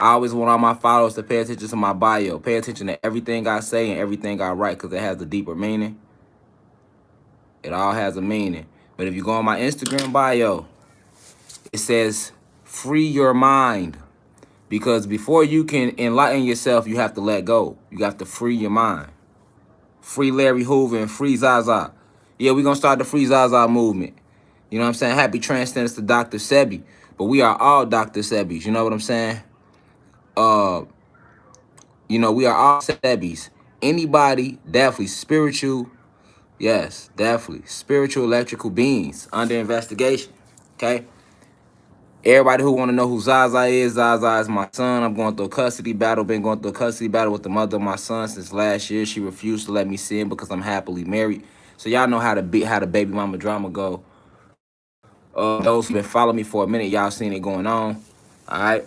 I always want all my followers to pay attention to my bio. Pay attention to everything I say and everything I write because it has a deeper meaning. It all has a meaning. But if you go on my Instagram bio, it says free your mind. Because before you can enlighten yourself, you have to let go. You have to free your mind. Free Larry Hoover and free Zaza. Yeah, we're going to start the free Zaza movement. You know what I'm saying? Happy transcendence to Dr. Sebi. But we are all Dr. Sebis. You know what I'm saying? You know, we are all Sebis. Anybody, definitely spiritual, yes, definitely spiritual electrical beings under investigation. Okay? Everybody who want to know who Zaza is my son. I'm going through a custody battle. Been going through a custody battle with the mother of my son since last year. She refused to let me see him because I'm happily married. So y'all know how the baby mama drama go. Those who've been following me for a minute, y'all seen it going on. All right.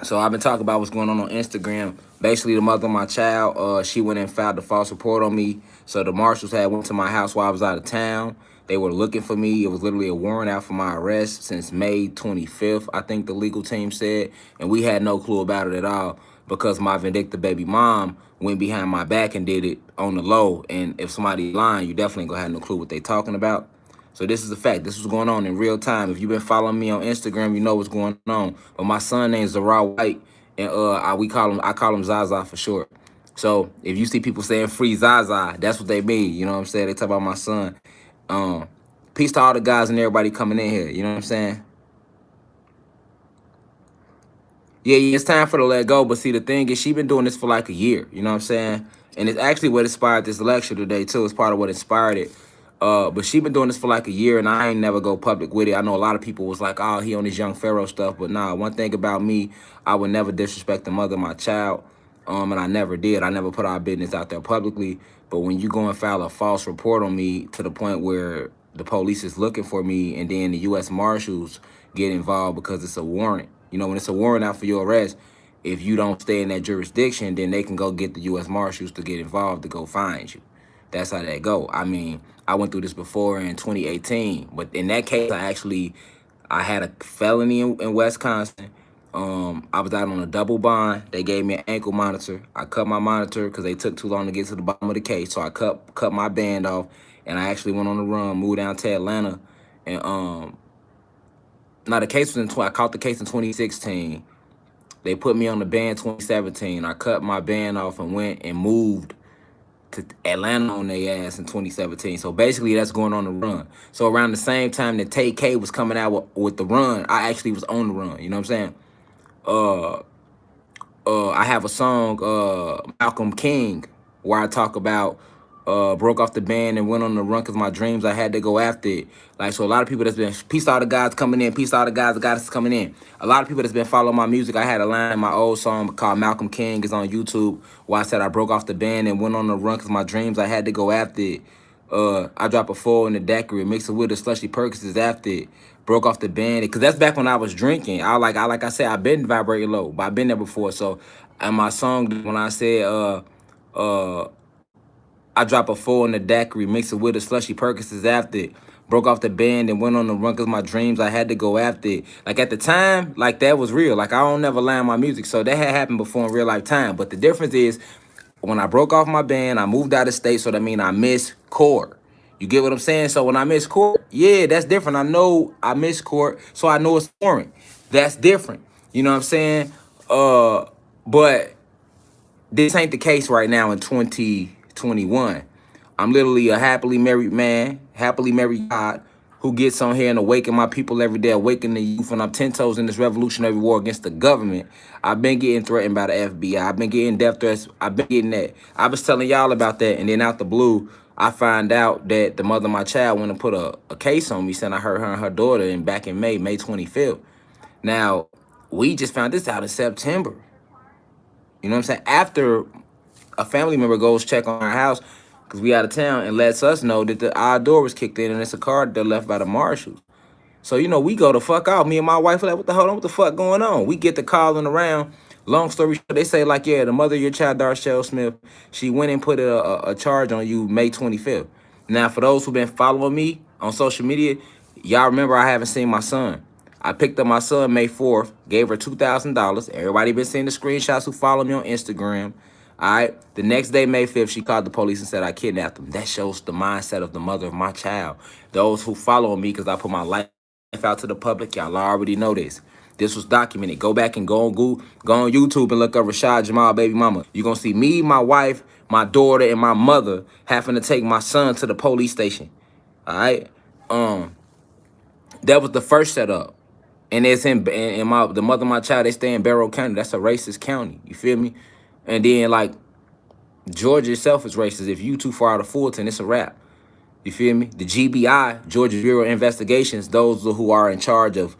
So I've been talking about what's going on Instagram. Basically, the mother of my child, she went and filed a false report on me. So the marshals had went to my house while I was out of town. They were looking for me. It was literally a warrant out for my arrest since May 25th, I think the legal team said. And we had no clue about it at all because my vindictive baby mom went behind my back and did it on the low. And if somebody lying, you definitely gonna have no clue what they talking about. So this is a fact. This is going on in real time. If you've been following me on Instagram, you know what's going on. But my son named Zara White, and I call him Zaza for short. So if you see people saying free Zaza, that's what they mean. You know what I'm saying? They talk about my son. Peace to all the guys and everybody coming in here. You know what I'm saying? Yeah, it's time for the let go. But see, the thing is, she been doing this for like a year. You know what I'm saying? And it's actually what inspired this lecture today too. It's part of what inspired it. But she been doing this for like a year, and I ain't never go public with it. I know a lot of people was like, "Oh, he on his young Pharaoh stuff," but nah. One thing about me, I would never disrespect the mother of my child, and I never did. I never put our business out there publicly. But when you go and file a false report on me to the point where the police is looking for me, and then the U.S. Marshals get involved because it's a warrant. You know, when it's a warrant out for your arrest, if you don't stay in that jurisdiction, then they can go get the U.S. Marshals to get involved to go find you. That's how that go. I mean, I went through this before in 2018, but in that case, I had a felony in Wisconsin. I was out on a double bond. They gave me an ankle monitor. I cut my monitor because they took too long to get to the bottom of the case. So I cut my band off, and I actually went on the run, moved down to Atlanta, and now the case was I caught the case in 2016. They put me on the ban 2017. I cut my band off and went and moved to Atlanta on their ass in 2017. So basically, that's going on the run. So around the same time that Tay K was coming out with the run, I actually was on the run. You know what I'm saying? I have a song, Malcolm King, where I talk about broke off the band and went on the run because my dreams, I had to go after it. Like, so a lot of people that's been, peace to all the guys coming in, peace to all the guys, the guys that's coming in. A lot of people that's been following my music, I had a line in my old song called Malcolm King is on YouTube where I said I broke off the band and went on the run because my dreams, I had to go after it. I drop a 4 in the daiquiri, mix it with a slushy Percocets after it. Broke off the band because that's back when I was drinking. Like I said, I've been vibrating low, but I've been there before. So, and my song when I said I drop a 4 in the daiquiri, mix it with a slushy Percocets after it. Broke off the band and went on the run because my dreams, I had to go after it. Like at the time, like that was real. Like I don't never lie in my music, so that had happened before in real life time. But the difference is when I broke off my band, I moved out of state, so that means I miss court. You get what I'm saying? So when I miss court, yeah, that's different. I know I miss court, so I know it's foreign. That's different. You know what I'm saying? But this ain't the case right now in 2021. I'm literally a happily married man, happily married God, who gets on here and awaken my people every day, awaken the youth, and I'm 10 toes in this revolutionary war against the government. I've been getting threatened by the FBI. I've been getting death threats. I've been getting that. I was telling y'all about that, and then out the blue, I find out that the mother of my child went and put a case on me, saying I hurt her and her daughter back in May 25th. Now, we just found this out in September. You know what I'm saying? After a family member goes check on our house, because we out of town, and lets us know that our door was kicked in and it's a card that left by the marshals. So, you know, we go the fuck out. Me and my wife are like, what the fuck going on? We get the calling around. Long story short, they say like, yeah, the mother of your child, Darshell Smith, she went and put a charge on you May 25th. Now, for those who've been following me on social media, y'all remember I haven't seen my son. I picked up my son May 4th, gave her $2,000. Everybody been seeing the screenshots who follow me on Instagram. All right. The next day, May 5th, she called the police and said I kidnapped him. That shows the mindset of the mother of my child. Those who follow me, because I put my life out to the public, y'all already know this. This was documented. Go back and go on Google, go on YouTube and look up Rashad Jamal baby mama. You're gonna see me, my wife, my daughter, and my mother having to take my son to the police station. All right. That was the first setup. And it's in my the mother of my child, they stay in Barrow County. That's a racist county. You feel me? And then like Georgia itself is racist. If you too far out of Fulton, it's a wrap. You feel me? The GBI, Georgia Bureau of Investigations, those who are in charge of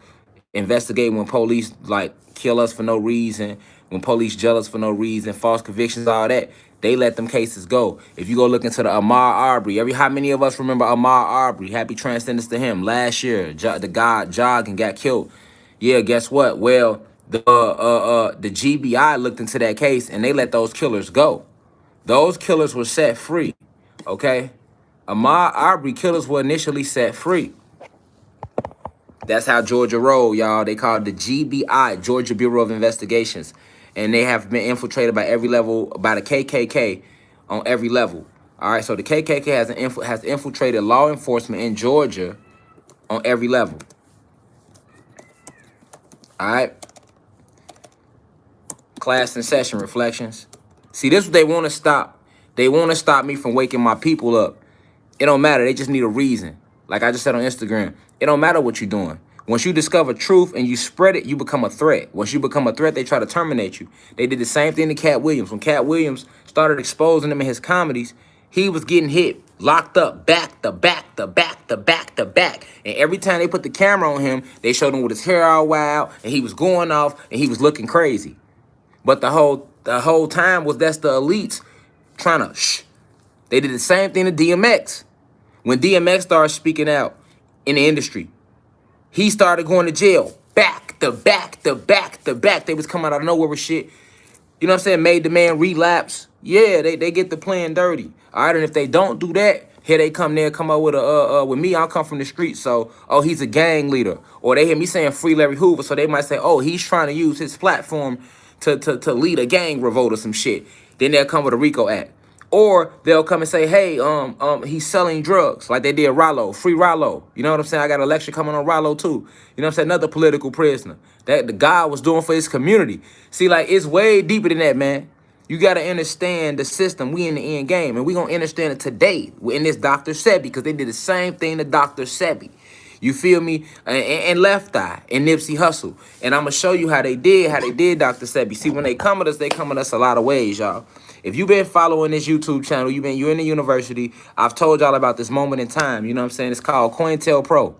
investigating when police like kill us for no reason, when police jail us for no reason, false convictions, all that, they let them cases go. If you go look into the Ahmaud Arbery, how many of us remember Ahmaud Arbery? Happy transcendence to him. Last year, the guy jogged and got killed. Yeah, guess what? Well, the GBI looked into that case and they let those killers go. Those killers were set free. Okay? Ahmaud Arbery killers were initially set free. That's how Georgia roll, y'all. They call it the GBI, Georgia Bureau of Investigations. And they have been infiltrated by every level, by the KKK on every level. All right, so the KKK has infiltrated law enforcement in Georgia on every level. All right. Class in session, reflections. See, this is what they want to stop. They want to stop me from waking my people up. It don't matter. They just need a reason. Like I just said on Instagram, it don't matter what you're doing. Once you discover truth and you spread it, you become a threat. Once you become a threat, they try to terminate you. They did the same thing to Cat Williams. When Cat Williams started exposing him in his comedies, he was getting hit, locked up, back to back to back to back to back. And every time they put the camera on him, they showed him with his hair all wild, and he was going off, and he was looking crazy. But the whole time was that's the elites trying to shh. They did the same thing to DMX. When DMX started speaking out in the industry, he started going to jail. Back to back to back to back. They was coming out of nowhere with shit. You know what I'm saying? Made the man relapse. Yeah, they get the playing dirty. All right, and if they don't do that, here they come there, come up with with me, I'll come from the street. So, oh, he's a gang leader. Or they hear me saying free Larry Hoover, so they might say, oh, he's trying to use his platform to lead a gang revolt or some shit. Then they'll come with a RICO Act. Or they'll come and say, hey, he's selling drugs, like they did Rollo, free Rollo. You know what I'm saying? I got a lecture coming on Rollo too. You know what I'm saying? Another political prisoner that the guy was doing for his community. See, like, it's way deeper than that, man. You got to understand the system. We in the end game, and we going to understand it today in this Dr. Sebi, because they did the same thing to Dr. Sebi. You feel me? And Left Eye and Nipsey Hussle. And I'm going to show you how they did Dr. Sebi. See, when they come at us a lot of ways, y'all. If you've been following this YouTube channel, you're in the university, I've told y'all about this moment in time. You know what I'm saying? It's called COINTELPRO.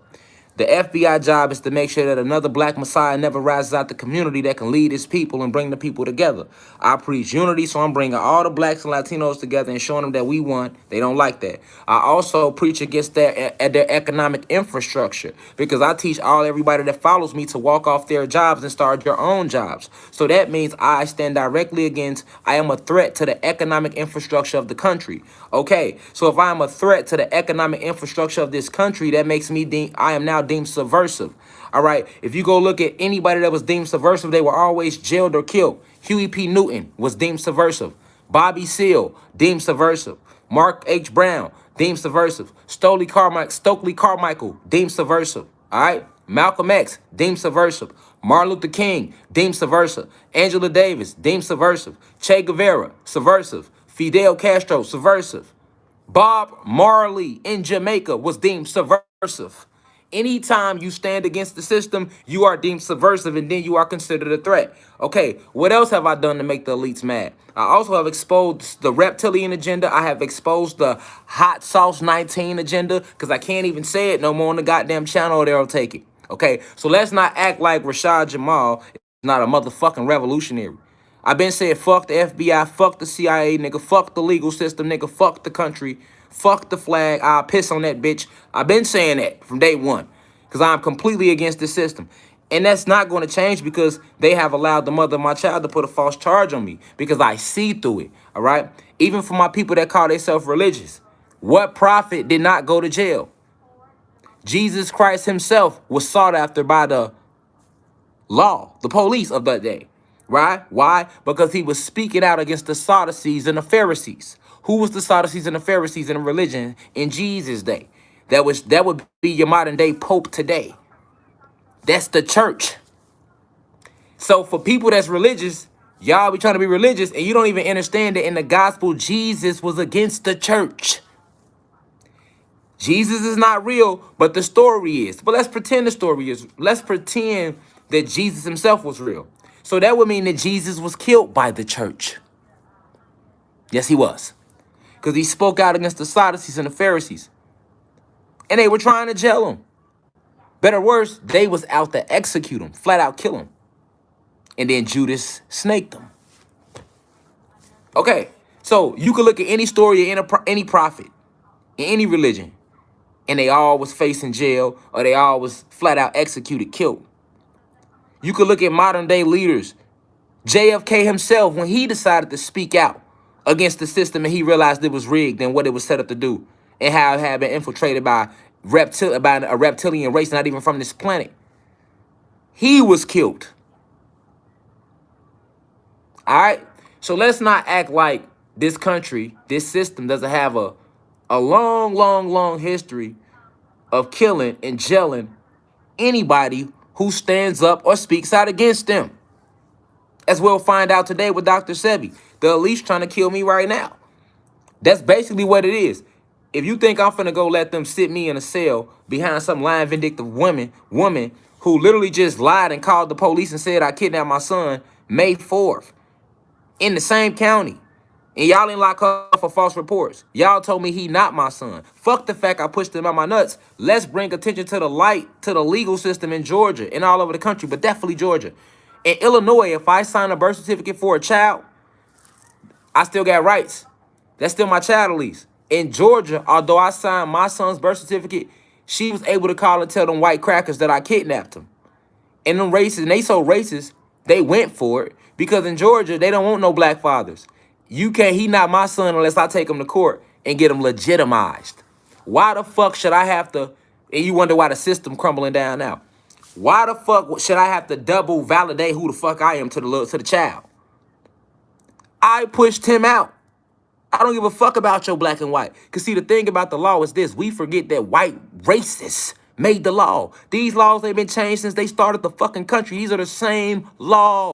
The FBI job is to make sure that another black messiah never rises out the community that can lead his people and bring the people together. I preach unity, so I'm bringing all the blacks and Latinos together and showing them that we won. They don't like that. I also preach against their economic infrastructure, because I teach everybody that follows me to walk off their jobs and start your own jobs. So that means I stand directly against, I am a threat to the economic infrastructure of the country. Okay, so if I am a threat to the economic infrastructure of this country, that makes me I am now deemed subversive. All right, if you go look at anybody that was deemed subversive, they were always jailed or killed. Huey P. Newton was deemed subversive. Bobby Seale, deemed subversive. Mark H. Brown, deemed subversive. Stokely Carmichael, deemed subversive. All right, Malcolm X, deemed subversive. Martin Luther King, deemed subversive. Angela Davis, deemed subversive. Che Guevara, subversive. Fidel Castro, subversive. Bob Marley in Jamaica was deemed subversive. Anytime you stand against the system, you are deemed subversive, and then you are considered a threat. Okay, what else have I done to make the elites mad? I also have exposed the reptilian agenda. I have exposed the hot sauce 19 agenda, because I can't even say it no more on the goddamn channel, or they'll take it. Okay, so let's not act like Rashad Jamal is not a motherfucking revolutionary. I've been saying fuck the FBI, fuck the CIA, nigga, fuck the legal system, nigga, fuck the country, fuck the flag, I'll piss on that bitch. I've been saying that from day one, because I'm completely against the system. And that's not going to change, because they have allowed the mother of my child to put a false charge on me, because I see through it, all right? Even for my people that call themselves religious, what prophet did not go to jail? Jesus Christ himself was sought after by the law, the police of that day, right? Why? Because he was speaking out against the Sadducees and the Pharisees. Who was the Sadducees and the Pharisees in religion in Jesus' day? That would be your modern day Pope today. That's the church. So for people that's religious, y'all be trying to be religious and you don't even understand that in the gospel, Jesus was against the church. Jesus is not real, but the story is. But let's pretend the story is. Let's pretend that Jesus himself was real. So that would mean that Jesus was killed by the church. Yes, he was. Because he spoke out against the Sadducees and the Pharisees. And they were trying to jail him. Better worse, they was out to execute him, flat out kill him. And then Judas snaked them. Okay, so you could look at any story of any prophet in any religion, and they all was facing jail or they all was flat out executed, killed. You could look at modern day leaders. JFK himself, when he decided to speak out against the system and he realized it was rigged and what it was set up to do and how it had been infiltrated by a reptilian race not even from this planet, he was killed. All right? So let's not act like this country, this system doesn't have a long, long, long history of killing and jailing anybody who stands up or speaks out against them. As we'll find out today with Dr. Sebi. The elite's trying to kill me right now. That's basically what it is. If you think I'm finna go let them sit me in a cell behind some lying, vindictive woman who literally just lied and called the police and said I kidnapped my son May 4th in the same county, and y'all ain't lock up for false reports. Y'all told me he not my son. Fuck the fact I pushed him out my nuts. Let's bring attention to the light, to the legal system in Georgia and all over the country, but definitely Georgia. In Illinois, if I sign a birth certificate for a child, I still got rights. That's still my child at least. In Georgia, although I signed my son's birth certificate, she was able to call and tell them white crackers that I kidnapped him. And them racists, and they so racist, they went for it. Because in Georgia, they don't want no black fathers. He not my son unless I take him to court and get him legitimized. Why the fuck should I have to, and you wonder why the system crumbling down now. Why the fuck should I have to double validate who the fuck I am to the child? I pushed him out. I don't give a fuck about your black and white. Because see, the thing about the law is this. We forget that white racists made the law. These laws, they've been changed since they started the fucking country. These are the same laws.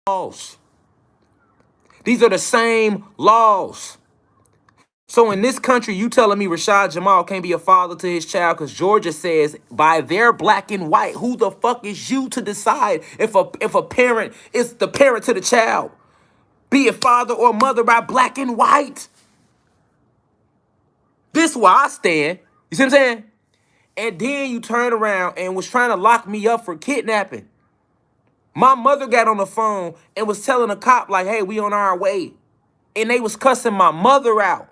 laws. These are the same laws. So in this country, you telling me Rashad Jamal can't be a father to his child because Georgia says by their black and white, who the fuck is you to decide if a parent is the parent to the child? Be it father or mother by black and white. This is where I stand. You see what I'm saying? And then you turn around and was trying to lock me up for kidnapping. My mother got on the phone and was telling a cop like, hey, we on our way. And they was cussing my mother out.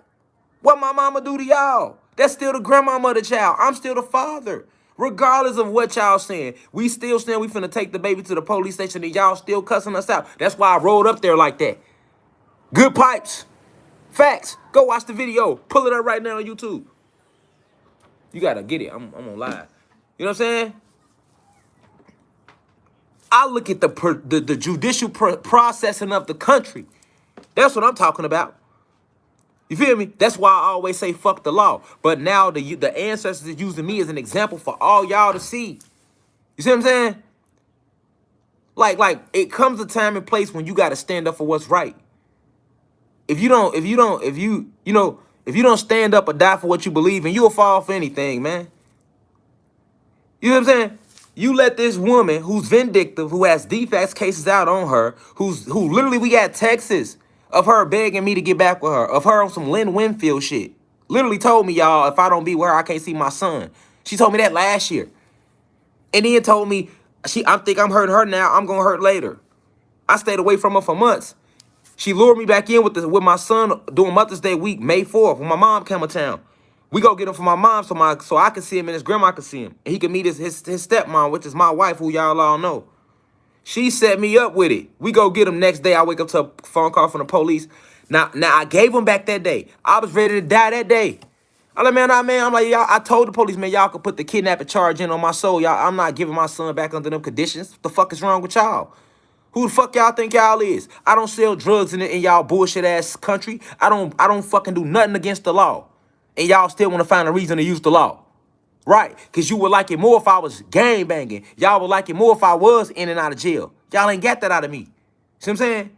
What my mama do to y'all? That's still the grandmama of the child. I'm still the father. Regardless of what y'all saying, we still saying we finna take the baby to the police station and y'all still cussing us out. That's why I rolled up there like that. Good pipes. Facts. Go watch the video. Pull it up right now on YouTube. You gotta get it. I'm on live. You know what I'm saying? I look at the judicial processing of the country. That's what I'm talking about. You feel me? That's why I always say fuck the law. But now the ancestors are using me as an example for all y'all to see. You see what I'm saying? Like it comes a time and place when you gotta stand up for what's right. If you don't stand up or die for what you believe in, you'll fall for anything, man. You know what I'm saying? You let this woman who's vindictive, who has defects cases out on her, who literally we got texts of her begging me to get back with her, of her on some Lynn Winfield shit. Literally told me, y'all, if I don't be with her, I can't see my son. She told me that last year. And then told me, I think I'm hurting her now, I'm gonna hurt later. I stayed away from her for months. She lured me back in with my son doing Mother's Day week, May 4th, when my mom came to town. We go get him for my mom so I can see him and his grandma can see him. And he can meet his stepmom, which is my wife, who y'all all know. She set me up with it. We go get him next day. I wake up to a phone call from the police. Now I gave him back that day. I was ready to die that day. I'm like, man, I'm like, y'all, I told the police, man, y'all could put the kidnapping charge in on my soul. Y'all, I'm not giving my son back under them conditions. What the fuck is wrong with y'all? Who the fuck y'all think y'all is? I don't sell drugs in y'all bullshit ass country. I don't fucking do nothing against the law. And y'all still want to find a reason to use the law. Right? Because you would like it more if I was gang banging. Y'all would like it more if I was in and out of jail. Y'all ain't got that out of me. See what I'm saying?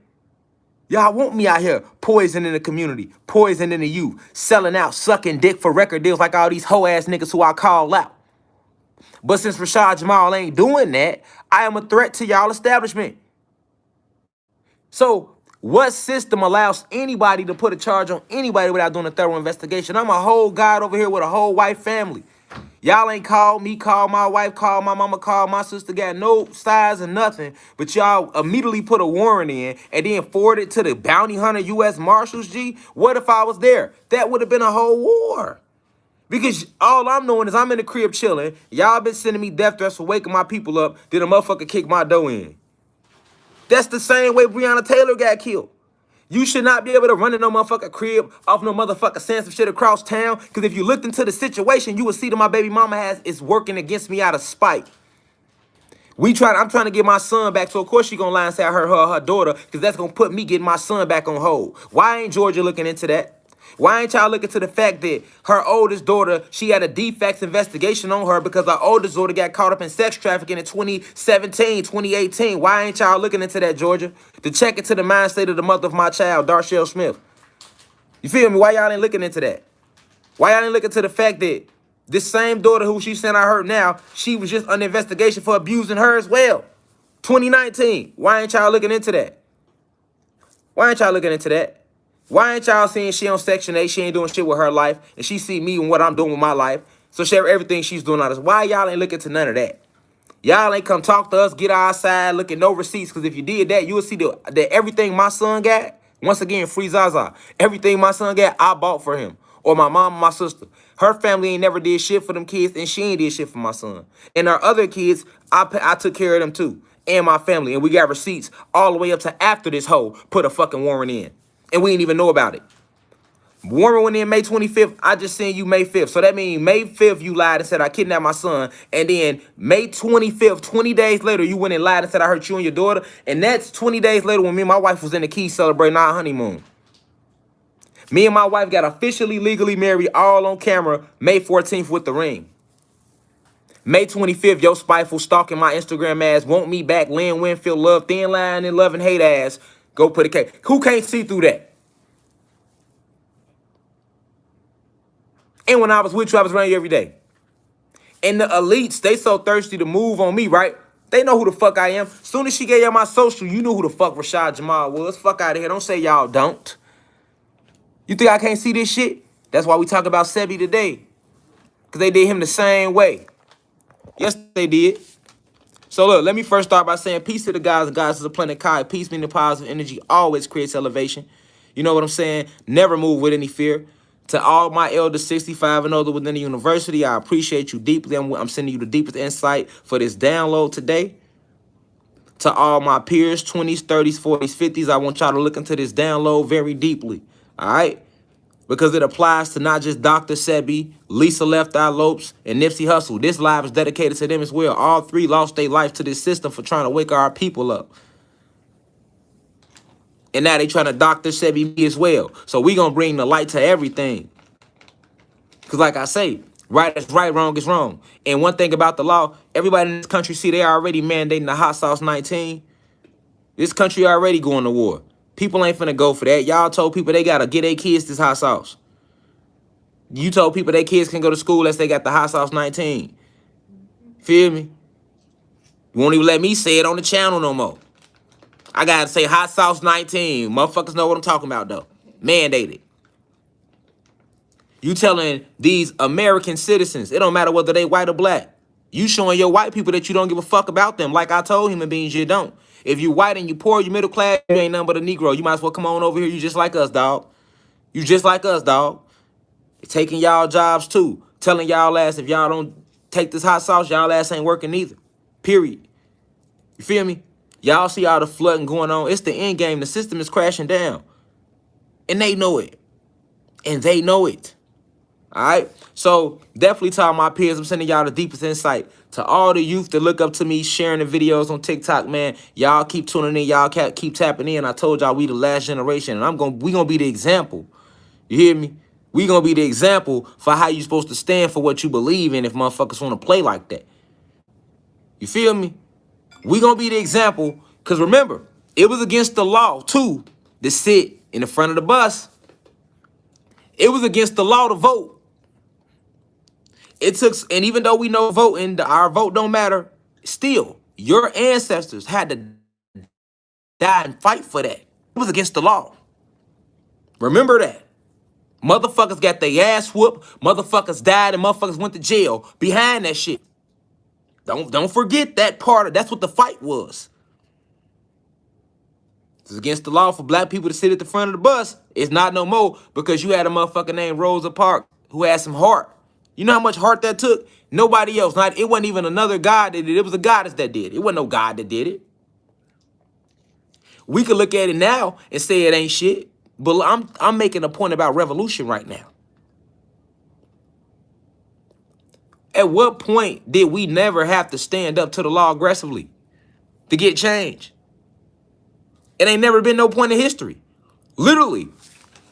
Y'all want me out here poisoning the community, poisoning the youth, selling out, sucking dick for record deals like all these hoe ass niggas who I call out. But since Rashad Jamal ain't doing that, I am a threat to y'all establishment. So what system allows anybody to put a charge on anybody without doing a thorough investigation? I'm a whole god over here with a whole white family. Y'all ain't called me, called my wife, called my mama, called my sister, got no size or nothing. But y'all immediately put a warrant in and then forwarded to the bounty hunter U.S. Marshals, G. What if I was there? That would have been a whole war. Because all I'm knowing is I'm in the crib chilling. Y'all been sending me death threats for waking my people up. Then a motherfucker kick my door in. That's the same way Breonna Taylor got killed. You should not be able to run in no motherfucker crib off no motherfucker saying some shit across town. Because if you looked into the situation, you would see that my baby mama is working against me out of spite. I'm trying to get my son back, so of course she gonna lie and say I hurt her or her daughter, because that's gonna put me getting my son back on hold. Why ain't Georgia looking into that? Why ain't y'all looking to the fact that her oldest daughter, she had a defects investigation on her because her oldest daughter got caught up in sex trafficking in 2017, 2018. Why ain't y'all looking into that, Georgia? To check into the mind state of the mother of my child, Darshell Smith. You feel me? Why y'all ain't looking into that? Why y'all ain't looking to the fact that this same daughter who she sent I hurt now, she was just under investigation for abusing her as well. 2019. Why ain't y'all looking into that? Why ain't y'all looking into that? Why ain't y'all seeing she on Section 8, she ain't doing shit with her life, and she see me and what I'm doing with my life, so share everything she's doing on us. Why y'all ain't looking to none of that? Y'all ain't come talk to us, get our side, look at no receipts, because if you did that, you would see that everything my son got, once again, free Zaza, everything my son got, I bought for him, or my mom and my sister. Her family ain't never did shit for them kids, and she ain't did shit for my son. And our other kids, I took care of them too, and my family, and we got receipts all the way up to after this hoe put a fucking warrant in. And we didn't even know about it. Warren went in May 25th. I just seen you May 5th. So that means May 5th you lied and said I kidnapped my son. And then May 25th, 20 days later, you went and lied and said I hurt you and your daughter. And that's 20 days later when me and my wife was in the Keys celebrating our honeymoon. Me and my wife got officially legally married all on camera May 14th with the ring. May 25th, yo spiteful stalking my Instagram ass. Want me back, Lynn Winfield, love, thin line and love and hate ass. Go put a cake. Who can't see through that? And when I was with you, I was around you every day. And the elites, they so thirsty to move on me, right? They know who the fuck I am. Soon as she gave y'all my social, you knew who the fuck Rashad Jamal was. Fuck out of here. Don't say y'all don't. You think I can't see this shit? That's why we talk about Sebi today. Because they did him the same way. Yes, they did. So look, let me first start by saying peace to the guys and goddesses of Planet Kai. Peace meaning positive energy always creates elevation. You know what I'm saying? Never move with any fear. To all my elders 65 and older within the university, I appreciate you deeply. I'm sending you the deepest insight for this download today. To all my peers, 20s, 30s, 40s, 50s, I want y'all to look into this download very deeply. All right? Because it applies to not just Dr. Sebi, Lisa Left Eye Lopes, and Nipsey Hussle. This live is dedicated to them as well. All three lost their life to this system for trying to wake our people up. And now they trying to Dr. Sebi me as well. So we gonna bring the light to everything. Because like I say, right is right, wrong is wrong. And one thing about the law, everybody in this country, see, they already mandating the Hot Sauce 19. This country already going to war. People ain't finna go for that. Y'all told people they gotta get their kids this hot sauce. You told people their kids can go to school unless they got the Hot Sauce 19. Feel me? You won't even let me say it on the channel no more. I gotta say Hot Sauce 19. Motherfuckers know what I'm talking about though. Mandated. You telling these American citizens, it don't matter whether they white or black. You showing your white people that you don't give a fuck about them. Like I told human beings, you don't. If you white and you poor, you middle class, you ain't nothing but a Negro. You might as well come on over here. You just like us, dog. You just like us, dog. Taking y'all jobs too. Telling y'all ass if y'all don't take this hot sauce, y'all ass ain't working either. Period. You feel me? Y'all see all the flooding going on. It's the end game. The system is crashing down. And they know it. And they know it. All right? So definitely to all my peers, I'm sending y'all the deepest insight. To all the youth that look up to me, sharing the videos on TikTok, man, y'all keep tuning in. Y'all keep tapping in. I told y'all we the last generation. And we gonna be the example. You hear me? We gonna be the example for how you supposed to stand for what you believe in if motherfuckers want to play like that. You feel me? We gonna be the example, because remember, it was against the law, too, to sit in the front of the bus. It was against the law to vote. It took, and even though we know voting, our vote don't matter, still, your ancestors had to die and fight for that. It was against the law. Remember that. Motherfuckers got their ass whooped, motherfuckers died, and motherfuckers went to jail behind that shit. Don't forget that part. That's what the fight was. It's against the law for black people to sit at the front of the bus. It's not no more because you had a motherfucker named Rosa Parks who had some heart. You know how much heart that took? Nobody else. It wasn't even another God that did it. It was a goddess that did it. It wasn't no God that did it. We could look at it now and say it ain't shit. But I'm making a point about revolution right now. At what point did we never have to stand up to the law aggressively to get change? It ain't never been no point in history. Literally,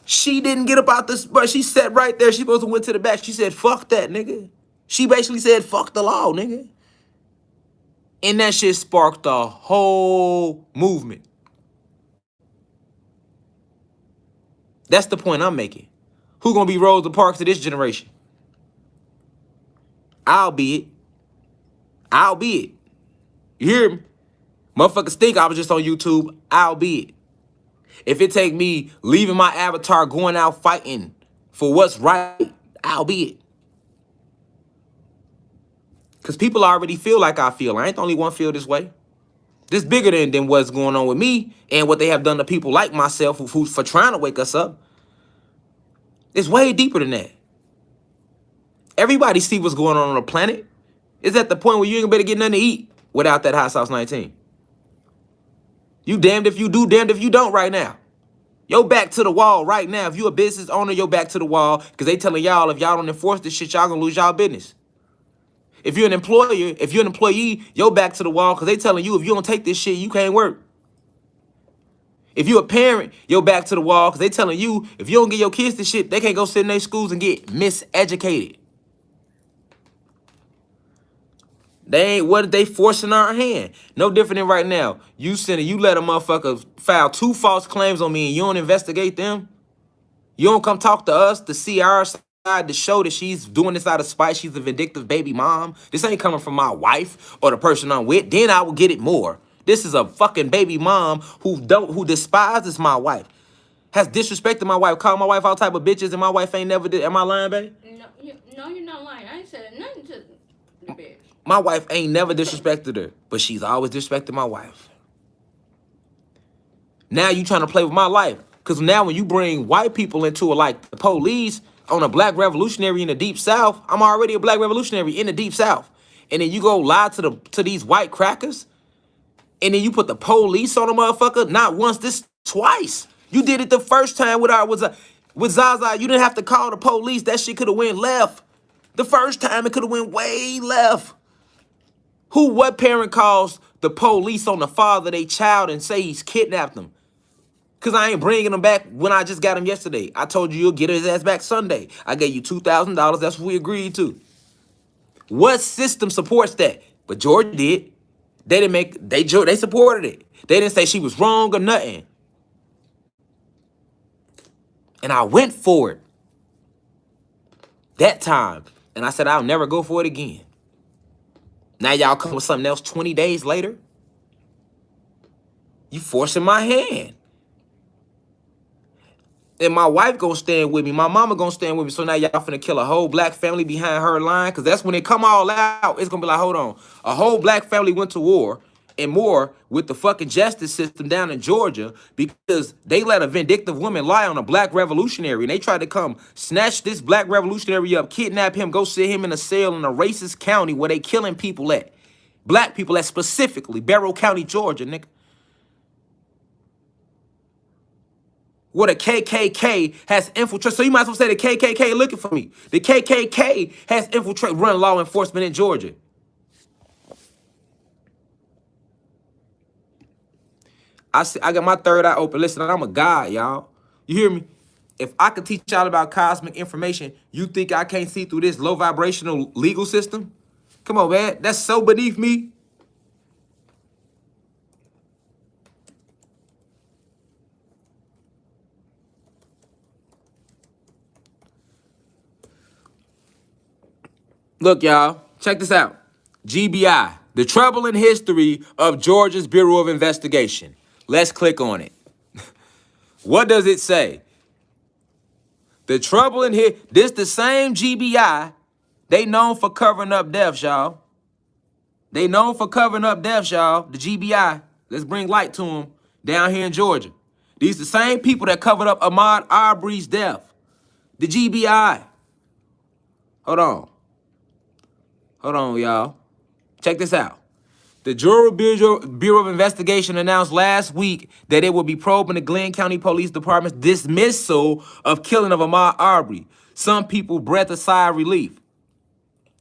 she didn't get up out this, but she sat right there. She supposed to went to the back. She said, fuck that, nigga. She basically said, fuck the law, nigga. And that shit sparked a whole movement. That's the point I'm making. Who gonna be Rosa Parks of this generation? I'll be it. I'll be it. You hear me? Motherfuckers think I was just on YouTube. I'll be it. If it take me leaving my avatar, going out fighting for what's right, I'll be it. Because people already feel like I feel. I ain't the only one feel this way. This bigger than what's going on with me and what they have done to people like myself who for trying to wake us up. It's way deeper than that. Everybody see what's going on the planet. It's at the point where you ain't better get nothing to eat without that Hot Sauce 19. You damned if you do, damned if you don't right now. Yo back to the wall right now. If you a business owner, yo back to the wall because they telling y'all if y'all don't enforce this shit, y'all gonna lose y'all business. If you're an employer, if you're an employee, yo back to the wall because they telling you if you don't take this shit, you can't work. If you're a parent, yo back to the wall because they telling you if you don't get your kids this shit, they can't go sit in their schools and get miseducated. They ain't what they forcing our hand. No different than right now. You let a motherfucker file 2 false claims on me and you don't investigate them. You don't come talk to us to see our side to show that she's doing this out of spite. She's a vindictive baby mom. This ain't coming from my wife or the person I'm with. Then I will get it more. This is a fucking baby mom who despises my wife. Has disrespected my wife, called my wife all type of bitches, and my wife ain't never did. Am I lying, babe? No, you're not lying. I ain't said nothing to the bitch. My wife ain't never disrespected her, but she's always disrespected my wife. Now you trying to play with my life. Because now when you bring white people into it, like the police on a black revolutionary in the deep south, I'm already a black revolutionary in the deep south. And then you go lie to these white crackers, and then you put the police on a motherfucker, not once, this twice. You did it the first time with Zaza. You didn't have to call the police. That shit could have went left. The first time it could have went way left. What parent calls the police on the father of their child and say he's kidnapped them? Because I ain't bringing him back when I just got him yesterday. I told you you'll get his ass back Sunday. I gave you $2,000. That's what we agreed to. What system supports that? But Georgia did. They supported it. They didn't say she was wrong or nothing. And I went for it that time. And I said I'll never go for it again. Now y'all come with something else 20 days later? You forcing my hand. And my wife gonna stand with me. My mama gonna stand with me. So now y'all finna kill a whole black family behind her line? Because that's when it come all out. It's gonna be like, hold on. A whole black family went to war and more with the fucking justice system down in Georgia because they let a vindictive woman lie on a black revolutionary. And they tried to come snatch this black revolutionary up, kidnap him, go sit him in a cell in a racist county where they killing people at. Black people at specifically Barrow County, Georgia, nigga. What a KKK has infiltrated. So you might as well say the KKK looking for me. The KKK has infiltrated, run law enforcement in Georgia. I got my third eye open. Listen, I'm a god, y'all. You hear me? If I could teach y'all about cosmic information, you think I can't see through this low vibrational legal system? Come on, man. That's so beneath me. Look, y'all, check this out. GBI, the troubling history of Georgia's Bureau of Investigation. Let's click on it. What does it say? The troubling this the same GBI. They known for covering up deaths, y'all. They known for covering up deaths, y'all. The GBI. Let's bring light to them down here in Georgia. These the same people that covered up Ahmaud Arbery's death. The GBI. Hold on. Hold on, y'all. Check this out. The Bureau of Investigation announced last week that it will be probing the Glenn County Police Department's dismissal of killing of Ahmaud Arbery. Some people breathed a sigh of relief.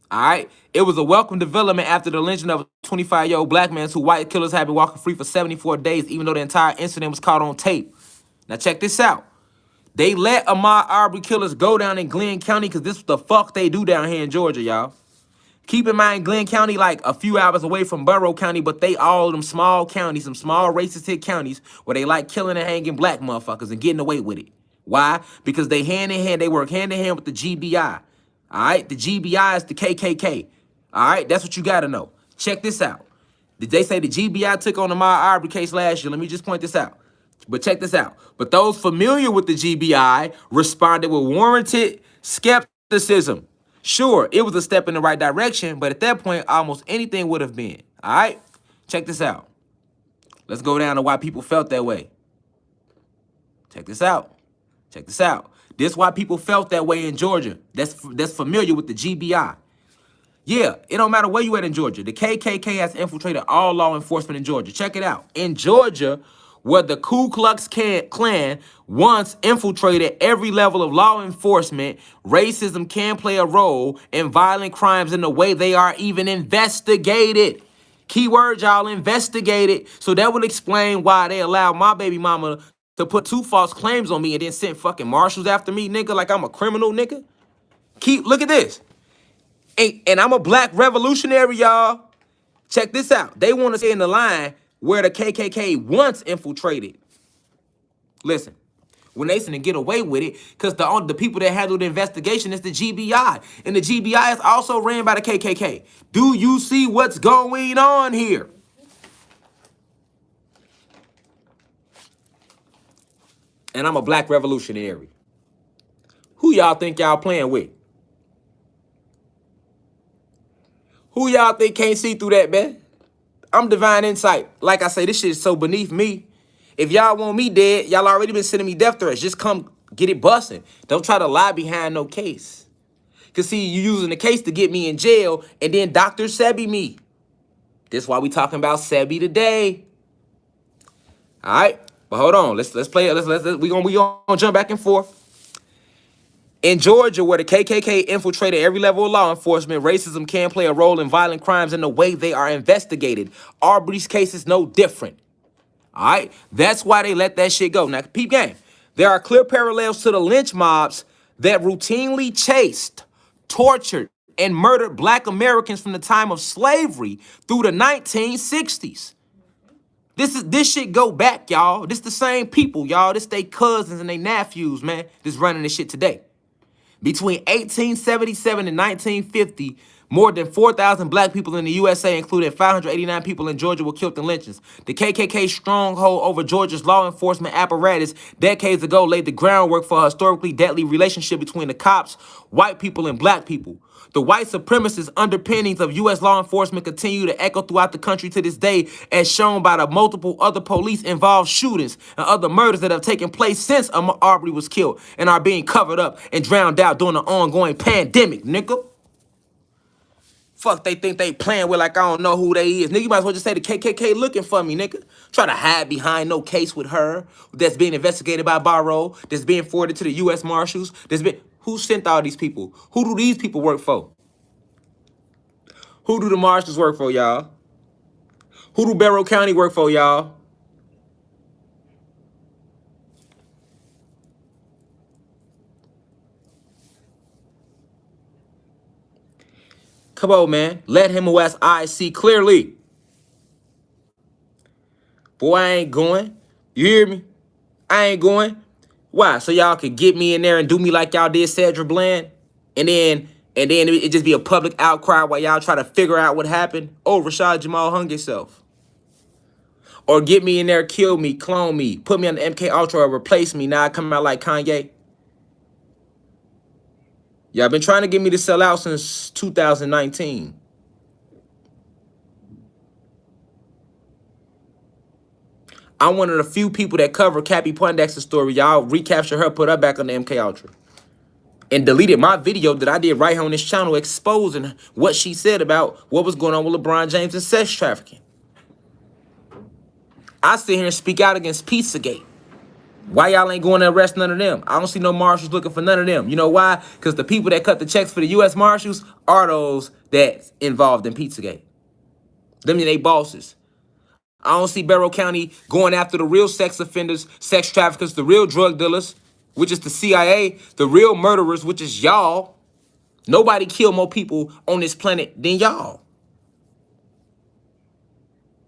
All right? It was a welcome development after the lynching of a 25-year-old black man who white killers had been walking free for 74 days, even though the entire incident was caught on tape. Now check this out. They let Ahmaud Arbery killers go down in Glenn County because this is the fuck they do down here in Georgia, y'all. Keep in mind, Glenn County, like a few hours away from Barrow County, but they all them small counties, some small racist hit counties where they like killing and hanging black motherfuckers and getting away with it. Why? Because they hand in hand, they work hand in hand with the GBI. All right? The GBI is the KKK. All right? That's what you got to know. Check this out. Did they say the GBI took on the Ahmaud Arbery case last year? Let me just point this out. But check this out. But those familiar with the GBI responded with warranted skepticism. Sure, it was a step in the right direction, but at that point, almost anything would have been. All right? Check this out. Let's go down to why people felt that way. Check this out. Check this out. This is why people felt that way in Georgia. That's familiar with the GBI. Yeah, it don't matter where you at in Georgia. The KKK has infiltrated all law enforcement in Georgia. Check it out. In Georgia, where the Ku Klux Klan once infiltrated every level of law enforcement, racism can play a role in violent crimes in the way they are even investigated. Keyword, y'all, investigated. So that would explain why they allowed my baby mama to put 2 false claims on me and then sent fucking marshals after me, nigga, like I'm a criminal, nigga. Look at this. And I'm a black revolutionary, y'all. Check this out. They want to stay in the line where the KKK once infiltrated. Listen, when they to get away with it, because the people that handle the investigation is the GBI. And the GBI is also ran by the KKK. Do you see what's going on here? And I'm a black revolutionary. Who y'all think y'all playing with? Who y'all think can't see through that, man? I'm Divine Insight. Like I say, this shit is so beneath me. If y'all want me dead, y'all already been sending me death threats. Just come get it busting. Don't try to lie behind no case. Because see, you using the case to get me in jail and then Dr. Sebi me. This is why we talking about Sebi today. All right? But hold on. Let's play it. We gonna jump back and forth. In Georgia, where the KKK infiltrated every level of law enforcement, racism can play a role in violent crimes in the way they are investigated. Arbery's case is no different. All right? That's why they let that shit go. Now, peep game. There are clear parallels to the lynch mobs that routinely chased, tortured, and murdered black Americans from the time of slavery through the 1960s. This shit go back, y'all. This the same people, y'all. This they cousins and they nephews, man. This running this shit today. Between 1877 and 1950, more than 4,000 black people in the USA, including 589 people in Georgia, were killed in lynchings. The KKK's stronghold over Georgia's law enforcement apparatus decades ago laid the groundwork for a historically deadly relationship between the cops, white people, and black people. The white supremacist underpinnings of U.S. law enforcement continue to echo throughout the country to this day, as shown by the multiple other police-involved shootings and other murders that have taken place since Arbery was killed and are being covered up and drowned out during the ongoing pandemic, nigga. Fuck, they think they playing with like I don't know who they is. Nigga, you might as well just say the KKK looking for me, nigga. Try to hide behind no case with her that's being investigated by Barrow, that's being forwarded to the U.S. Marshals, that's been... Who sent all these people? Who do these people work for? Who do the Marshals work for, y'all? Who do Barrow County work for, y'all? Come on, man. Let him who has eyes see clearly. Boy, I ain't going. You hear me? I ain't going. Why? So y'all could get me in there and do me like y'all did Cedric Bland? And then it just be a public outcry while y'all try to figure out what happened? Oh, Rashad Jamal hung himself. Or get me in there, kill me, clone me, put me on the MK Ultra or replace me. Now I come out like Kanye. Y'all been trying to get me to sell out since 2019. I'm one of the few people that cover Cappy Poindexter's story. Y'all recapture her, put her back on the MK Ultra. And deleted my video that I did right here on this channel exposing what she said about what was going on with LeBron James and sex trafficking. I sit here and speak out against Pizzagate. Why y'all ain't going to arrest none of them? I don't see no marshals looking for none of them. You know why? Because the people that cut the checks for the U.S. Marshals are those that's involved in Pizzagate. Them and they bosses. I don't see Barrow County going after the real sex offenders, sex traffickers, the real drug dealers, which is the CIA, the real murderers, which is y'all. Nobody killed more people on this planet than y'all.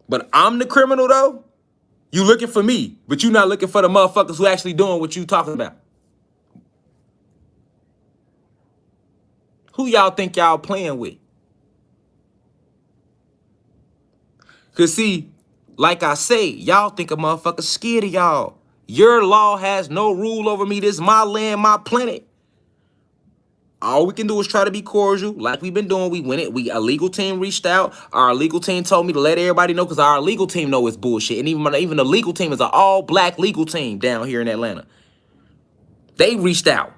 But I'm the criminal, though? You looking for me, but you not looking for the motherfuckers who actually doing what you talking about. Who y'all think y'all playing with? Because see, like I say, y'all think a motherfucker scared of y'all. Your law has no rule over me. This is my land, my planet. All we can do is try to be cordial, like we've been doing. We win it. A legal team reached out. Our legal team told me to let everybody know because our legal team know it's bullshit. And even the legal team is an all-black legal team down here in Atlanta. They reached out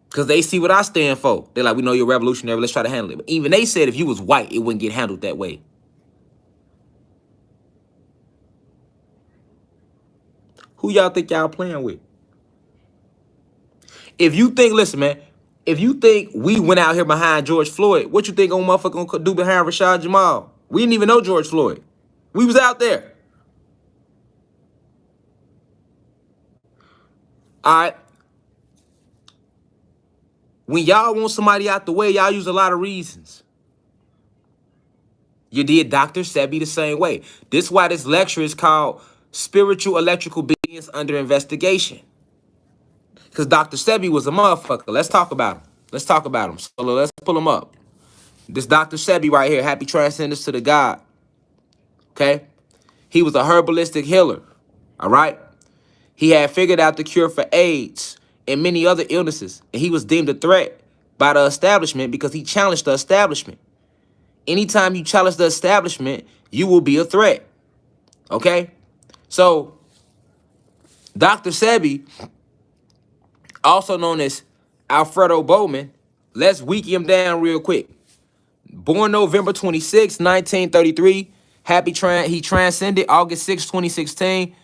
because they see what I stand for. They're like, we know you're revolutionary. Let's try to handle it. But even they said if you was white, it wouldn't get handled that way. Who y'all think y'all playing with? If you think, listen, man, if you think we went out here behind George Floyd, what you think on motherfucker gonna do behind Rashad Jamal? We didn't even know George Floyd. We was out there. All right. When y'all want somebody out the way, y'all use a lot of reasons. You did Dr. Sebi the same way. This is why this lecture is called Spiritual Electrical Beings Under Investigation. Because Dr. Sebi was a motherfucker. Let's talk about him. Let's talk about him. So let's pull him up. This Dr. Sebi right here, happy transcendence to the God. Okay? He was a herbalistic healer. All right? He had figured out the cure for AIDS and many other illnesses. And he was deemed a threat by the establishment because he challenged the establishment. Anytime you challenge the establishment, you will be a threat. Okay? So, Dr. Sebi, also known as Alfredo Bowman, let's wiki him down real quick. Born November 26, 1933. He transcended August 6, 2016.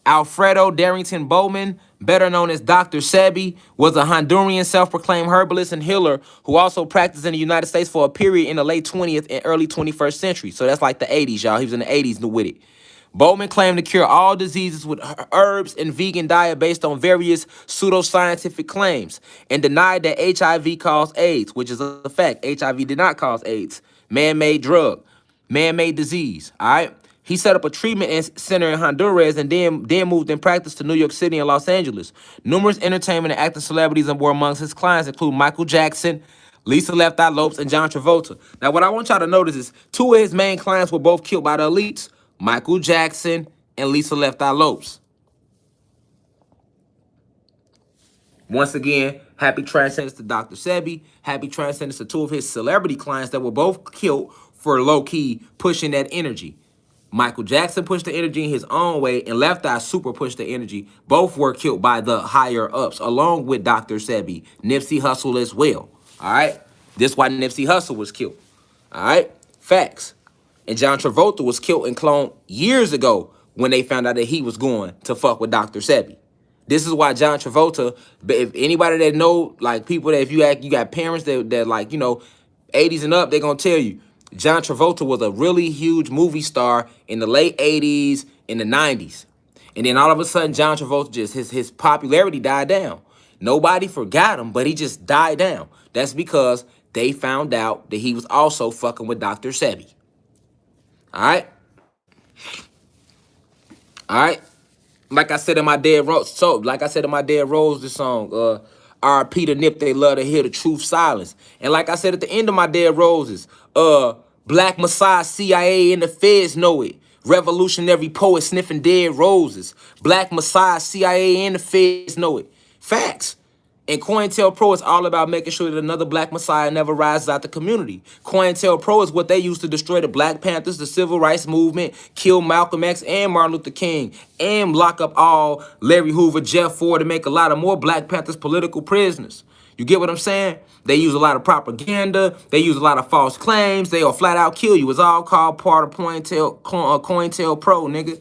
Alfredo Darrington Bowman, better known as Dr. Sebi, was a Honduran self-proclaimed herbalist and healer who also practiced in the United States for a period in the late 20th and early 21st century. So that's like the 80s, y'all. He was in the 80s with it. Bowman claimed to cure all diseases with herbs and vegan diet based on various pseudoscientific claims and denied that HIV caused AIDS, which is a fact. HIV did not cause AIDS. Man-made drug, man-made disease, all right? He set up a treatment center in Honduras and then moved in practice to New York City and Los Angeles. Numerous entertainment and acting celebrities were amongst his clients, including Michael Jackson, Lisa Left Eye Lopes, and John Travolta. Now, what I want y'all to notice is two of his main clients were both killed by the elites, Michael Jackson and Lisa Left Eye Lopes. Once again, happy transcendence to Dr. Sebi. Happy transcendence to two of his celebrity clients that were both killed for low-key pushing that energy. Michael Jackson pushed the energy in his own way, and Left Eye Super pushed the energy. Both were killed by the higher-ups, along with Dr. Sebi. Nipsey Hussle as well. All right? This is why Nipsey Hussle was killed. All right? Facts. And John Travolta was killed and cloned years ago when they found out that he was going to fuck with Dr. Sebi. This is why John Travolta, if anybody that know, like people that if you got parents that like, you know, 80s and up, they're going to tell you, John Travolta was a really huge movie star in the late 80s, in the 90s. And then all of a sudden, John Travolta just, his popularity died down. Nobody forgot him, but he just died down. That's because they found out that he was also fucking with Dr. Sebi. All right? All right? Like I said in my Dead Rose, this song, R.P. to Nip, they love to hear the truth silence. And like I said at the end of my Dead Roses, Black Messiah, CIA, and the feds know it. Revolutionary poet sniffing dead roses. Black Messiah, CIA, and the feds know it. Facts. And COINTELPRO is all about making sure that another Black Messiah never rises out the community. COINTELPRO is what they used to destroy the Black Panthers, the Civil Rights Movement, kill Malcolm X and Martin Luther King, and lock up all Larry Hoover, Jeff Ford, and make a lot of more Black Panthers political prisoners. You get what I'm saying? They use a lot of propaganda. They use a lot of false claims. They'll flat out kill you. It's all called part of COINTELPRO, nigga.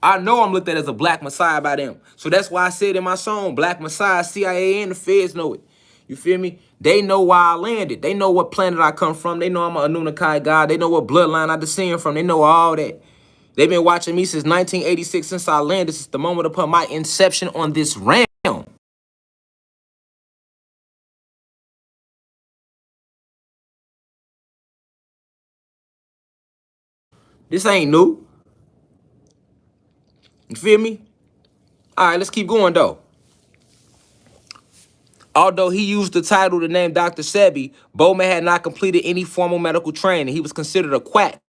I know I'm looked at as a Black Messiah by them. So that's why I said in my song, Black Messiah, CIA, and the feds know it. You feel me? They know why I landed. They know what planet I come from. They know I'm a Anunnaki god. They know what bloodline I descend from. They know all that. They've been watching me since 1986, since I landed. This is the moment upon my inception on this realm. This ain't new. You feel me? All right, let's keep going, though. Although he used the title to name Dr. Sebi, Bowman had not completed any formal medical training. He was considered a quack.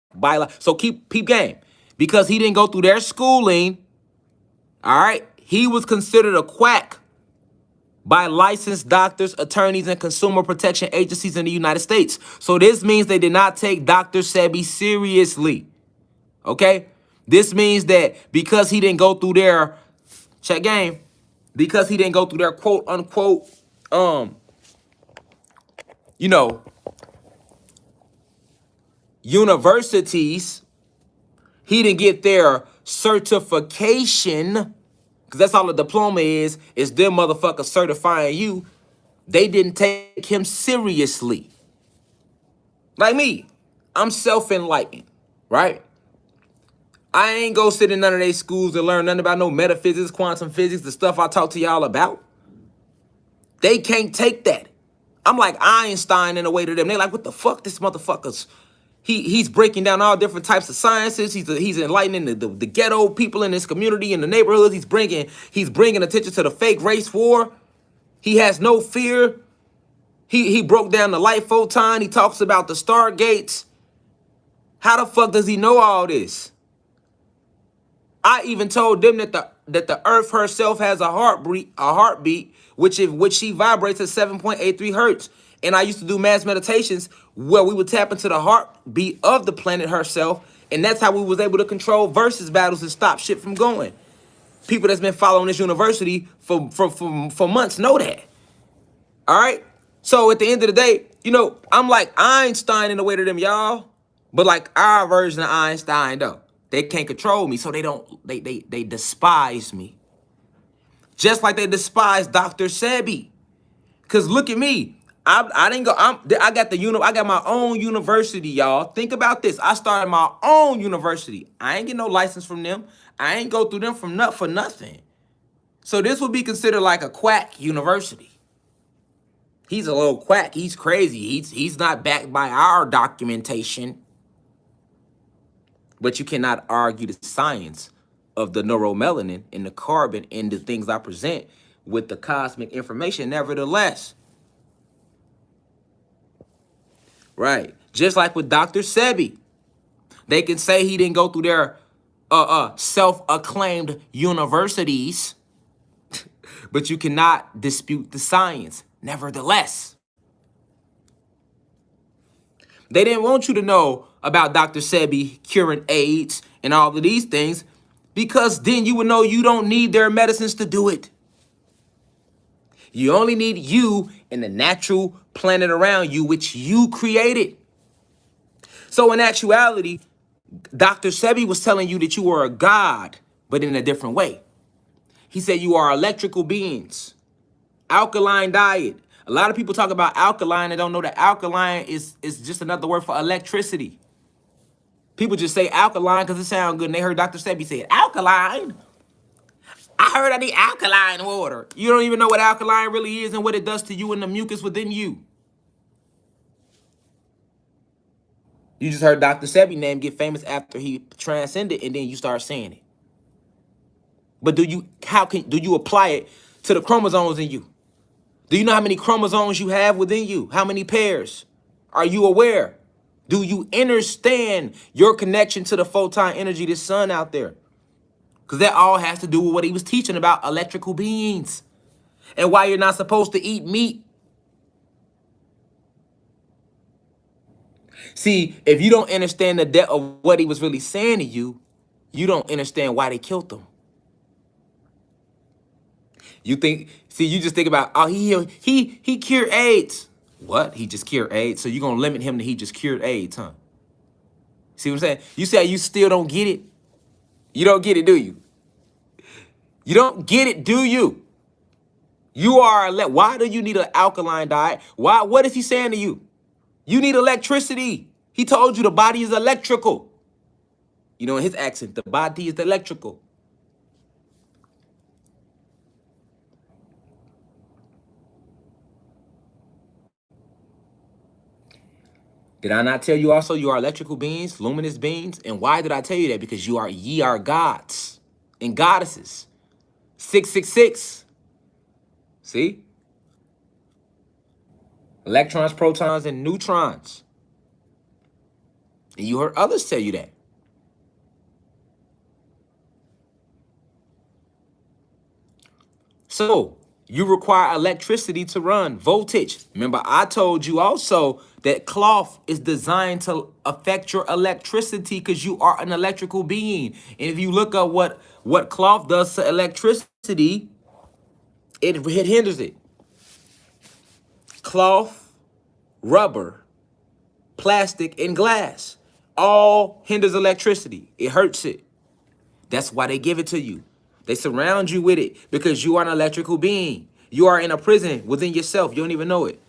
So keep game. Because he didn't go through their schooling, all right, he was considered a quack by licensed doctors, attorneys, and consumer protection agencies in the United States. So this means they did not take Dr. Sebi seriously. Okay? This means that because he didn't go through their, check game, because he didn't go through their quote unquote, you know, universities, he didn't get their certification, because that's all a diploma is them motherfuckers certifying you. They didn't take him seriously. Like me, I'm self-enlightened, right? I ain't go sit in none of their schools and learn nothing about no metaphysics, quantum physics, the stuff I talk to y'all about. They can't take that. I'm like Einstein in a way to them. They like, what the fuck, this motherfucker's He's breaking down all different types of sciences. He's enlightening the ghetto people in his community, in the neighborhoods. He's bringing attention to the fake race war. He has no fear. He broke down the light photon. He talks about the stargates. How the fuck does he know all this? I even told them that the earth herself has a heartbeat, which she vibrates at 7.83 hertz. And I used to do mass meditations where we would tap into the heartbeat of the planet herself, and that's how we was able to control versus battles and stop shit from going. People that's been following this university for months know that. All right? So at the end of the day, I'm like Einstein in the way to them, y'all. But like our version of Einstein, though. They can't control me, so they despise me. Just like they despise Dr. Sebi. Cause look at me. I didn't go. I got my own university, y'all. Think about this. I started my own university. I ain't get no license from them. I ain't go through them for nothing. So this would be considered like a quack university. He's a little quack. He's crazy. He's not backed by our documentation. But you cannot argue the science of the neuromelanin and the carbon and the things I present with the cosmic information, nevertheless. Right. Just like with Dr. Sebi. They can say he didn't go through their self-acclaimed universities, but you cannot dispute the science, nevertheless. They didn't want you to know about Dr. Sebi curing AIDS and all of these things, because then you would know you don't need their medicines to do it. You only need you and the natural planet around you, which you created. So in actuality, Dr. Sebi was telling you that you were a god, but in a different way. He said you are electrical beings, alkaline diet. A lot of people talk about alkaline and don't know that alkaline is just another word for electricity. People just say alkaline because it sounds good, and they heard Dr. Sebi say it. Alkaline? I heard I need alkaline water. You don't even know what alkaline really is and what it does to you and the mucus within you. You just heard Dr. Sebi's name get famous after he transcended, and then you start saying it. But do you apply it to the chromosomes in you? Do you know how many chromosomes you have within you? How many pairs? Are you aware? Do you understand your connection to the photon energy, the sun out there? Because that all has to do with what he was teaching about electrical beings and why you're not supposed to eat meat. See, if you don't understand the depth of what he was really saying to you, you don't understand why they killed them. You just think about, oh, he cured AIDS. What? He just cured AIDS? So you're going to limit him to he just cured AIDS, huh? See what I'm saying? You say you still don't get it? You don't get it, do you? You don't get it, do you? Why do you need an alkaline diet? Why? What is he saying to you? You need electricity. He told you the body is electrical. In his accent, the body is electrical. Did I not tell you also you are electrical beings, luminous beings? And why did I tell you that? Because ye are gods and goddesses. 666. See? Electrons, protons, and neutrons. And you heard others tell you that. So, you require electricity to run, voltage. Remember, I told you also that cloth is designed to affect your electricity because you are an electrical being. And if you look up what cloth does to electricity, it hinders it. Cloth, rubber, plastic, and glass all hinders electricity. It hurts it. That's why they give it to you. They surround you with it because you are an electrical being. You are in a prison within yourself. You don't even know it.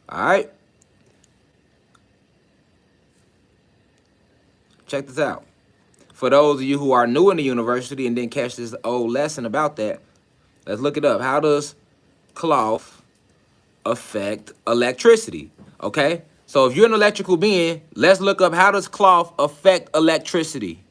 All right. Check this out. For those of you who are new in the university and didn't catch this old lesson about that, Let's look it up. How does cloth affect electricity? Okay. So if you're an electrical being, let's look up how does cloth affect electricity?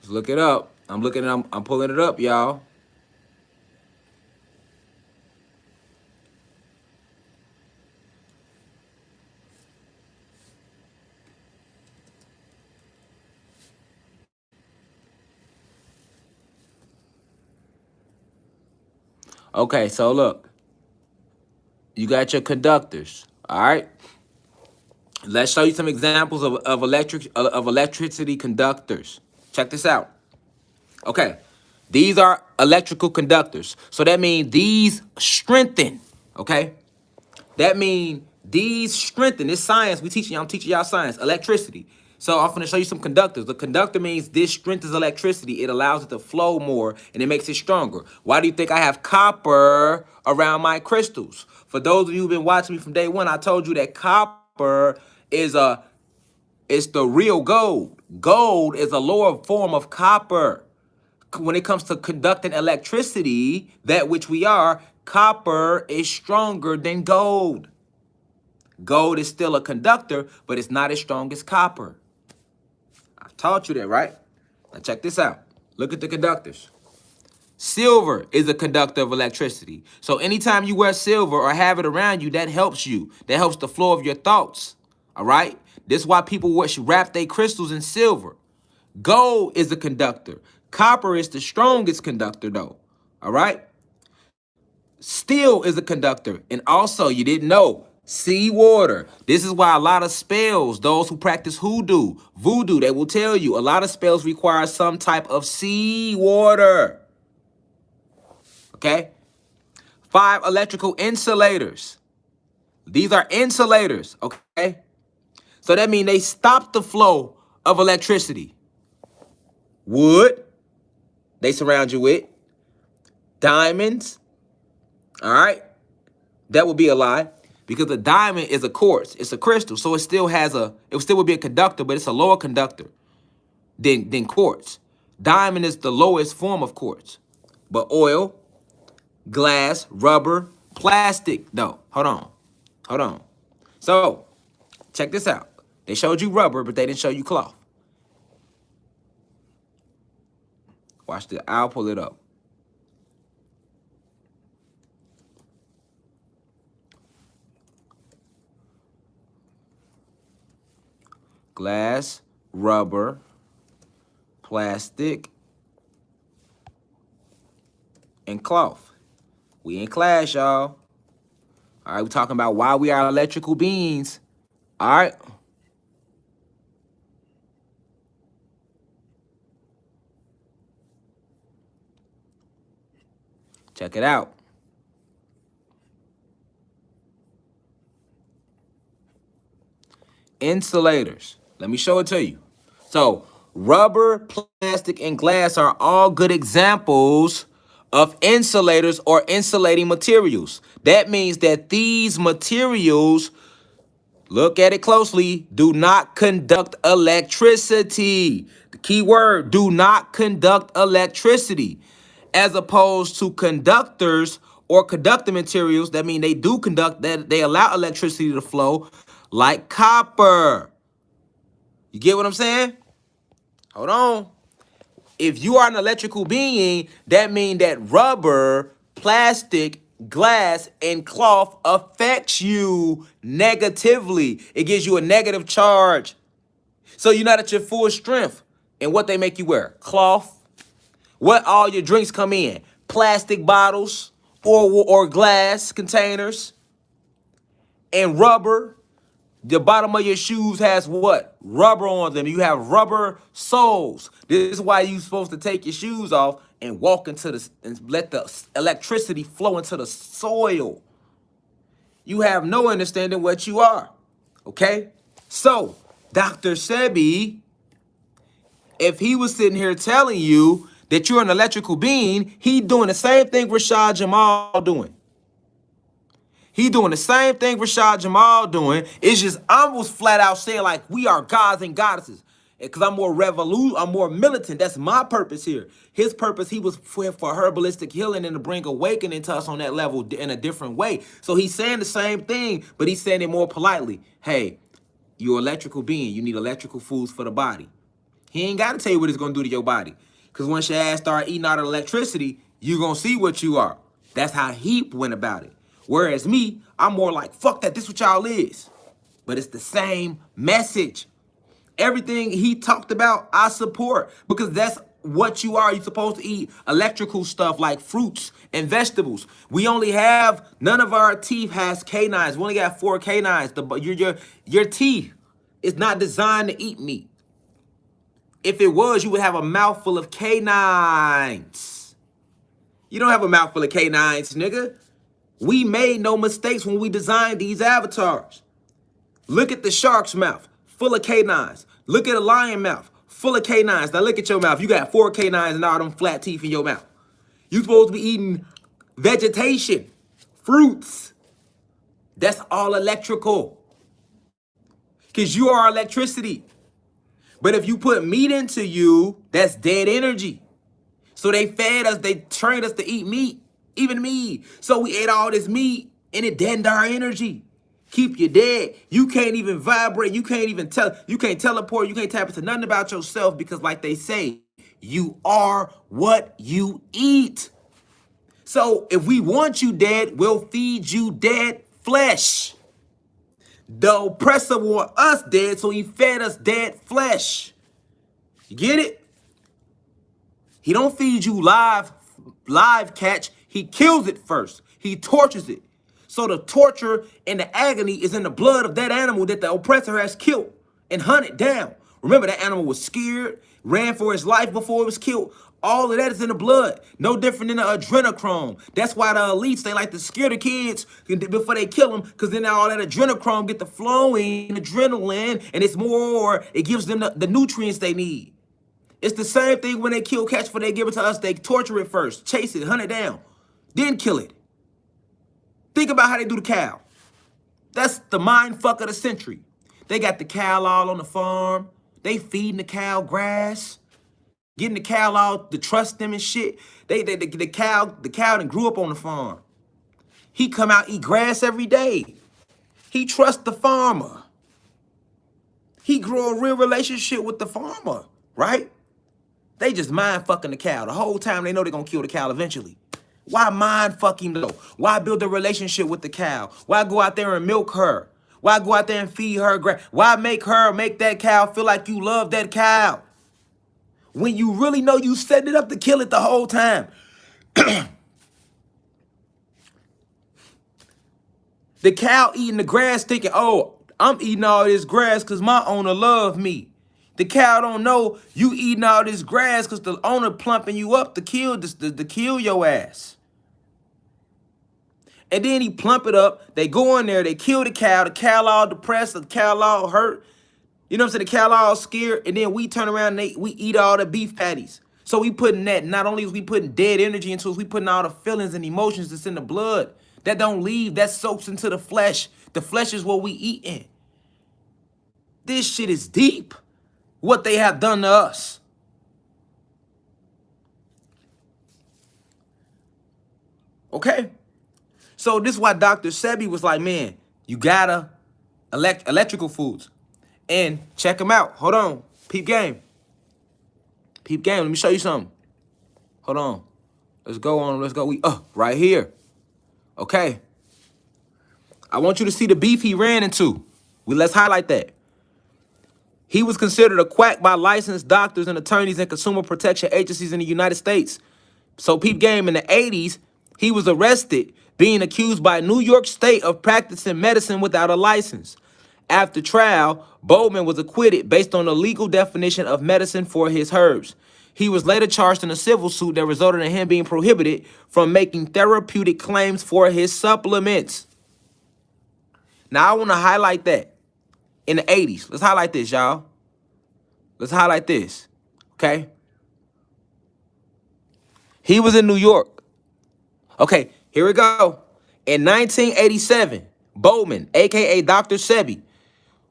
Let's look it up. I'm pulling it up, y'all. Okay, so look, you got your conductors. All right. Let's show you some examples of electricity conductors. Check this out. Okay. These are electrical conductors. So that means these strengthen. Okay. That means these strengthen. This science we teaching y'all. I'm teaching y'all science, electricity. So I'm going to show you some conductors. The conductor means this strengthens electricity. It allows it to flow more and it makes it stronger. Why do you think I have copper around my crystals? For those of you who've been watching me from day one, I told you that copper is it's the real gold. Gold is a lower form of copper. When it comes to conducting electricity, that which we are, copper is stronger than gold. Gold is still a conductor, but it's not as strong as copper. I've taught you that, right? Now check this out. Look at the conductors. Silver is a conductor of electricity. So anytime you wear silver or have it around you, that helps you. That helps the flow of your thoughts. All right? This is why people wrap their crystals in silver. Gold is a conductor. Copper is the strongest conductor, though. All right? Steel is a conductor. And also, you didn't know, seawater. This is why a lot of spells, those who practice voodoo, they will tell you a lot of spells require some type of seawater. Okay? 5 electrical insulators. These are insulators, okay? So that means they stop the flow of electricity. Wood, they surround you with. Diamonds, all right? That would be a lie because a diamond is a quartz. It's a crystal, so it still would be a conductor, but it's a lower conductor than quartz. Diamond is the lowest form of quartz. But oil, glass, rubber, plastic, though. Hold on. So, check this out. They showed you rubber, but they didn't show you cloth. Watch this. I'll pull it up. Glass, rubber, plastic, and cloth. We in class, y'all. All right, we're talking about why we are electrical beings. All right. Check it out. Insulators. Let me show it to you. So, rubber, plastic, and glass are all good examples of insulators or insulating materials. That means that these materials, look at it closely, do not conduct electricity. The key word, do not conduct electricity. As opposed to conductors or conductor materials, that mean they do conduct, that they allow electricity to flow, like copper. You get what I'm saying? Hold on. If you are an electrical being, that means that rubber, plastic, glass, and cloth affects you negatively. It gives you a negative charge. So you're not at your full strength. And what they make you wear? Cloth. What all your drinks come in? Plastic bottles or glass containers. And rubber. The bottom of your shoes has what? Rubber on them. You have rubber soles. This is why you're supposed to take your shoes off and walk into the and let the electricity flow into the soil. You have no understanding what you are. Okay? So, Dr. Sebi, if he was sitting here telling you that you're an electrical being, he doing the same thing Rashad Jamal doing. He doing the same thing Rashad Jamal doing. It's just I was flat out saying like we are gods and goddesses. Because I'm more militant. That's my purpose here. His purpose, he was for herbalistic healing and to bring awakening to us on that level in a different way. So he's saying the same thing, but he's saying it more politely. Hey, you're an electrical being. You need electrical foods for the body. He ain't got to tell you what it's going to do to your body. Because once your ass start eating out of electricity, you're going to see what you are. That's how he went about it. Whereas me, I'm more like, fuck that, this what y'all is. But it's the same message. Everything he talked about, I support. Because that's what you are. You're supposed to eat electrical stuff like fruits and vegetables. We only have, none of our teeth has canines. We only got 4 canines. Your teeth is not designed to eat meat. If it was, you would have a mouthful of canines. You don't have a mouthful of canines, nigga. We made no mistakes when we designed these avatars. Look at the shark's mouth, full of canines. Look at a lion mouth, full of canines. Now look at your mouth. You got 4 canines and all them flat teeth in your mouth. You supposed to be eating vegetation, fruits. That's all electrical. Because you are electricity. But if you put meat into you, that's dead energy. So they fed us, they trained us to eat meat, even me. So we ate all this meat and it deadened our energy. Keep you dead. You can't even vibrate. You can't even you can't teleport. You can't tap into nothing about yourself because like they say, you are what you eat. So if we want you dead, we'll feed you dead flesh. The oppressor want us dead, so he fed us dead flesh. You get it? He don't feed you live catch. He kills it first. He tortures it. So the torture and the agony is in the blood of that animal that the oppressor has killed and hunted down. Remember, that animal was scared, ran for his life before it was killed. All of that is in the blood. No different than the adrenochrome. That's why the elites, they like to scare the kids before they kill them, because then all that adrenochrome get the flowing adrenaline, and it's more, it gives them the nutrients they need. It's the same thing when they kill cats before they give it to us. They torture it first, chase it, hunt it down, then kill it. Think about how they do the cow. That's the mind fuck of the century. They got the cow all on the farm. They feeding the cow grass, getting the cow all to trust them and shit. The cow done grew up on the farm. He come out, eat grass every day. He trusts the farmer. He grew a real relationship with the farmer, right? They just mind fucking the cow. The whole time they know they're gonna kill the cow eventually. Why mind fuck him though? Why build a relationship with the cow? Why go out there and milk her? Why go out there and feed her grass? Why make that cow feel like you love that cow? When you really know you setting it up to kill it the whole time. The cow eating the grass thinking, oh, I'm eating all this grass because my owner love me. The cow don't know you eating all this grass because the owner plumping you up to kill your ass. And then he plump it up. They go in there, they kill the cow all depressed, the cow all hurt. You know what I'm saying? The cow all scared. And then we turn around and we eat all the beef patties. So we putting that, not only is we putting dead energy into it, we putting all the feelings and emotions that's in the blood. That don't leave, that soaks into the flesh. The flesh is what we eating. This shit is deep. What they have done to us. Okay? So this is why Dr. Sebi was like, man, you gotta electrical foods. And check them out. Hold on. Peep game. Peep game. Let me show you something. Hold on. Let's go on. Let's go. Right here. Okay. I want you to see the beef he ran into. Let's highlight that. He was considered a quack by licensed doctors and attorneys and consumer protection agencies in the United States. So peep game, in the 80s, he was arrested, being accused by New York State of practicing medicine without a license. After trial, Bowman was acquitted based on the legal definition of medicine for his herbs. He was later charged in a civil suit that resulted in him being prohibited from making therapeutic claims for his supplements. Now, I want to highlight that. In the 80s. Let's highlight this, y'all. Let's highlight this. Okay? He was in New York. Okay, here we go. In 1987, Bowman, aka Dr. Sebi,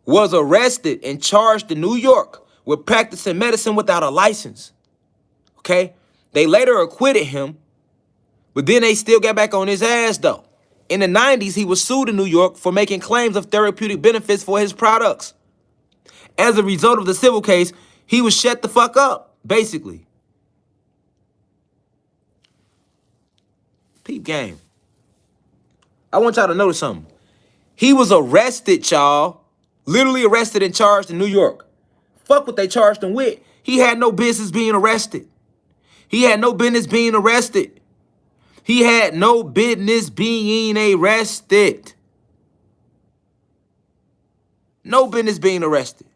was arrested and charged in New York with practicing medicine without a license. Okay? They later acquitted him, but then they still got back on his ass though. In the 90s, he was sued in New York for making claims of therapeutic benefits for his products. As a result of the civil case, he was shut the fuck up, basically. Peep game. I want y'all to notice something. He was arrested, y'all. Literally arrested and charged in New York. Fuck what they charged him with. He had no business being arrested. He had no business being arrested. He had no business being arrested. No business being arrested.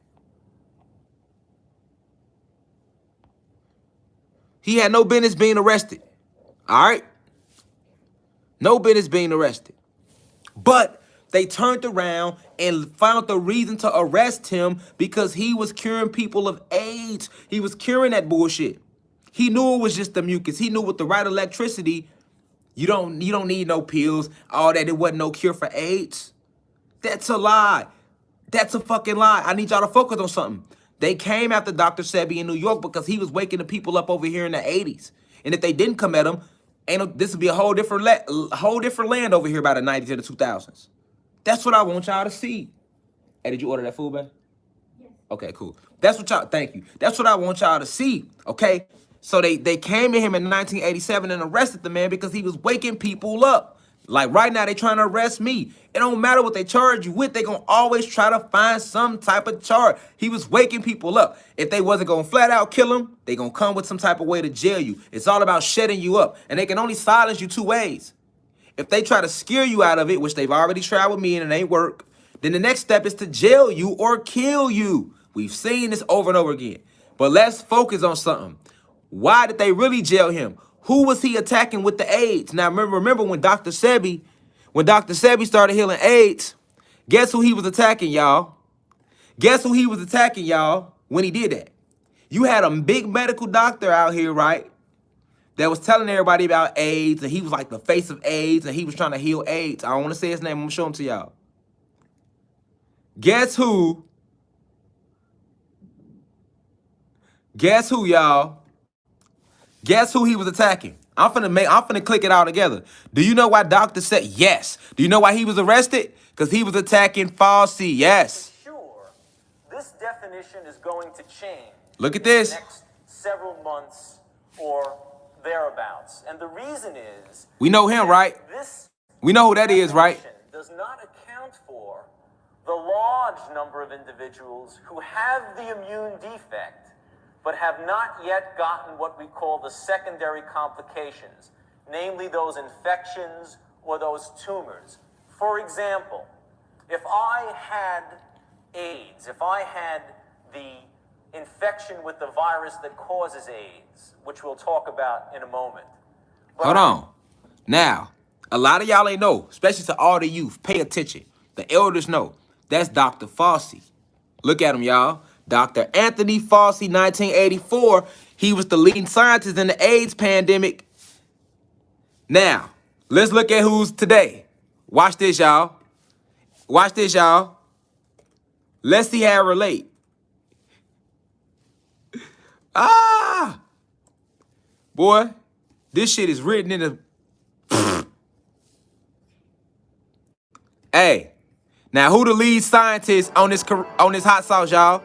He had no business being arrested. All right? No business being arrested. But they turned around and found the reason to arrest him because he was curing people of AIDS. He was curing that bullshit. He knew it was just the mucus. He knew with the right electricity, you don't need no pills, all that. It wasn't no cure for AIDS. That's a lie. That's a fucking lie. I need y'all to focus on something. They came after Dr. Sebi in New York because he was waking the people up over here in the 80s. And if they didn't come at him, this would be a whole different land over here by the 90s and the 2000s. That's what I want y'all to see. Hey, did you order that food, man? Yes. Okay, cool. That's what y'all, thank you. That's what I want y'all to see, okay? So they came to him in 1987 and arrested the man because he was waking people up. Like right now, they trying to arrest me. It don't matter what they charge you with. They gonna always try to find some type of charge. He was waking people up. If they wasn't gonna flat out kill him, they gonna come with some type of way to jail you. It's all about shutting you up. And they can only silence you two ways. If they try to scare you out of it, which they've already tried with me and it ain't work, then the next step is to jail you or kill you. We've seen this over and over again. But let's focus on something. Why did they really jail him? Who was he attacking with the AIDS? Now, remember when Dr. Sebi started healing AIDS, guess who he was attacking, y'all? Guess who he was attacking, y'all, when he did that? You had a big medical doctor out here, right, that was telling everybody about AIDS, and he was like the face of AIDS, and he was trying to heal AIDS. I don't want to say his name. I'm going to show him to y'all. Guess who? Guess who, y'all? Guess who he was attacking? I'm finna click it all together. Do you know why Dr. said yes? Do you know why he was arrested? Because he was attacking Fauci. Yes. Sure, this definition is going to change. Look at this. In the next several months or thereabouts. And the reason is we know him, right? We know who that is, right? Does not account for the large number of individuals who have the immune defect but have not yet gotten what we call the secondary complications, namely those infections or those tumors. For example, if I had AIDS, if I had the infection with the virus that causes AIDS, which we'll talk about in a moment. Hold on. Now, a lot of y'all ain't know, especially to all the youth, pay attention. The elders know. That's Dr. Fauci. Look at him, y'all. Dr. Anthony Fauci, 1984. He was the leading scientist in the AIDS pandemic. Now, let's look at who's today. Watch this, y'all. Watch this, y'all. Let's see how it relate. Boy, this shit is written in the... Hey, now who the lead scientist on this hot sauce, y'all?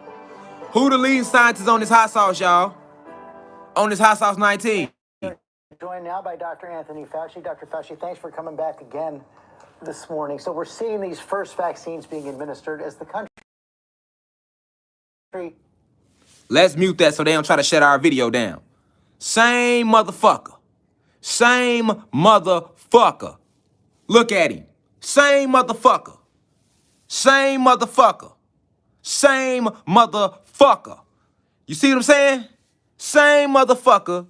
Who the lead scientist on this hot sauce, y'all? On this hot sauce 19. Joined now by Dr. Anthony Fauci. Dr. Fauci, thanks for coming back again this morning. So we're seeing these first vaccines being administered as the country. Let's mute that so they don't try to shut our video down. Same motherfucker. Same motherfucker. Look at him. Same motherfucker. Same motherfucker. Same motherfucker. You see what I'm saying? Same motherfucker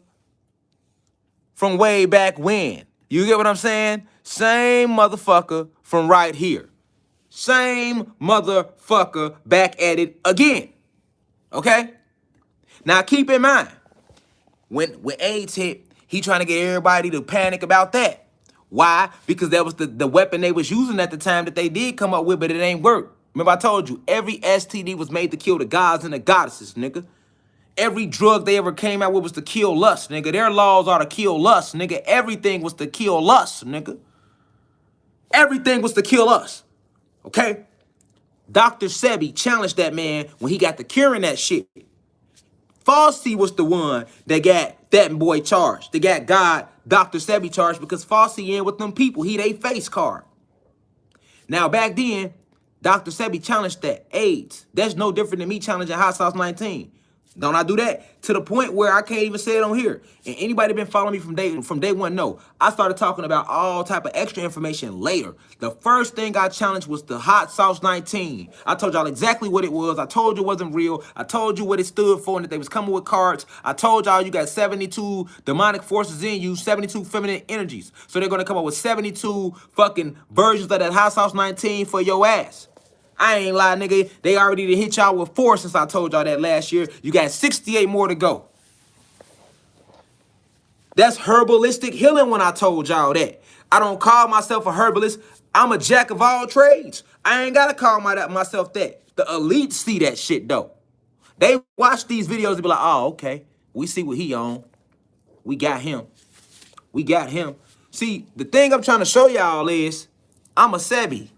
from way back when. You get what I'm saying? Same motherfucker from right here. Same motherfucker back at it again. Okay? Now keep in mind, when AIDS hit, He trying to get everybody to panic about that. Why? Because that was the weapon they was using at the time that they did come up with, but it ain't work. Remember I told you, every STD was made to kill the gods and the goddesses, nigga. Every drug they ever came out with was to kill lust, nigga. Their laws are to kill lust, nigga. Everything was to kill lust, nigga. Everything was to kill us, okay? Dr. Sebi challenged that man when he got to curing that shit. Fauci was the one that got that boy charged. They got God, Dr. Sebi charged because Fauci in with them people. He they face card. Now, back then, Dr. Sebi challenged that AIDS. That's no different than me challenging Hot Sauce 19. Don't I do that? To the point where I can't even say it on here. And anybody been following me from day one, no. I started talking about all type of extra information later. The first thing I challenged was the Hot Sauce 19. I told y'all exactly what it was. I told you it wasn't real. I told you what it stood for and that they was coming with cards. I told y'all you got 72 demonic forces in you, 72 feminine energies. So they're going to come up with 72 fucking versions of that Hot Sauce 19 for your ass. I ain't lying, nigga. They already done hit y'all with 4 since I told y'all that last year. You got 68 more to go. That's herbalistic healing when I told y'all that. I don't call myself a herbalist. I'm a jack of all trades. I ain't got to call myself that. The elites see that shit, though. They watch these videos and be like, oh, okay. We see what he on. We got him. We got him. See, the thing I'm trying to show y'all is I'm a Sebi.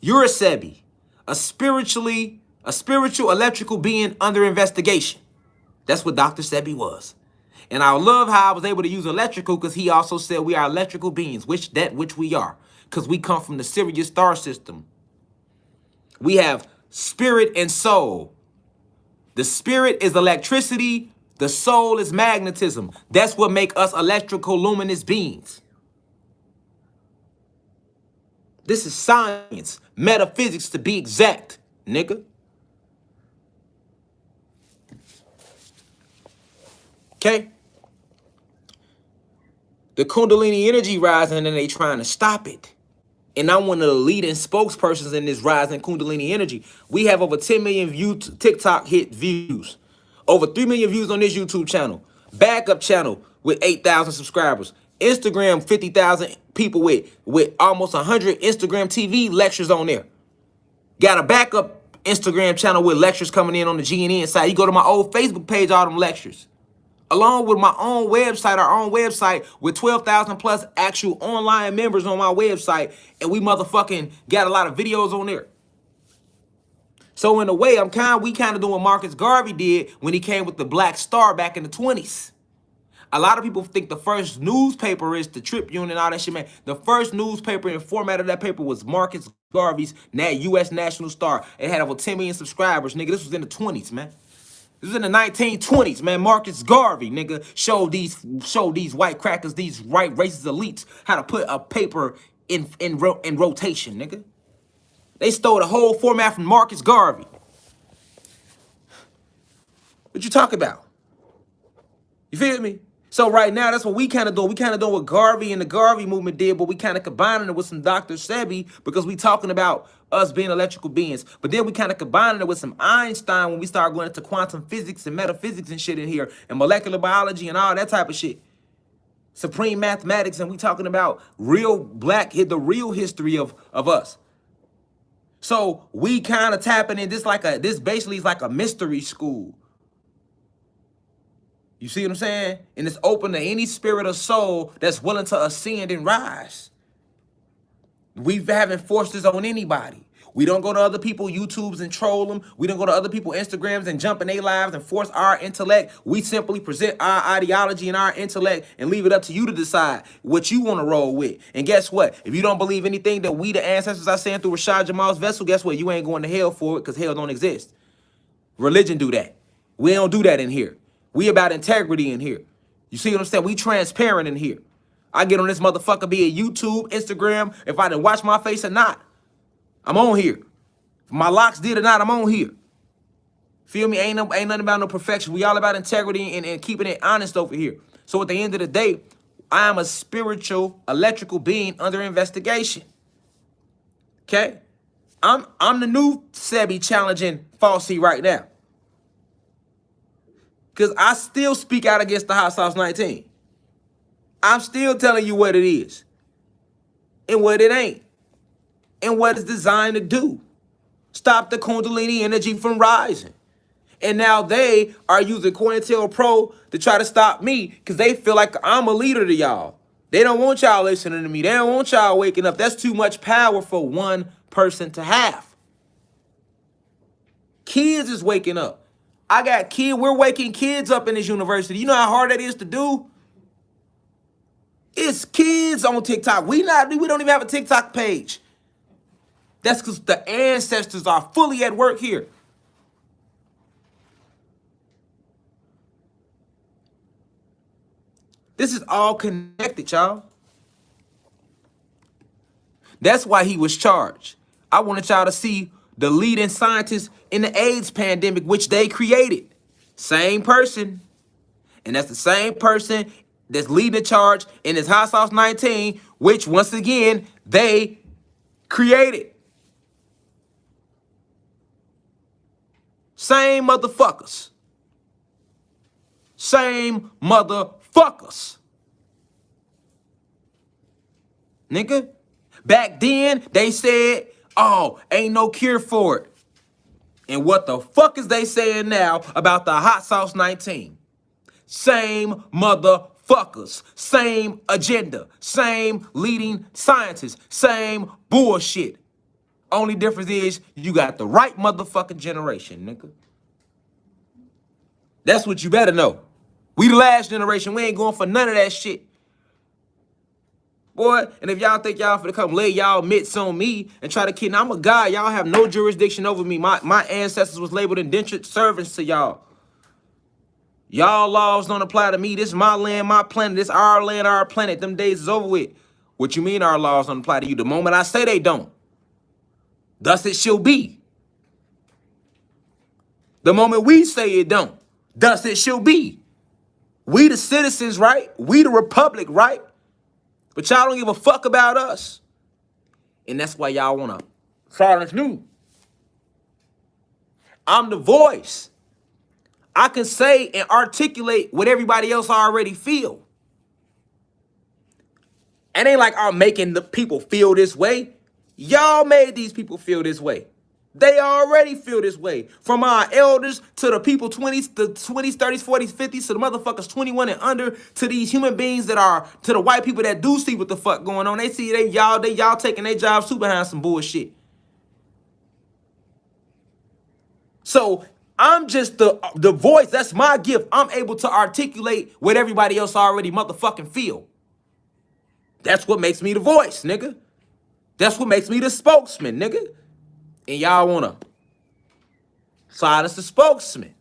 You're a Sebi, a spiritual electrical being under investigation. That's what Dr. Sebi was. And I love how I was able to use electrical because he also said we are electrical beings, which we are, because we come from the Sirius star system. We have spirit and soul. The spirit is electricity. The soul is magnetism. That's what make us electrical luminous beings. This is science, metaphysics to be exact, nigga. Okay? The Kundalini energy rising and they trying to stop it. And I'm one of the leading spokespersons in this rising Kundalini energy. We have over 10 million TikTok hit views. Over 3 million views on this YouTube channel. Backup channel with 8,000 subscribers. Instagram, 50,000 people with almost 100 Instagram TV lectures on there. Got a backup Instagram channel with lectures coming in on the GNN side. You go to my old Facebook page, all them lectures. Along with my own website, our own website with 12,000 plus actual online members on my website. And we motherfucking got a lot of videos on there. So in a way, we kind of doing what Marcus Garvey did when he came with the Black Star back in the 20s. A lot of people think the first newspaper is the Tribune and all that shit, man. The first newspaper and format of that paper was Marcus Garvey's U.S. National Star. It had over 10 million subscribers, nigga. This was in the 20s, man. This was in the 1920s, man. Marcus Garvey, nigga, showed these white crackers, these white racist elites, how to put a paper in rotation, nigga. They stole the whole format from Marcus Garvey. What you talk about? You feel me? So right now, that's what we kind of doing. We kind of doing what Garvey and the Garvey movement did, but we kind of combining it with some Dr. Sebi because we talking about us being electrical beings. But then we kind of combining it with some Einstein when we start going into quantum physics and metaphysics and shit in here and molecular biology and all that type of shit. Supreme mathematics, and we talking about the real history of us. So we kind of tapping in this basically is like a mystery school. You see what I'm saying? And it's open to any spirit or soul that's willing to ascend and rise. We haven't forced this on anybody. We don't go to other people's YouTubes and troll them. We don't go to other people's Instagrams and jump in their lives and force our intellect. We simply present our ideology and our intellect and leave it up to you to decide what you want to roll with. And guess what? If you don't believe anything that we, the ancestors, are saying through Rashad Jamal's vessel, guess what? You ain't going to hell for it because hell don't exist. Religion do that. We don't do that in here. We about integrity in here. You see what I'm saying? We transparent in here. I get on this motherfucker, be it YouTube, Instagram, if I didn't watch my face or not. I'm on here. If my locks did or not, I'm on here. Feel me? Ain't nothing about no perfection. We all about integrity and keeping it honest over here. So at the end of the day, I am a spiritual, electrical being under investigation. Okay? I'm the new Sebi challenging Fauci right now. Because I still speak out against the Hot Sauce 19. I'm still telling you what it is and what it ain't and what it's designed to do. Stop the Kundalini energy from rising. And now they are using COINTELPRO to try to stop me because they feel like I'm a leader to y'all. They don't want y'all listening to me. They don't want y'all waking up. That's too much power for one person to have. Kids is waking up. I got kids. We're waking kids up in this university. You know how hard that is to do? It's kids on TikTok. We don't even have a TikTok page. That's because the ancestors are fully at work here. This is all connected, y'all. That's why he was charged. I wanted y'all to see the leading scientists in the AIDS pandemic, which they created. Same person. And that's the same person that's leading the charge in this Hot Sauce 19, which once again, they created. Same motherfuckers. Same motherfuckers. Nigga. Back then, they said, oh, ain't no cure for it. And what the fuck is they saying now about the Hot Sauce 19? Same motherfuckers. Same agenda. Same leading scientists. Same bullshit. Only difference is you got the right motherfucking generation, nigga. That's what you better know. We the last generation. We ain't going for none of that shit. Boy, and if y'all think y'all finna come lay y'all mitts on me and try to kidnap, I'm a god. Y'all have no jurisdiction over me. My ancestors was labeled indentured servants to y'all. Y'all laws don't apply to me. This is my land, my planet. This our land, our planet. Them days is over with. What you mean our laws don't apply to you? The moment I say they don't, thus it shall be. The moment we say it don't, thus it shall be. We the citizens, right? We the republic, right? But y'all don't give a fuck about us. And that's why y'all want to silence me. I'm the voice. I can say and articulate what everybody else already feel. It ain't like I'm making the people feel this way. Y'all made these people feel this way. They already feel this way. From our elders to the people 20s, the 20s, 30s, 40s, 50s, to the motherfuckers 21 and under, to these human beings that are, to the white people that do see what the fuck going on. They see y'all taking their jobs too behind some bullshit. So I'm just the voice. That's my gift. I'm able to articulate what everybody else already motherfucking feel. That's what makes me the voice, nigga. That's what makes me the spokesman, nigga. And y'all wanna silence the spokesman.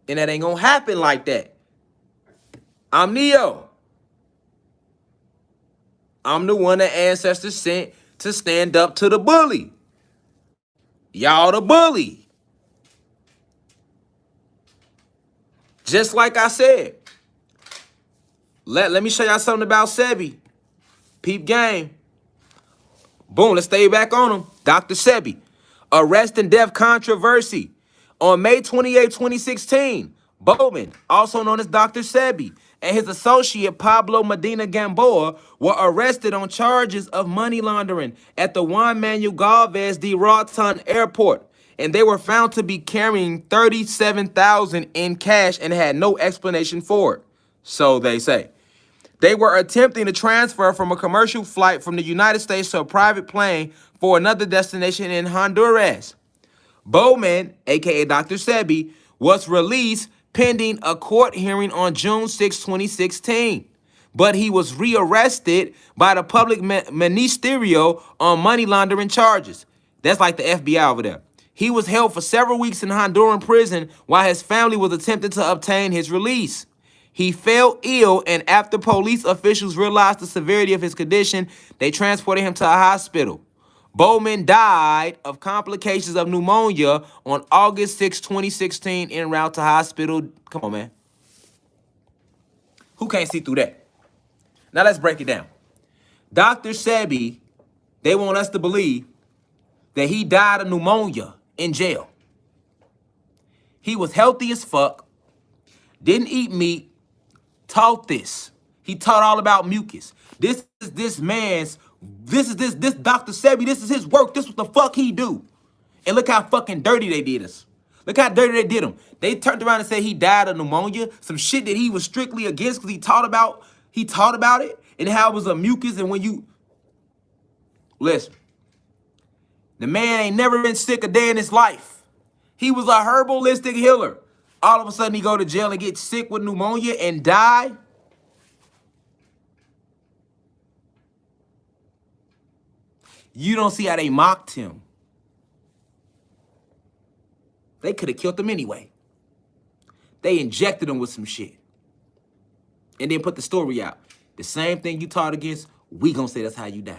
And that ain't gonna happen like that. I'm Neo. I'm the one that ancestors sent to stand up to the bully. Y'all the bully. Just like I said. Let me show y'all something about Sebi. Peep game. Boom, let's stay back on him. Dr. Sebi. Arrest and death controversy. On May 28, 2016, Bowman, also known as Dr. Sebi, and his associate Pablo Medina Gamboa were arrested on charges of money laundering at the Juan Manuel Galvez de Roatan Airport. And they were found to be carrying $37,000 in cash and had no explanation for it. So they say. They were attempting to transfer from a commercial flight from the United States to a private plane for another destination in Honduras. Bowman, aka Dr. Sebi, was released pending a court hearing on June 6, 2016. But he was rearrested by the public ministerio on money laundering charges. That's like the FBI over there. He was held for several weeks in Honduran prison while his family was attempting to obtain his release. He fell ill, and after police officials realized the severity of his condition, they transported him to a hospital. Bowman died of complications of pneumonia on August 6, 2016, en route to hospital. Come on, man. Who can't see through that? Now let's break it down. Dr. Sebi, they want us to believe that he died of pneumonia in jail. He was healthy as fuck, didn't eat meat, taught this. He taught all about mucus. This is this Dr. Sebi, this is his work. This is what the fuck he do. And look how fucking dirty they did us. Look how dirty they did him. They turned around and said he died of pneumonia, some shit that he was strictly against because he taught about it and how it was a mucus. And when you listen, the man ain't never been sick a day in his life. He was a herbalistic healer. All of a sudden he go to jail and get sick with pneumonia and die. You don't see how they mocked him. They could have killed him anyway. They injected him with some shit. And then put the story out. The same thing you taught against, we gonna say that's how you died.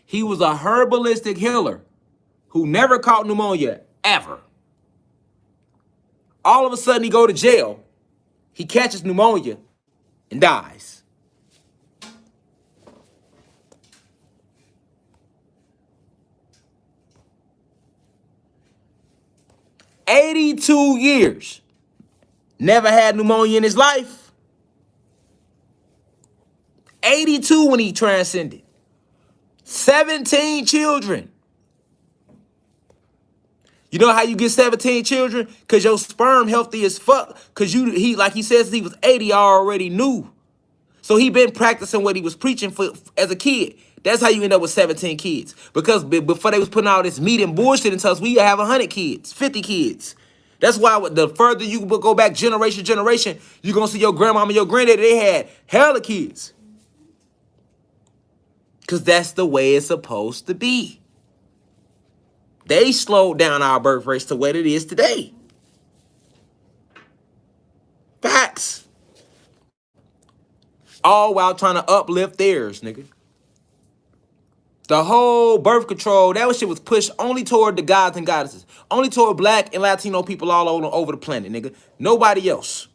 He was a herbalistic healer who never caught pneumonia, ever. All of a sudden he go to jail, he catches pneumonia and dies. "82 years. Never had pneumonia in his life. 82 when he transcended. 17 children. You know how you get 17 children? Because your sperm healthy as fuck. Because he like he says he was 80, I already knew. So he been practicing what he was preaching for as a kid. That's how you end up with 17 kids. Because before they was putting all this meat and bullshit into us, we have 100 kids, 50 kids. That's why the further you go back generation, you're going to see your grandmama and your granddaddy, they had hella kids. Because that's the way it's supposed to be. They slowed down our birth rates to what it is today. Facts. All while trying to uplift theirs, nigga. The whole birth control, that shit was pushed only toward the gods and goddesses. Only toward black and Latino people all over the planet, nigga. Nobody else.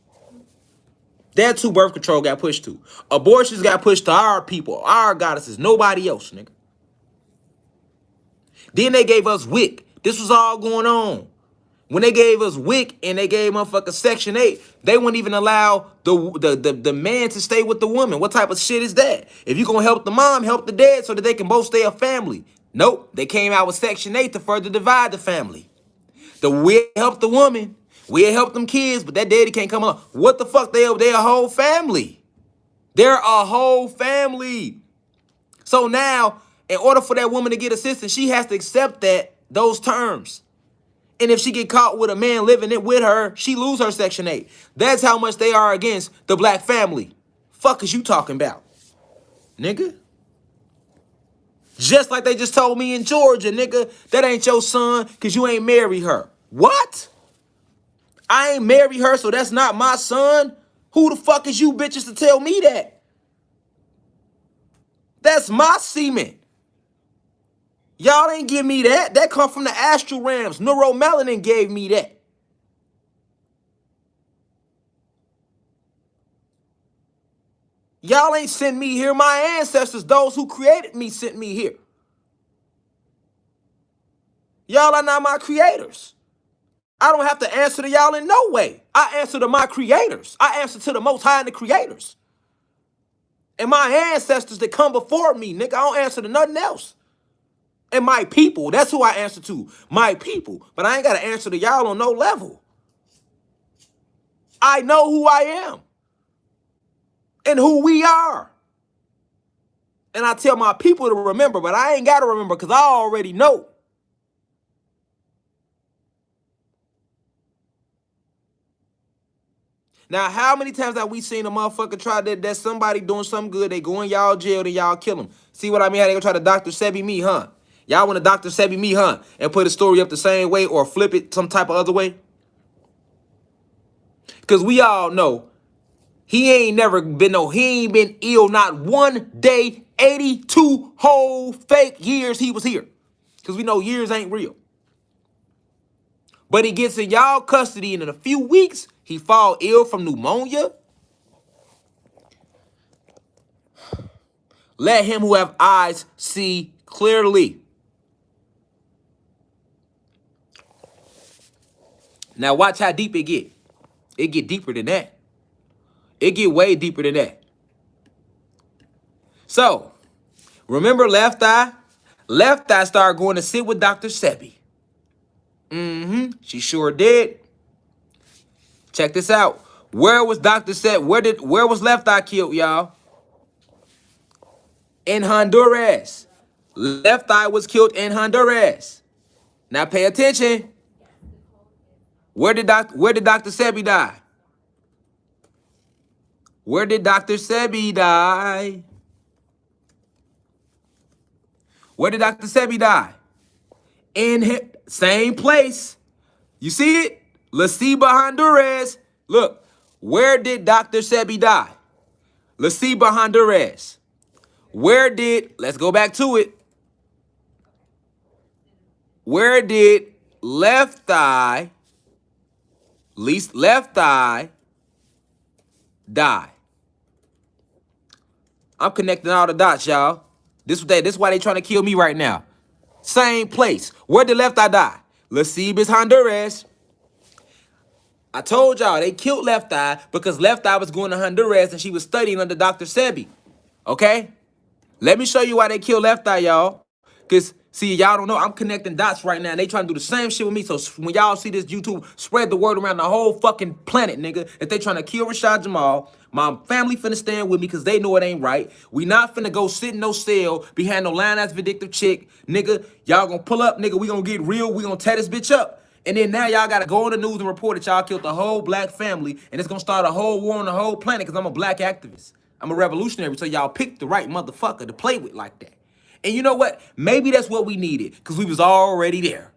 That too, birth control got pushed to. Abortions got pushed to our people, our goddesses. Nobody else, nigga. Then they gave us WIC. This was all going on. When they gave us WIC and they gave motherfucker Section 8, they wouldn't even allow the man to stay with the woman. What type of shit is that? If you're going to help the mom, help the dad so that they can both stay a family. Nope. They came out with Section 8 to further divide the family. We help the woman. We help them kids, but that daddy can't come along. What the fuck? They're a whole family. They're a whole family. So now, in order for that woman to get assistance, she has to accept those terms. And if she get caught with a man living it with her, she lose her Section 8. That's how much they are against the black family. Fuck is you talking about, nigga? Just like they just told me in Georgia, nigga, that ain't your son because you ain't marry her. What? I ain't marry her, so that's not my son? Who the fuck is you bitches to tell me that? That's my semen. Y'all ain't give me that. That come from the astral realms. Neuromelanin gave me that. Y'all ain't sent me here. My ancestors, those who created me, sent me here. Y'all are not my creators. I don't have to answer to y'all in no way. I answer to my creators. I answer to the Most High and the creators. And my ancestors that come before me, nigga, I don't answer to nothing else. And my people, that's who I answer to, my people. But I ain't got to answer to y'all on no level. I know who I am and who we are. And I tell my people to remember, but I ain't got to remember because I already know. Now, how many times have we seen a motherfucker try that somebody doing something good, they go in y'all jail, then y'all kill them? See what I mean? How they gonna try to Dr. Sebi me, huh? Y'all want to Dr. Sebi me, huh? And put a story up the same way or flip it some type of other way? Because we all know he ain't been ill not one day, 82 whole fake years he was here. Because we know years ain't real. But he gets in y'all custody and in a few weeks, he fall ill from pneumonia. Let him who have eyes see clearly. Now watch how deep it get. It get deeper than that. It get way deeper than that. So, remember Left Eye? Left Eye started going to sit with Dr. Sebi. She sure did. Check this out. Where was Dr. Sebi? Where was Left Eye killed, y'all? In Honduras. Left Eye was killed in Honduras. Now pay attention. Where did Dr. Sebi die? Where did Dr. Sebi die? Where did Dr. Sebi die? In same place. You see it? La Ceiba, Honduras. Look, where did Dr. Sebi die? La Ceiba, Honduras. Let's go back to it. Where did Left Eye die? I'm connecting all the dots, y'all. This is why they trying to kill me right now. Same place. Where did Left Eye die? La Ceiba, Honduras. I told y'all they killed Left Eye because Left Eye was going to Honduras and she was studying under Dr. Sebi. Okay? Let me show you why they killed Left Eye, y'all. Because, see, y'all don't know. I'm connecting dots right now. And they trying to do the same shit with me. So when y'all see this YouTube, spread the word around the whole fucking planet, nigga. If they trying to kill Rashad Jamal, my family finna stand with me because they know it ain't right. We not finna go sit in no cell behind no lying-ass vindictive chick. Nigga, y'all gonna pull up, nigga. We gonna get real. We gonna tear this bitch up. And then now y'all gotta go on the news and report that y'all killed the whole black family. And it's gonna start a whole war on the whole planet because I'm a black activist. I'm a revolutionary. So y'all picked the right motherfucker to play with like that. And you know what? Maybe that's what we needed because we was already there.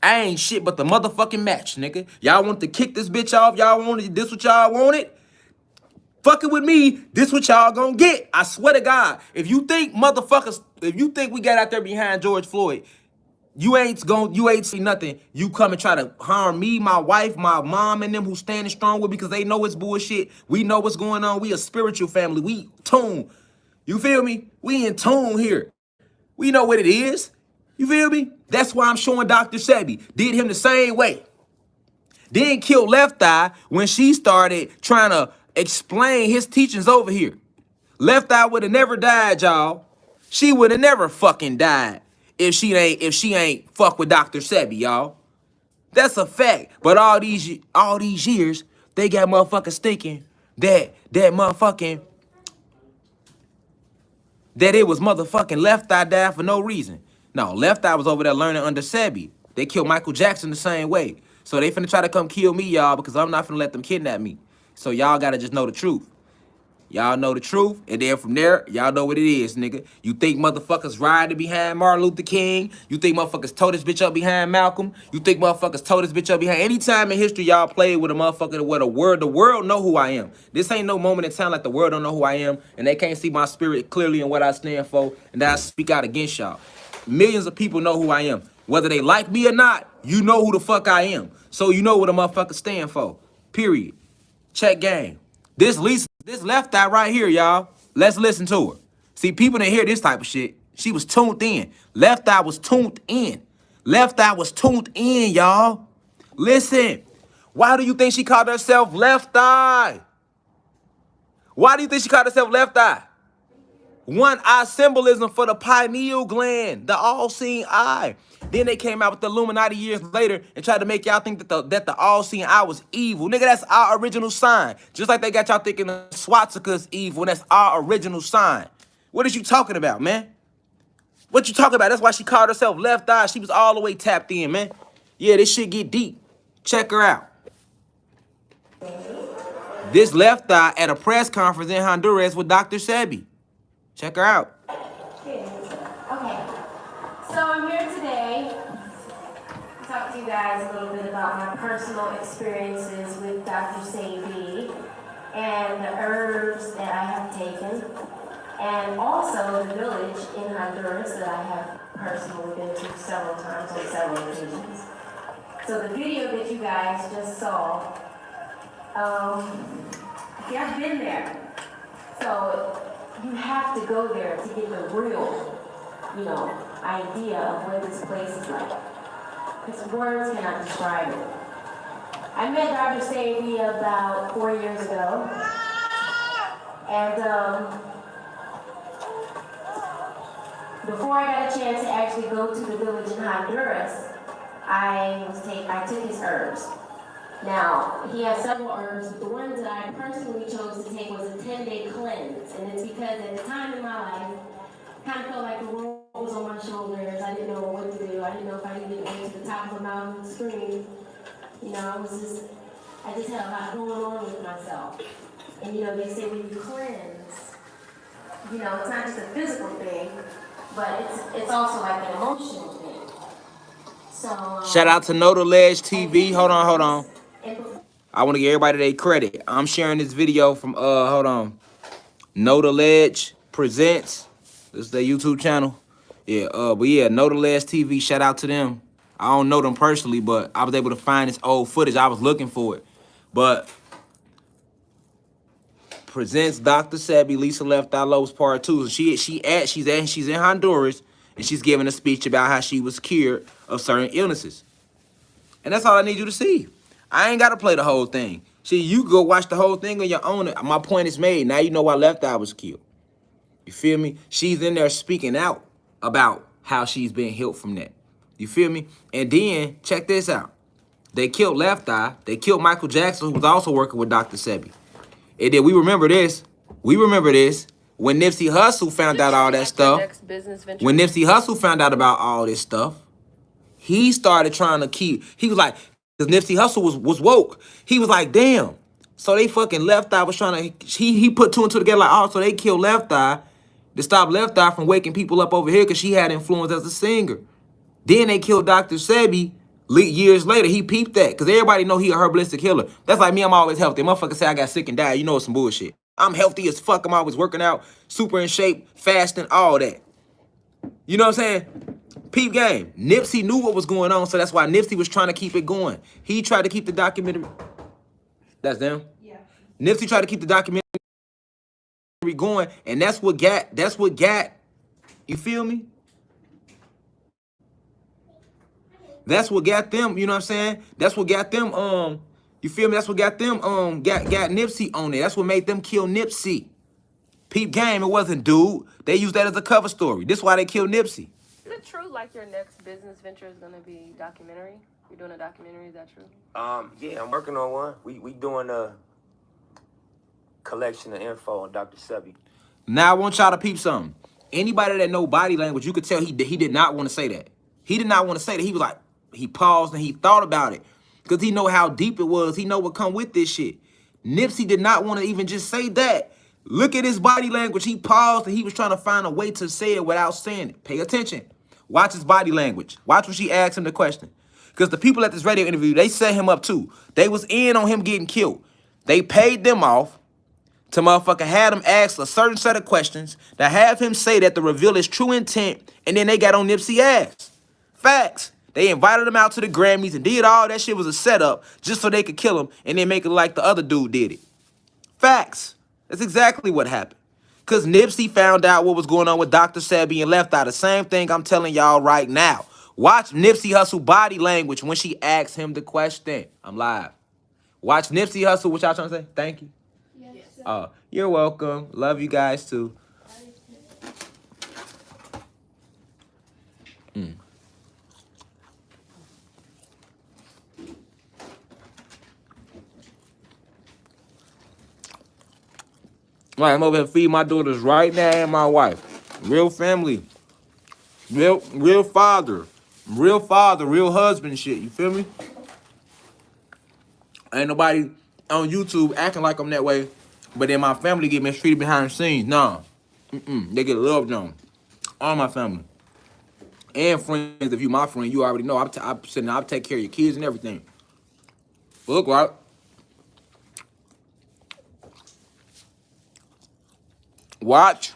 I ain't shit but the motherfucking match, nigga. Y'all want to kick this bitch off? Y'all wanted this what y'all wanted? Fucking with me, this what y'all gonna get. I swear to God. If you think we got out there behind George Floyd, you ain't see nothing. You come and try to harm me, my wife, my mom, and them who standing strong with me because they know it's bullshit. We know what's going on. We a spiritual family. We tune. You feel me? We in tune here. We know what it is. You feel me? That's why I'm showing Dr. Sebi. Did him the same way. Then killed Left Eye when she started trying to explain his teachings over here. Left Eye would have never died, y'all. She would have never fucking died if she ain't fuck with Dr. Sebi, y'all. That's a fact. But all these years, they got motherfuckers thinking that it was motherfucking Left Eye died for no reason. No, Left Eye was over there learning under Sebi. They killed Michael Jackson the same way. So they finna try to come kill me, y'all, because I'm not finna let them kidnap me. So y'all gotta just know the truth. Y'all know the truth, and then from there, y'all know what it is, nigga. You think motherfuckers riding behind Martin Luther King? You think motherfuckers tore this bitch up behind Malcolm? You think motherfuckers tore this bitch up behind? Any time in history y'all played with a motherfucker where the world know who I am. This ain't no moment in time like the world don't know who I am, and they can't see my spirit clearly and what I stand for, and that I speak out against y'all. Millions of people know who I am. Whether they like me or not, you know who the fuck I am. So you know what a motherfucker stand for. Period. Check game. This Left Eye right here, y'all. Let's listen to her. See, people didn't hear this type of shit. She was tuned in. Left Eye was tuned in. Left Eye was tuned in, y'all. Listen. Why do you think she called herself Left Eye? Why do you think she called herself Left Eye? One eye symbolism for the pineal gland, the all-seeing eye. Then they came out with the Illuminati years later and tried to make y'all think that the all-seeing eye was evil. Nigga, that's our original sign. Just like they got y'all thinking the swastika's evil, and that's our original sign. What is you talking about, man? What you talking about? That's why she called herself Left Eye. She was all the way tapped in, man. Yeah, this shit get deep. Check her out. This Left Eye at a press conference in Honduras with Dr. Sebi. Check her out. Okay, so I'm here today to talk to you guys a little bit about my personal experiences with Dr. Sebi and the herbs that I have taken, and also the village in Honduras that I have personally been to several times on several occasions. So the video that you guys just saw, I've been there. So you have to go there to get the real, idea of what this place is like. because words cannot describe it. I met Dr. Sadie about 4 years ago, and before I got a chance to actually go to the village in Honduras, I took his herbs. Now, he has several herbs, but the ones that I personally chose to take was a 10-day cleanse, and it's because at the time in my life, I kind of felt like the world was on my shoulders. I didn't know what to do. I didn't know if I needed to go to the top of a mountain and scream. You know, I just had a lot going on with myself. And you know, they say when you cleanse, you know, it's not just a physical thing, but it's also like an emotional thing. So Shout out to Know the Ledge TV. Hold on. I want to give everybody their credit. I'm sharing this video from hold on. Know the Ledge presents. This is their YouTube channel. Yeah, but yeah, Know the Ledge TV. Shout out to them. I don't know them personally, but I was able to find this old footage. I was looking for it. But presents Dr. Sebi, Lisa Left Eye Lopes Part 2. She's in Honduras, and she's giving a speech about how she was cured of certain illnesses. And that's all I need you to see. I ain't got to play the whole thing. See, you go watch the whole thing on your own. My point is made. Now you know why Left Eye was killed. You feel me? She's in there speaking out about how she's been healed from that. You feel me? And then, check this out. They killed Left Eye. They killed Michael Jackson, who was also working with Dr. Sebi. And then we remember this. When Nipsey Hussle found out all that stuff. When Nipsey Hussle found out about all this stuff, he started trying to he was like, because Nipsey Hussle was woke. He was like, damn. So they fucking Left Eye was trying to, he put two and two together like, oh, so they killed Left Eye to stop Left Eye from waking people up over here because she had influence as a singer. Then they killed Dr. Sebi years later. He peeped that because everybody know he a herbalistic healer. That's like me, I'm always healthy. Motherfucker say I got sick and died. You know it's some bullshit. I'm healthy as fuck. I'm always working out, super in shape, fasting, all that. You know what I'm saying? Peep game. Nipsey knew what was going on, so that's why Nipsey was trying to keep it going. He tried to keep the documentary. That's them? Yeah. Nipsey tried to keep the documentary going, and that's what got, you feel me? That's what got them, you know what I'm saying? That's what got them, you feel me? That's what got them, got Nipsey on it. That's what made them kill Nipsey. Peep game, it wasn't dude. They used that as a cover story. This is why they killed Nipsey. Is it true, like, your next business venture is gonna be documentary? You're doing a documentary, is that true? Yeah, I'm working on one. We doing a collection of info on Dr. Sebi. Now I want y'all to peep something. Anybody that know body language, you could tell he did not want to say that. He did not want to say that. He was like, he paused and he thought about it. Because he know how deep it was. He know what come with this shit. Nipsey did not want to even just say that. Look at his body language. He paused and he was trying to find a way to say it without saying it. Pay attention. Watch his body language. Watch when she asked him the question. Because the people at this radio interview, they set him up too. They was in on him getting killed. They paid them off to motherfucker had him ask a certain set of questions to have him say that to reveal his true intent, and then they got on Nipsey's ass. Facts. They invited him out to the Grammys and did all that shit was a setup just so they could kill him and then make it like the other dude did it. Facts. That's exactly what happened. Because Nipsey found out what was going on with Dr. Sebi and Left Eye. The same thing I'm telling y'all right now. Watch Nipsey Hussle body language when she asked him the question. I'm live. Watch Nipsey Hussle. What y'all trying to say? Thank you. Yes. You're welcome. Love you guys too. Right, I'm over here feeding my daughters right now and my wife. Real family. Real father. Real husband shit. You feel me? Ain't nobody on YouTube acting like I'm that way, but then my family get mistreated behind the scenes. Nah. They get loved on. All my family. And friends, if you my friend, you already know. I'll take care of your kids and everything. Look, right? Watch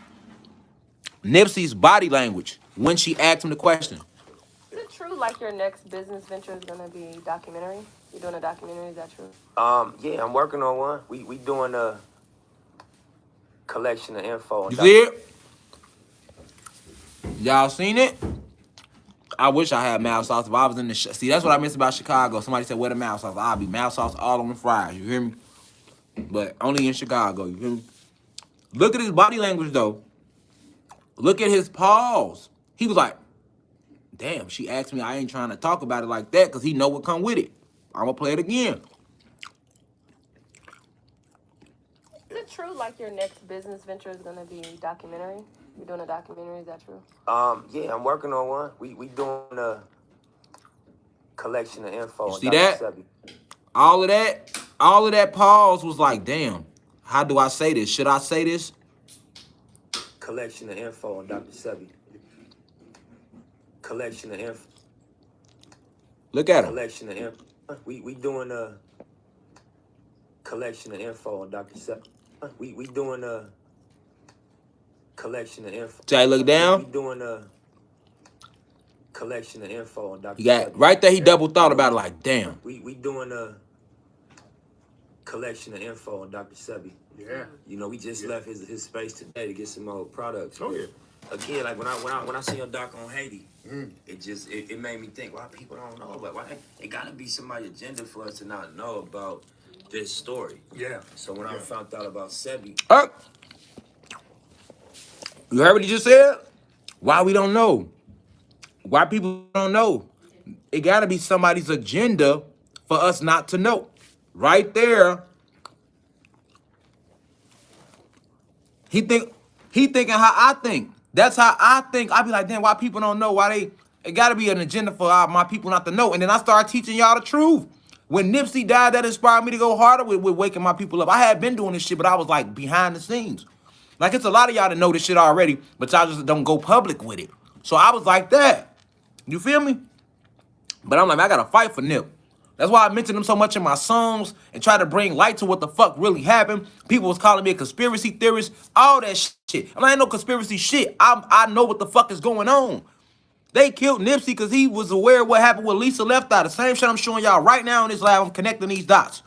Nipsey's body language when she asked him the question. Is it true, like, your next business venture is gonna be documentary? You're doing a documentary, is that true? Yeah, I'm working on one. We doing a collection of info on You see it? Y'all seen it? I wish I had mouth sauce if I was in the see. That's what I miss about Chicago. Somebody said, "Where the mouth sauce?" I'll be mouth sauce all on the fries. You hear me? But only in Chicago. You hear me? Look at his body language though. Look at his pause. He was like, "Damn." She asked me. I ain't trying to talk about it like that because he know what come with it. I'm gonna play it again. Is it true like your next business venture is gonna be documentary? You're doing a documentary, is that true? Yeah, I'm working on one. We doing a collection of info. You on see Dr. that? Sebi. All of that pause was like, "Damn. How do I say this? Should I say this?" Collection of info on Dr. Sebi. Collection of info. Look at him. Collection of info. We doing a collection of info on Dr. Sebi. We doing a collection of info. Jay, look down. We doing a collection of info on Dr. He got Sebi. right there. He double thought about it. Like, damn. We doing a collection of info on Dr. Sebi. Yeah. You know, we just left his space today to get some more products. Oh yeah. Again, like when I see a doc on Haiti, it made me think, why people don't know about why it gotta be somebody's agenda for us to not know about this story. Yeah. So when I found out about Sebi, You heard what he just said? Why we don't know? Why people don't know? It gotta be somebody's agenda for us not to know. Right there. He thinking how I think. That's how I think. I be like, damn, why people don't know? It gotta be an agenda for my people not to know. And then I start teaching y'all the truth. When Nipsey died, that inspired me to go harder with waking my people up. I had been doing this shit, but I was like behind the scenes. Like it's a lot of y'all that know this shit already, but y'all just don't go public with it. So I was like that. You feel me? But I'm like, I gotta fight for Nip. That's why I mention him so much in my songs and try to bring light to what the fuck really happened. People was calling me a conspiracy theorist, all that shit. I'm like, ain't no conspiracy shit. I know what the fuck is going on. They killed Nipsey because he was aware of what happened with Lisa Left Eye. The same shit I'm showing y'all right now in this lab. I'm connecting these dots.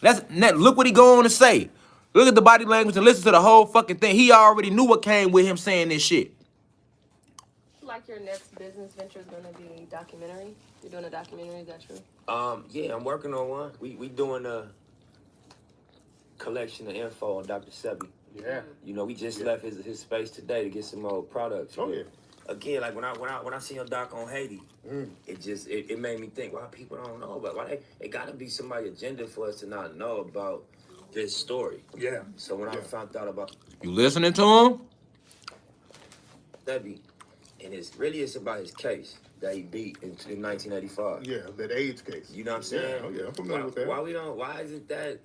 Look what he go on to say. Look at the body language and listen to the whole fucking thing. He already knew what came with him saying this shit. Like your next business venture is gonna be documentary? You're doing a documentary, is that true? yeah, I'm working on one. We doing a collection of info on Dr. Sebi. Yeah. You know, we just left his space today to get some more products. Oh yeah. Again, like when I see a doc on Haiti, it made me think, why people don't know about why it gotta be somebody's agenda for us to not know about this story. Yeah. So when I found out about You listening to him? Sebi, and it's about his case that he beat in 1985. Yeah, that AIDS case. You know what I'm saying? Yeah, oh yeah, I'm familiar with that. Why isn't that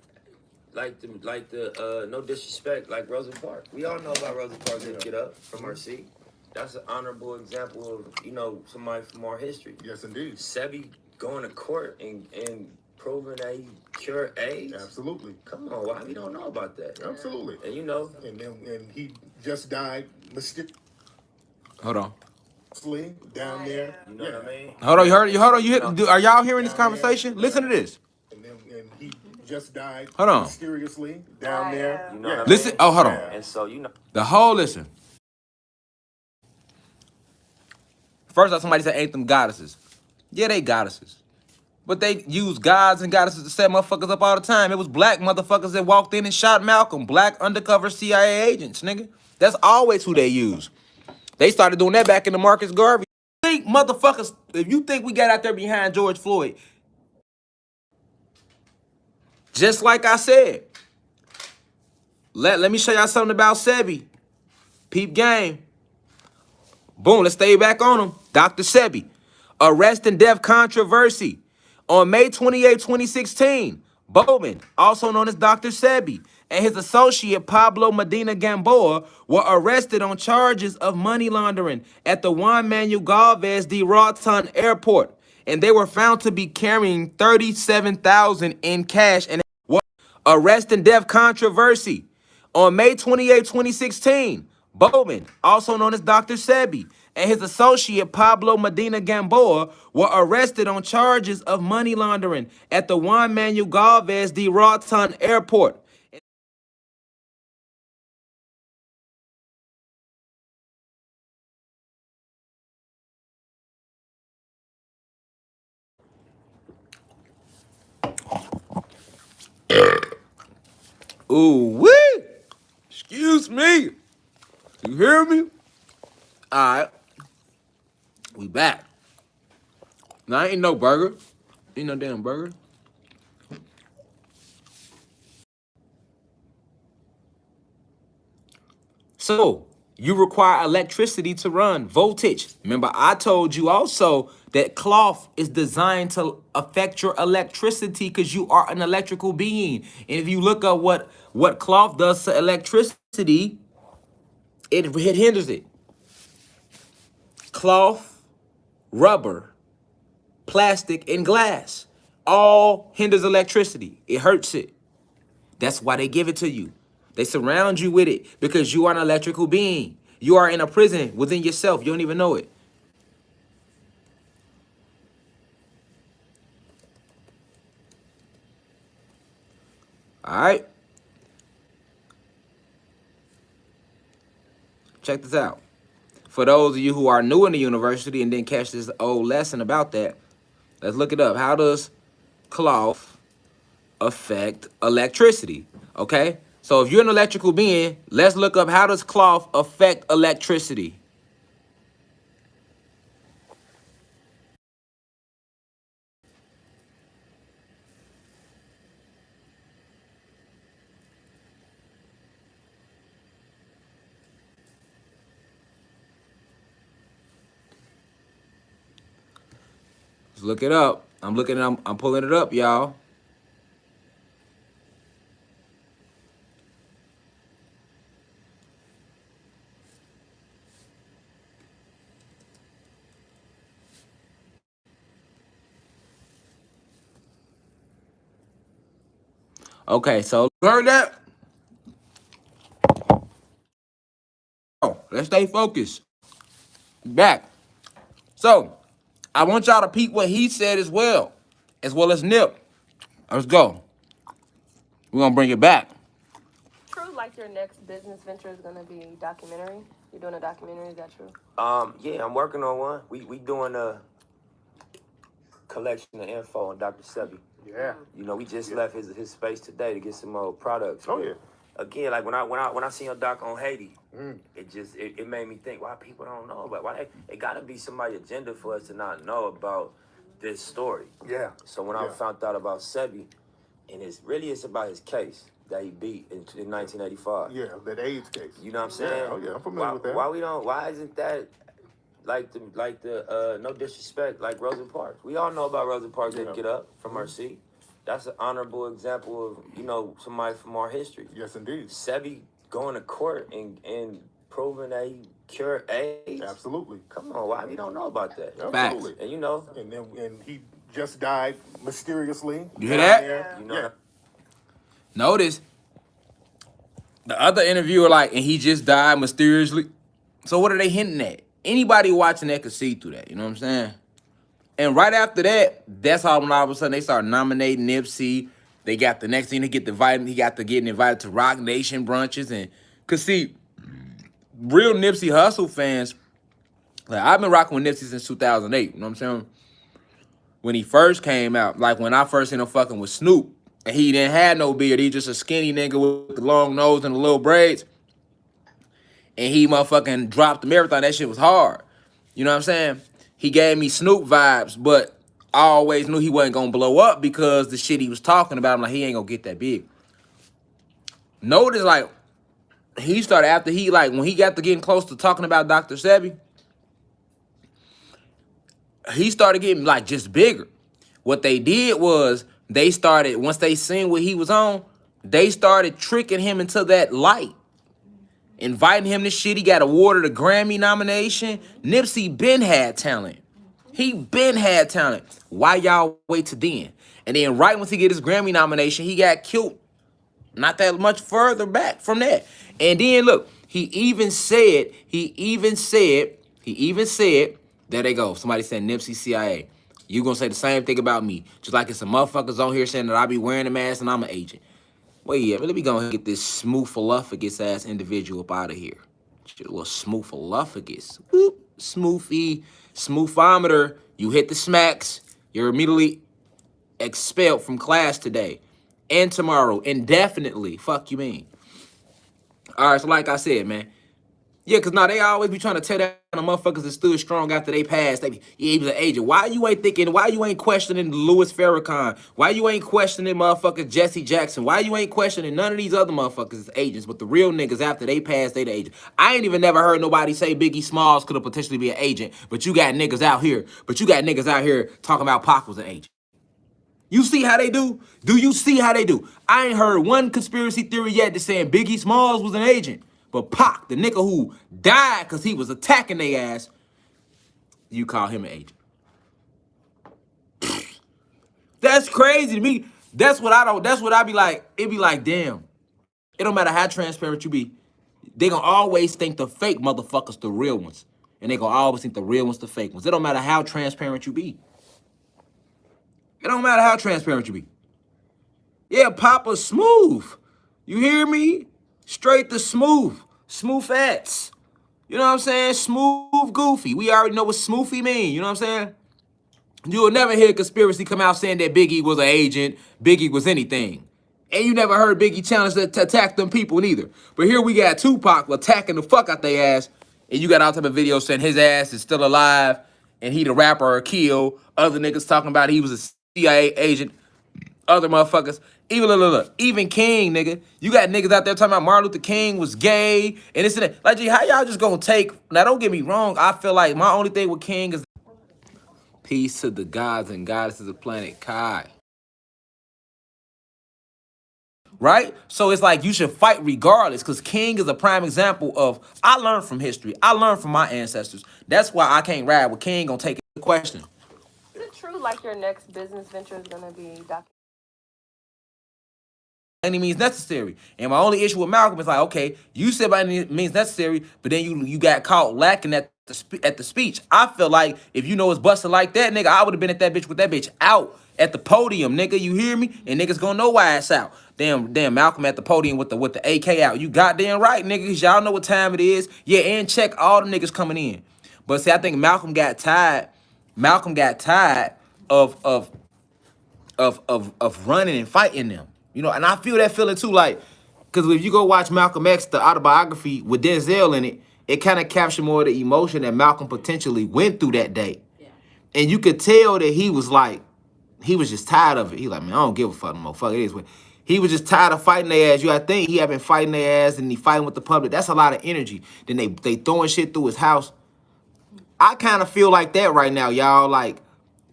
like the no disrespect, like Rosa Parks? We all know about Rosa Parks didn't get up from her seat. That's an honorable example of, you know, somebody from our history. Yes, indeed. Sebi going to court and proving that he cured AIDS. Absolutely. Come on, why we don't know about that? Absolutely. And you know, And he just died mysteriously Hold on. down there. you know what I mean? Hold on. Are y'all hearing this conversation? Listen to this. And he just died Hold on. mysteriously down there. You know what I mean? Listen. Oh, hold on. And so, you know, The whole listen. First off, somebody said ain't them goddesses. Yeah, they goddesses. But they use gods and goddesses to set motherfuckers up all the time. It was black motherfuckers that walked in and shot Malcolm. Black undercover CIA agents, nigga. That's always who they use. They started doing that back in the Marcus Garvey. Think motherfuckers, if you think we got out there behind George Floyd, just like I said, let me show y'all something about Sebi. Peep game. Boom, let's stay back on him. Dr. Sebi. Arrest and death controversy. On May 28, 2016, Bowman, also known as Dr. Sebi, and his associate Pablo Medina Gamboa were arrested on charges of money laundering at the Juan Manuel Galvez de Roatan Airport, and they were found to be carrying $37,000 in cash. And arrest and death controversy. On May 28, 2016, Bowman, also known as Dr. Sebi, and his associate Pablo Medina Gamboa were arrested on charges of money laundering at the Juan Manuel Galvez de Roatan Airport, Ooh, wee! Excuse me. You hear me? All right. We back. Now, ain't no burger. Ain't no damn burger. So, you require electricity to run, voltage. Remember, I told you also that cloth is designed to affect your electricity because you are an electrical being. And if you look up what cloth does to electricity, it hinders it. Cloth, rubber, plastic, and glass all hinders electricity. It hurts it. That's why they give it to you. They surround you with it because you are an electrical being. You are in a prison within yourself. You don't even know it. All right. Check this out. For those of you who are new in the university and didn't catch this old lesson about that, let's look it up. How does cloth affect electricity? Okay. So if you're an electrical being, let's look up how does cloth affect electricity? Let's look it up. I'm pulling it up, y'all. Okay, so heard that? Oh, let's stay focused. Back. So, I want y'all to peep what he said as well as Nip. Let's go. We're gonna bring it back. True, like your next business venture is gonna be documentary. You're doing a documentary, is that true? Yeah, I'm working on one. We doing a collection of info on Dr. Sebi. Yeah. You know, we just left his space today to get some more products. Oh, yeah. Again, like when I seen your doc on Haiti, it made me think why people don't know about why it gotta be somebody's agenda for us to not know about this story. Yeah. So when I found out about Sebi, and it's about his case that he beat in 1985. Yeah, that AIDS case. You know what I'm saying? Yeah, oh yeah, I'm familiar with that. Why isn't that like the no disrespect, like Rosa Parks? We all know about Rosa Parks didn't get up from her seat. That's an honorable example of, you know, somebody from our history. Yes, indeed. Sebi going to court and proving that he cured AIDS. Absolutely. Come on, why we don't know about that? Absolutely. And you know, And he just died mysteriously. You hear that? There. you know. Yeah. Notice the other interviewer, like, and he just died mysteriously. So what are they hinting at? Anybody watching that could see through that. You know what I'm saying? And right after that, that's how when all of a sudden they start nominating Nipsey. They got the next thing to get invited. He got to getting invited to Rock Nation brunches. And cause see, real Nipsey Hussle fans, like I've been rocking with Nipsey since 2008. You know what I'm saying? When he first came out, like when I first seen him fucking with Snoop, and he didn't have no beard. He just a skinny nigga with the long nose and the little braids. And he motherfucking dropped the marathon. That shit was hard. You know what I'm saying? He gave me Snoop vibes, but I always knew he wasn't gonna blow up because the shit he was talking about, I'm like, he ain't gonna get that big. Notice, like, he started after he, like, when he got to getting close to talking about Dr. Sebi, he started getting, like, just bigger. What they did was, they started, once they seen what he was on, they started tricking him into that light. Inviting him to shit. He got awarded a Grammy nomination. Nipsey been had talent. He been had talent. Why y'all wait to then? And then right once he get his Grammy nomination, he got killed. Not that much further back from that. And then look, he even said, there they go. Somebody said Nipsey CIA. You gonna say the same thing about me. Just like it's some motherfuckers on here saying that I be wearing a mask and I'm an agent. Wait, yeah, let me go and get this smoofaluffagus ass individual up out of here. Shit, a little smoofaluffagus. Whoop, smoofy, smoofometer. You hit the smacks. You're immediately expelled from class today. and tomorrow, indefinitely. Fuck you mean? All right, so like I said, man. Yeah, because now they always be trying to tear down the motherfuckers that stood strong after they passed. They be, yeah, he was an agent. Why you ain't thinking, why you ain't questioning Louis Farrakhan? Why you ain't questioning motherfuckers Jesse Jackson? Why you ain't questioning none of these other motherfuckers as agents, but the real niggas after they passed, they the agent. I ain't even never heard nobody say Biggie Smalls could have potentially be an agent, but you got niggas out here, talking about Pac was an agent. You see how they do? Do you see how they do? I ain't heard one conspiracy theory yet that's saying Biggie Smalls was an agent. But Pac, the nigga who died because he was attacking their ass, you call him an agent. That's crazy to me. That's what I be like. It be like, damn. It don't matter how transparent you be. They gonna always think the fake motherfuckers the real ones. And they gonna always think the real ones the fake ones. It don't matter how transparent you be. It don't matter how transparent you be. Yeah, Papa smooth. You hear me? Straight to smooth. Smooth fats. You know what I'm saying? Smooth goofy. We already know what smoothy mean. You know what I'm saying? You will never hear a conspiracy come out saying that Biggie was an agent, Biggie was anything. And you never heard Biggie challenge to attack them people neither. But here we got Tupac attacking the fuck out their ass. And you got all type of videos saying his ass is still alive and he the rapper or killed. Other niggas talking about he was a CIA agent. Other motherfuckers. Even King, nigga. You got niggas out there talking about Martin Luther King was gay and this and that. Like, gee, how y'all just gonna take... Now, don't get me wrong. I feel like my only thing with King is... Peace to the gods and goddesses of planet Kai. Right? So it's like you should fight regardless because King is a prime example of... I learned from history. I learned from my ancestors. That's why I can't ride with King gonna take the question. Is it true like your next business venture is gonna be documentary? Any means necessary. And my only issue with Malcolm is like, okay, you said by any means necessary, but then you got caught lacking at the speech. I feel like if you know it's busted like that, nigga, I would have been at that bitch with that bitch out at the podium, nigga. You hear me? And niggas gonna know why it's out. Damn, Malcolm at the podium with the AK out. You goddamn right, niggas. Y'all know what time it is. Yeah, and check all the niggas coming in. But see, I think Malcolm got tired. Malcolm got tired of running and fighting them. You know, and I feel that feeling too, like, because if you go watch Malcolm X, the autobiography with Denzel in it, it kind of captured more of the emotion that Malcolm potentially went through that day. Yeah. And you could tell that he was like, he was just tired of it. He like, man, I don't give a fuck no more. Fuck it is. He was just tired of fighting their ass. I think he had been fighting their ass and he fighting with the public. That's a lot of energy. Then they throwing shit through his house. I kind of feel like that right now, y'all. Like,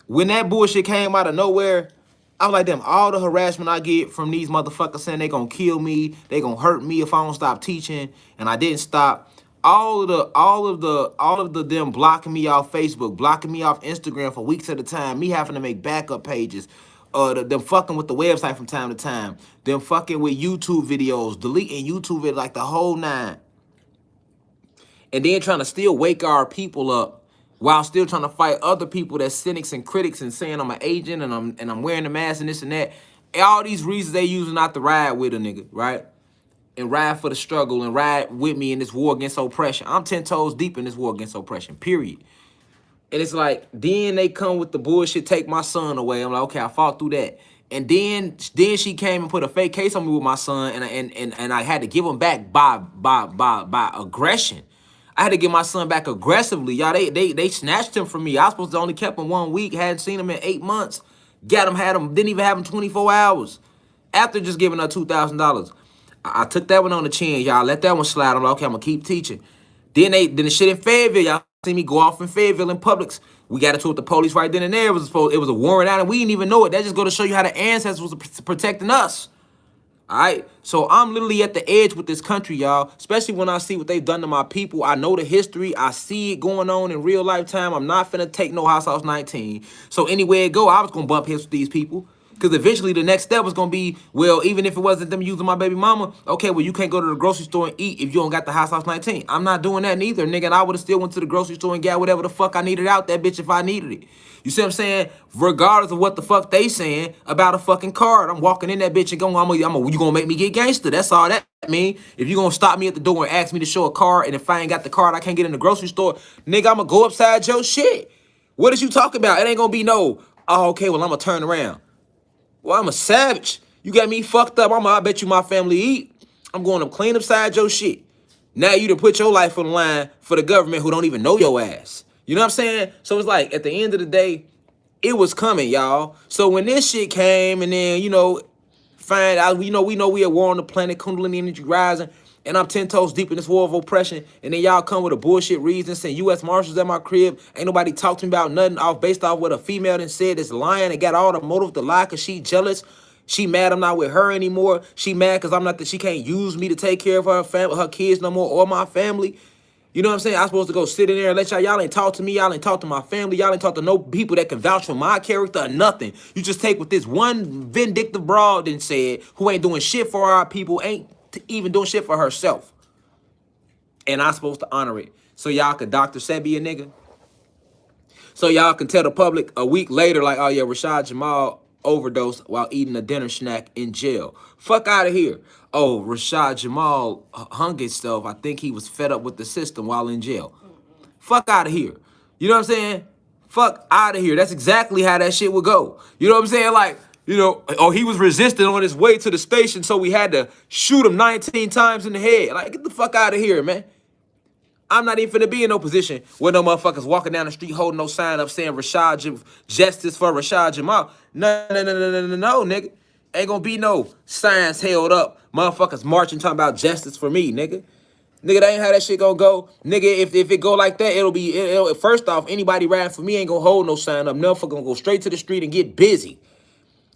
when that bullshit came out of nowhere, I was like, damn, all the harassment I get from these motherfuckers saying they gonna kill me, they gonna hurt me if I don't stop teaching, and I didn't stop. All of the them blocking me off Facebook, blocking me off Instagram for weeks at a time, me having to make backup pages, them fucking with the website from time to time, them fucking with YouTube videos, deleting YouTube videos, like the whole nine. And then trying to still wake our people up while still trying to fight other people that's cynics and critics and saying I'm an agent and I'm wearing the mask and this and that. All these reasons they using not to ride with a nigga, right? And ride for the struggle and ride with me in this war against oppression. I'm 10 toes deep in this war against oppression, period. And it's like, then they come with the bullshit, take my son away. I'm like, okay, I fought through that. And then she came and put a fake case on me with my son, and I had to give him back by aggression. I had to get my son back aggressively. Y'all, they snatched him from me. I was supposed to only kept him 1 week, hadn't seen him in 8 months. Got him, had him, didn't even have him 24 hours. After just giving her $2,000. I took that one on the chin, y'all. Let that one slide. I'm like, okay, I'm gonna keep teaching. Then the shit in Fayetteville, y'all see me go off in Fayetteville in Publix. We got into it with the police right then and there. It was a warrant out, and we didn't even know it. That just go to show you how the ancestors was protecting us. All right, so I'm literally at the edge with this country, y'all, especially when I see what they've done to my people. I know the history. I see it going on in real lifetime. I'm not finna take no House 19. So anywhere it go, I was gonna bump heads with these people. Because eventually the next step was going to be, well, even if it wasn't them using my baby mama, okay, well, you can't go to the grocery store and eat if you don't got the House 19. I'm not doing that neither, nigga. And I would have still went to the grocery store and got whatever the fuck I needed out that bitch if I needed it. You see what I'm saying? Regardless of what the fuck they saying about a fucking card, I'm walking in that bitch and going, you going to make me get gangster. That's all that mean. If you going to stop me at the door and ask me to show a card, and if I ain't got the card, I can't get in the grocery store, nigga, I'm going to go upside your shit. What is you talking about? It ain't going to be no, oh, okay, well, I'm going to turn around. Well, I'm a savage. You got me fucked up. I bet you my family eat. I'm going to clean upside your shit. Now you done put your life on the line for the government who don't even know your ass. You know what I'm saying? So it's like, at the end of the day, it was coming, y'all. So when this shit came and then, you know, find out, we know we at war on the planet, Kundalini energy rising, and I'm 10 toes deep in this war of oppression, and then y'all come with a bullshit reason, saying U.S. Marshals at my crib, ain't nobody talk to me about nothing based off what a female done said that's lying and got all the motive to lie because she jealous. She mad I'm not with her anymore. She mad because I'm not that she can't use me to take care of her family, her kids no more, or my family. You know what I'm saying? I'm supposed to go sit in there and let y'all ain't talk to me. Y'all ain't talk to my family. Y'all ain't talk to no people that can vouch for my character or nothing. You just take what this one vindictive broad then said, who ain't doing shit for our people, ain't even doing shit for herself. And I'm supposed to honor it. So y'all could Dr. Sebi a nigga. So y'all can tell the public a week later, like, oh yeah, Rashad Jamal overdosed while eating a dinner snack in jail. Fuck out of here. Oh, Rashad Jamal hung himself. I think he was fed up with the system while in jail. Fuck out of here. You know what I'm saying? Fuck out of here. That's exactly how that shit would go. You know what I'm saying? Like, you know, oh, he was resisting on his way to the station, so we had to shoot him 19 times in the head. Like, get the fuck out of here, man. I'm not even finna be in no position where no motherfuckers walking down the street holding no sign up saying justice for Rashad Jamal. No, nigga. Ain't gonna be no signs held up. Motherfuckers marching talking about justice for me, nigga. Nigga, that ain't how that shit gonna go. Nigga, if it go like that, it'll first off, anybody riding for me ain't gonna hold no sign up. Motherfucker gonna go straight to the street and get busy.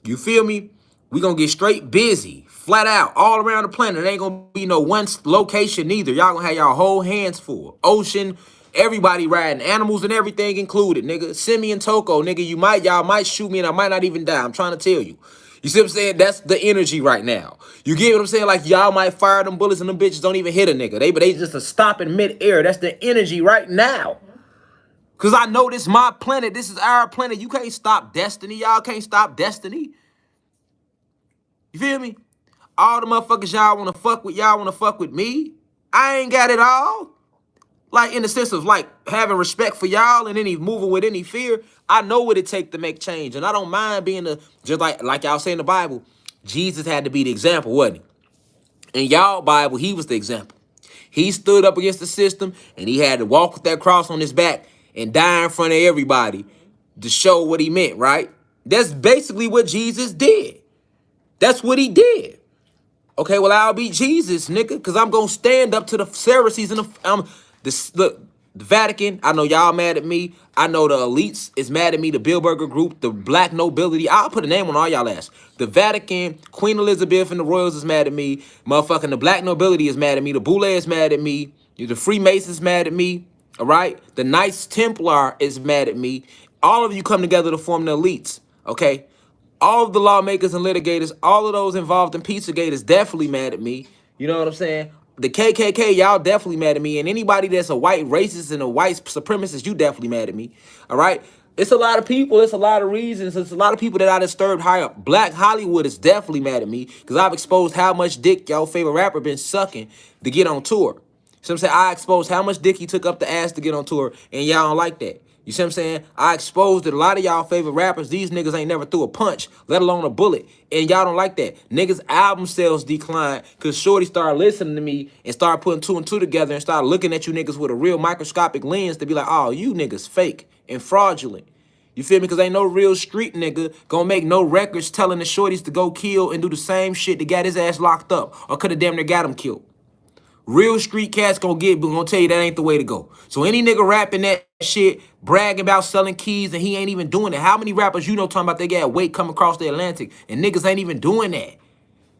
You feel me? We gonna get straight busy, flat out, all around the planet. It ain't gonna be no one location neither. Y'all gonna have y'all whole hands full. Ocean, everybody riding, animals and everything included, nigga. Simi and Toko, nigga, y'all might shoot me and I might not even die. I'm trying to tell you. You see what I'm saying? That's the energy right now. You get what I'm saying? Like, y'all might fire them bullets and them bitches don't even hit a nigga. They just a stop in midair. That's the energy right now. Because I know this is my planet. This is our planet. You can't stop destiny. Y'all can't stop destiny. You feel me? All the motherfuckers y'all want to fuck with me. I ain't got it all. Like, in the sense of, like, having respect for y'all and any moving with any fear. I know what it takes to make change. And I don't mind being just like y'all say in the Bible, Jesus had to be the example, wasn't he? In y'all Bible, he was the example. He stood up against the system and he had to walk with that cross on his back and die in front of everybody to show what he meant, right? That's basically what Jesus did. That's what he did. Okay, well, I'll be Jesus, nigga, because I'm going to stand up to the Pharisees and look, the Vatican, I know y'all mad at me. I know the elites is mad at me, the Bilderberger Group, the black nobility. I'll put a name on all y'all ass. The Vatican, Queen Elizabeth and the royals is mad at me. Motherfucking the black nobility is mad at me. The Boule is mad at me. The Freemasons mad at me. All right? The Knights Templar is mad at me. All of you come together to form the elites, okay? All of the lawmakers and litigators, all of those involved in Pizzagate is definitely mad at me. You know what I'm saying? The KKK, y'all definitely mad at me. And anybody that's a white racist and a white supremacist, you definitely mad at me. All right? It's a lot of people. It's a lot of reasons. It's a lot of people that I disturbed high up. Black Hollywood is definitely mad at me because I've exposed how much dick y'all favorite rapper been sucking to get on tour. So I'm saying I exposed how much dick he took up the ass to get on tour, and y'all don't like that. You see what I'm saying? I exposed that a lot of y'all favorite rappers, these niggas ain't never threw a punch, let alone a bullet. And y'all don't like that. Niggas' album sales declined because Shorty started listening to me and started putting 2 and 2 together and started looking at you niggas with a real microscopic lens to be like, oh, you niggas fake and fraudulent. You feel me? Because ain't no real street nigga gonna make no records telling the shorties to go kill and do the same shit that got his ass locked up or could have damn near got him killed. Real street cats gonna tell you that ain't the way to go. So any nigga rapping that shit, bragging about selling keys and he ain't even doing it. How many rappers you know talking about they got weight coming across the Atlantic and niggas ain't even doing that?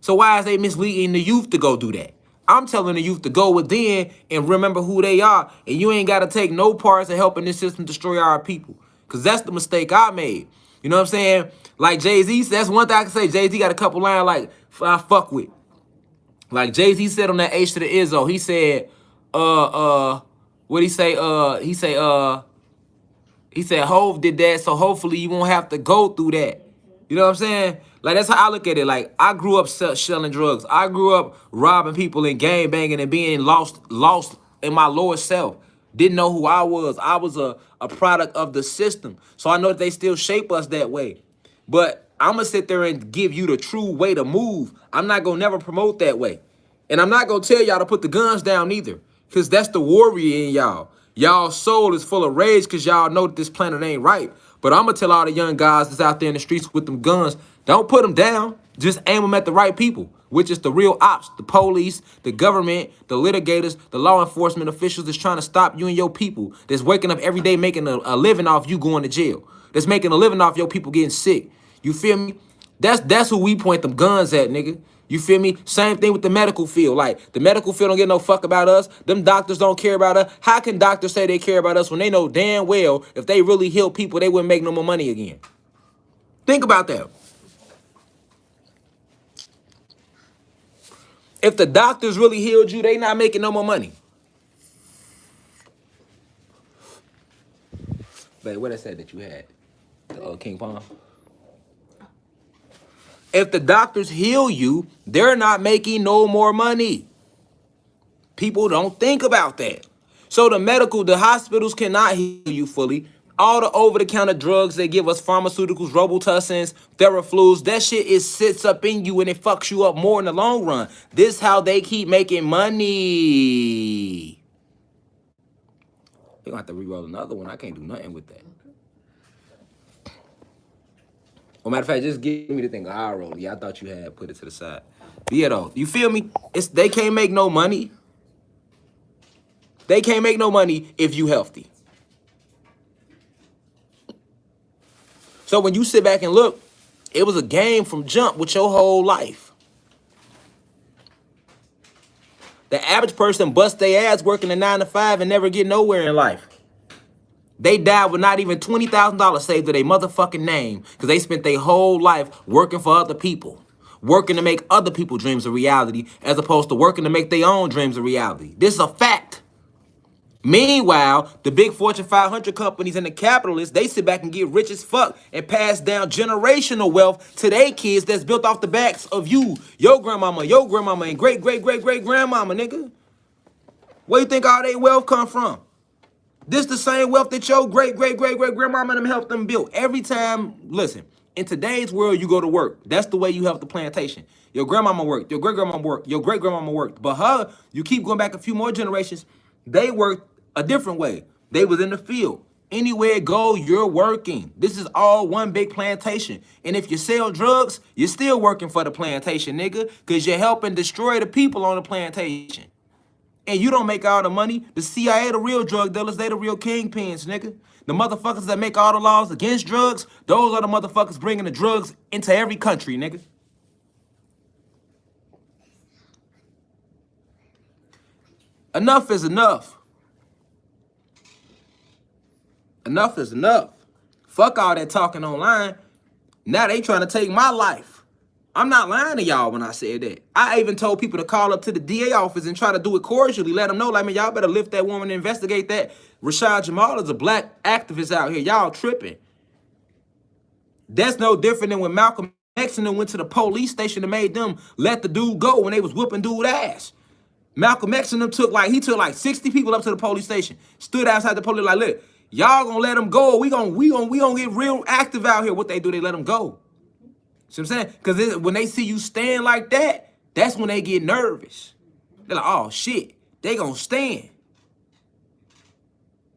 So why is they misleading the youth to go do that? I'm telling the youth to go within and remember who they are, and you ain't gotta take no parts of helping this system destroy our people. Cause that's the mistake I made. You know what I'm saying? Like Jay-Z, that's one thing I can say. Jay-Z got a couple lines like I fuck with. Like Jay-Z said on that H to the Izzo, he said, what he say? He said, Hov did that, so hopefully you won't have to go through that. You know what I'm saying? Like, that's how I look at it. Like, I grew up selling drugs. I grew up robbing people and gang banging and being lost in my lower self. Didn't know who I was. I was a product of the system. So I know that they still shape us that way. But I'm gonna sit there and give you the true way to move. I'm not gonna never promote that way. And I'm not gonna tell y'all to put the guns down either. Cause that's the warrior in y'all. Y'all soul is full of rage because y'all know that this planet ain't right. But I'm gonna tell all the young guys that's out there in the streets with them guns, don't put them down. Just aim them at the right people, which is the real ops, the police, the government, the litigators, the law enforcement officials that's trying to stop you and your people, that's waking up every day making a living off you going to jail, that's making a living off your people getting sick. You feel me? That's who we point them guns at, nigga. You feel me? Same thing with the medical field. Like, the medical field don't give no fuck about us. Them doctors don't care about us. How can doctors say they care about us when they know damn well if they really heal people, they wouldn't make no more money again? Think about that. If the doctors really healed you, they not making no more money. Wait, what I said that you had? The King Palm? If the doctors heal you, they're not making no more money. People don't think about that. So the hospitals cannot heal you fully. All the over-the-counter drugs they give us, pharmaceuticals, Robitussin, Theraflus, that shit sits up in you and it fucks you up more in the long run. This how they keep making money. They're gonna have to re-roll another one. I can't do nothing with that. Well, matter of fact, just give me the thing. I'll roll it. Yeah, I thought you had put it to the side. But yeah, though, you feel me? They can't make no money. They can't make no money if you healthy. So when you sit back and look, it was a game from jump with your whole life. The average person bust their ass working a 9 to 5 and never get nowhere in life. They died with not even $20,000 saved to their motherfucking name because they spent their whole life working for other people, working to make other people's dreams a reality as opposed to working to make their own dreams a reality. This is a fact. Meanwhile, the big Fortune 500 companies and the capitalists, they sit back and get rich as fuck and pass down generational wealth to their kids that's built off the backs of you, your grandmama, and great-great-great-great-grandmama, nigga. Where you think all their wealth come from? This the same wealth that your great-great-great-great-grandmama and them helped them build. Every time, listen, in today's world, you go to work. That's the way you help the plantation. Your grandmama worked, your great-grandmama worked, your great-grandmama worked. But you keep going back a few more generations, they worked a different way. They was in the field. Anywhere you go, you're working. This is all one big plantation. And if you sell drugs, you're still working for the plantation, nigga, because you're helping destroy the people on the plantation. And you don't make all the money. The CIA, the real drug dealers, they the real kingpins, nigga. The motherfuckers that make all the laws against drugs, those are the motherfuckers bringing the drugs into every country, nigga. Enough is enough. Enough is enough. Fuck all that talking online. Now they trying to take my life. I'm not lying to y'all when I said that. I even told people to call up to the DA office and try to do it cordially. Let them know, like, man, y'all better lift that woman and investigate that. Rashad Jamal is a black activist out here. Y'all tripping. That's no different than when Malcolm X and them went to the police station and made them let the dude go when they was whooping dude ass. Malcolm X and them took like 60 people up to the police station. Stood outside the police like, look, y'all gonna let them go. We gonna get real active out here. What they do, they let them go. See what I'm saying? Because when they see you stand like that, that's when they get nervous. They're like, oh shit, they gonna stand.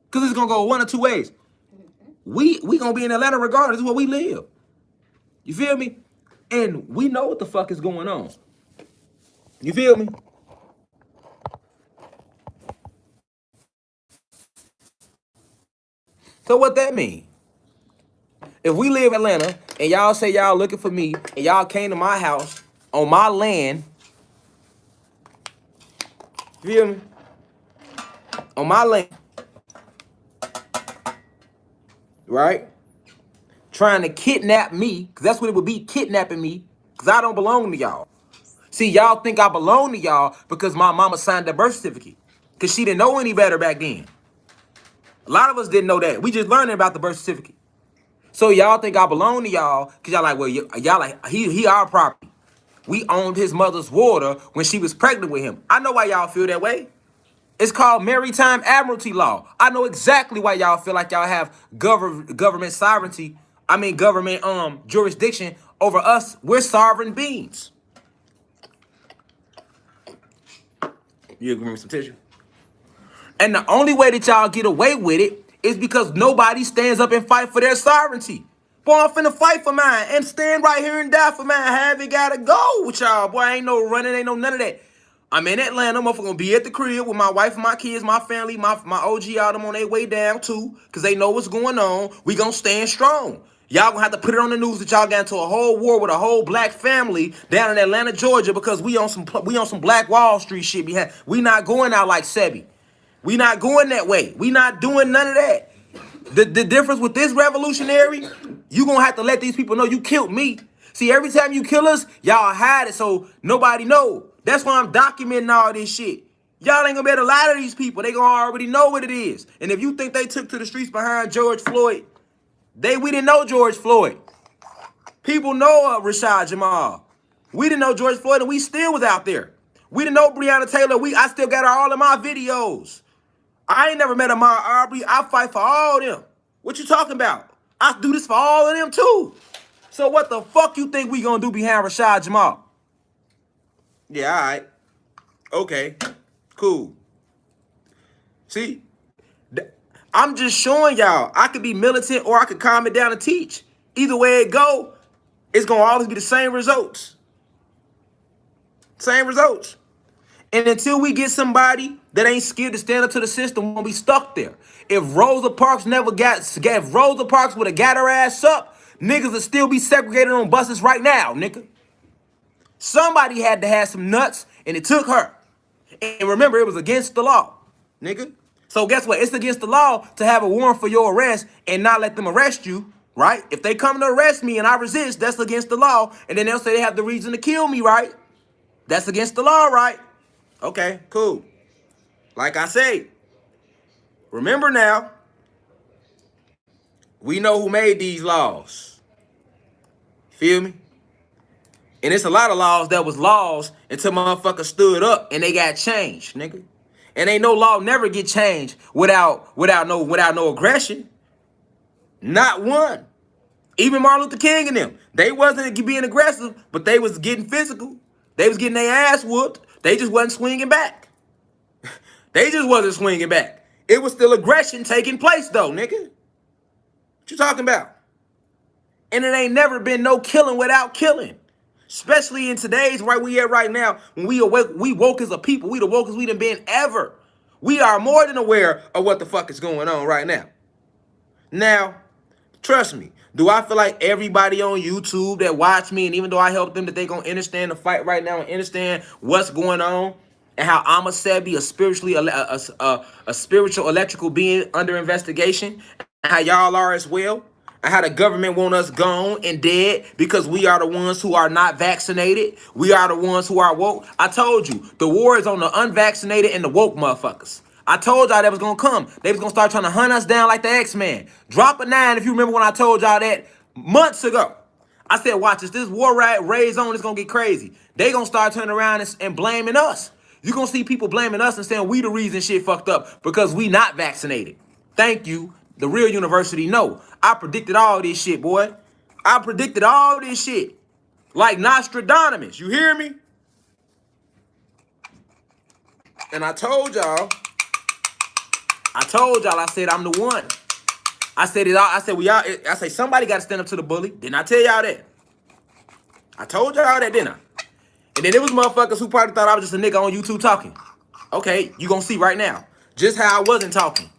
Because it's gonna go one or two ways. We gonna be in Atlanta regardless. This is where we live. You feel me? And we know what the fuck is going on. You feel me? So what that mean? If we live in Atlanta and y'all say y'all looking for me and y'all came to my house on my land, you feel me? On my land, right? Trying to kidnap me, because that's what it would be, kidnapping me, because I don't belong to y'all. See, y'all think I belong to y'all because my mama signed the birth certificate, because she didn't know any better back then. A lot of us didn't know that. We just learning about the birth certificate. So y'all think I belong to y'all because y'all like, well, y'all like, he our property. We owned his mother's water when she was pregnant with him. I know why y'all feel that way. It's called maritime admiralty law. I know exactly why y'all feel like y'all have government sovereignty. I mean, government jurisdiction over us. We're sovereign beings. You agree with some tissue? And the only way that y'all get away with it is because nobody stands up and fight for their sovereignty. Boy, I'm finna fight for mine and stand right here and die for mine. Have it gotta go with y'all. Boy, ain't no running, ain't no none of that. I'm in Atlanta. Motherfucker gonna be at the crib with my wife and my kids, my family, my OG out them on their way down too, because they know what's going on. We gonna stand strong. Y'all gonna have to put it on the news that y'all got into a whole war with a whole black family down in Atlanta, Georgia, because we on some Black Wall Street shit. We not going out like Sebi. We not going that way. We not doing none of that. The difference with this revolutionary, you gonna have to let these people know you killed me. See, every time you kill us, y'all hide it so nobody know. That's why I'm documenting all this shit. Y'all ain't gonna be able to lie to these people. They gonna already know what it is. And if you think they took to the streets behind George Floyd, we didn't know George Floyd. People know Rashad Jamal. We didn't know George Floyd, and we still was out there. We didn't know Breonna Taylor. I still got her all in my videos. I ain't never met Ahmaud Arbery. I fight for all of them. What you talking about? I do this for all of them too. So what the fuck you think we gonna do behind Rashad Jamal? Yeah, all right. Okay, cool. See, I'm just showing y'all I could be militant or I could calm it down and teach. Either way it go, it's gonna always be the same results. Same results. And until we get somebody that ain't scared to stand up to the system, we'll be stuck there. If Rosa Parks if Rosa Parks would have got her ass up, niggas would still be segregated on buses right now, nigga. Somebody had to have some nuts, and it took her. And remember, it was against the law, nigga. So guess what? It's against the law to have a warrant for your arrest and not let them arrest you, right? If they come to arrest me and I resist, that's against the law. And then they'll say they have the reason to kill me, right? That's against the law, right? Okay, cool. Like I say, remember now, we know who made these laws. Feel me? And it's a lot of laws that was laws until motherfuckers stood up and they got changed, nigga. And ain't no law never get changed without no aggression. Not one. Even Martin Luther King and them, they wasn't being aggressive, but they was getting physical. They was getting their ass whooped. They just wasn't swinging back. They just wasn't swinging back. It was still aggression taking place though, nigga. What you talking about? And it ain't never been no killing without killing. Especially in today's where we at right now, when we woke as a people, we the wokest we done been ever. We are more than aware of what the fuck is going on right now. Now, trust me, do I feel like everybody on YouTube that watch me, and even though I help them, that they gonna understand the fight right now and understand what's going on, and how I'm a Sebi, a spiritual electrical being under investigation, and how y'all are as well? And how the government want us gone and dead because we are the ones who are not vaccinated. We are the ones who are woke. I told you, the war is on the unvaccinated and the woke motherfuckers. I told y'all that was going to come. They was going to start trying to hunt us down like the X-Men. Drop a 9 if you remember when I told y'all that months ago. I said, watch this war raise on, it's going to get crazy. They going to start turning around and blaming us. You're going to see people blaming us and saying we the reason shit fucked up because we not vaccinated. Thank you. The real university, no. I predicted all this shit, boy. I predicted all this shit. Like Nostradamus, you hear me? And I told y'all, I said I'm the one. I said it all. I said somebody got to stand up to the bully. Didn't I tell y'all that? I told y'all that, didn't I? And then there was motherfuckers who probably thought I was just a nigga on YouTube talking. Okay, you gonna see right now just how I wasn't talking.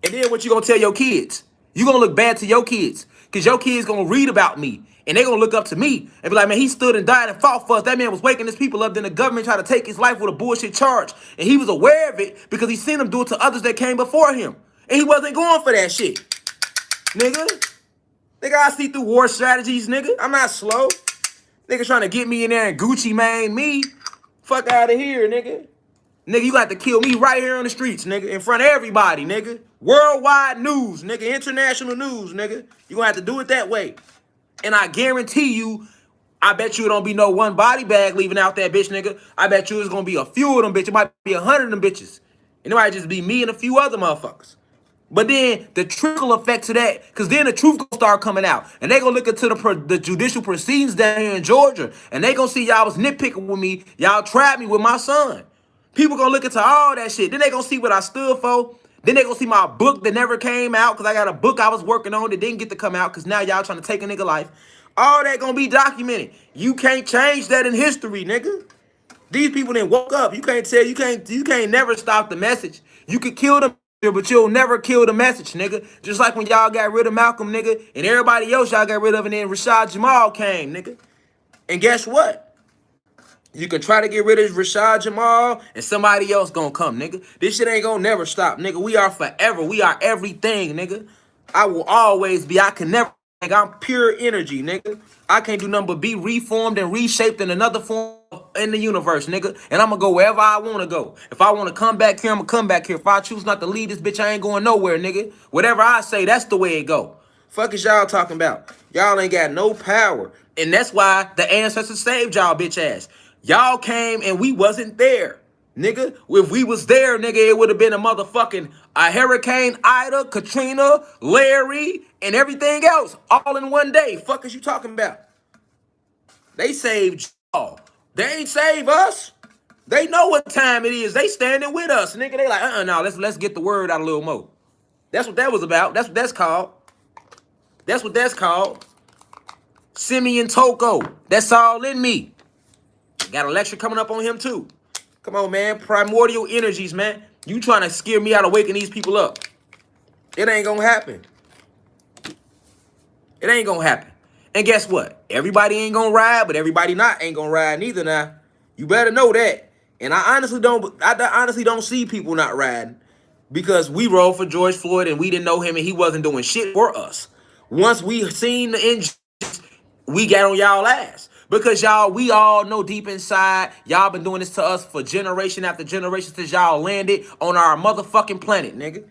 And then what you gonna tell your kids? You gonna look bad to your kids because your kids gonna read about me and they gonna look up to me and be like, man, he stood and died and fought for us. That man was waking his people up. Then the government tried to take his life with a bullshit charge. And he was aware of it because he seen them do it to others that came before him. And he wasn't going for that shit. Nigga, I see through war strategies, nigga. I'm not slow. Nigga trying to get me in there and Gucci Mane me. Fuck out of here, nigga. Nigga, you got to kill me right here on the streets, nigga, in front of everybody, nigga. Worldwide news, nigga, international news, nigga. You gonna have to do it that way. And I guarantee you, I bet you it don't be no one body bag leaving out that bitch, nigga. I bet you it's gonna be a few of them bitches. It might be 100 of them bitches. And it might just be me and a few other motherfuckers. But then the trickle effect to that, because then the truth gonna start coming out, and they gonna look into the judicial proceedings down here in Georgia, and they gonna see y'all was nitpicking with me, y'all tried me with my son. People gonna look into all that shit. Then they gonna see what I stood for. Then they gonna see my book that never came out, because I got a book I was working on that didn't get to come out, because now y'all trying to take a nigga life. All that gonna be documented. You can't change that in history, nigga. These people didn't woke up. You can't never stop the message. You could kill them, but you'll never kill the message, nigga. Just like when y'all got rid of Malcolm, nigga, and everybody else y'all got rid of, and then Rashad Jamal came, nigga. And guess what? You can try to get rid of Rashad Jamal, and somebody else gonna come, nigga. This shit ain't gonna never stop, nigga. We are forever. We are everything, nigga. I will always be. I can never. Like, I'm pure energy, nigga. I can't do nothing but be reformed and reshaped in another form in the universe, nigga. And I'm gonna go wherever I wanna go. If I wanna come back here, I'm gonna come back here. If I choose not to leave this bitch, I ain't going nowhere, nigga. Whatever I say, that's the way it go. Fuck is y'all talking about? Y'all ain't got no power. And that's why the ancestors saved y'all bitch ass. Y'all came and we wasn't there. Nigga, if we was there, nigga, it would have been a Hurricane Ida, Katrina, Larry, and everything else all in one day. Fuck is you talking about? They saved y'all. They ain't save us. They know what time it is. They standing with us, nigga. They like, no, let's get the word out a little more. That's what that was about. That's what that's called. That's what that's called. Simeon Toko. That's all in me. Got a lecture coming up on him too. Come on, man. Primordial energies, man. You trying to scare me out of waking these people up. It ain't gonna happen. It ain't gonna happen. And guess what? Everybody ain't gonna ride, but everybody ain't gonna ride neither now. You better know that. And I honestly don't see people not riding, because we rolled for George Floyd and we didn't know him and he wasn't doing shit for us. Once we seen the injustice, we got on y'all ass. Because y'all, we all know deep inside, y'all been doing this to us for generation after generation since y'all landed on our motherfucking planet, nigga.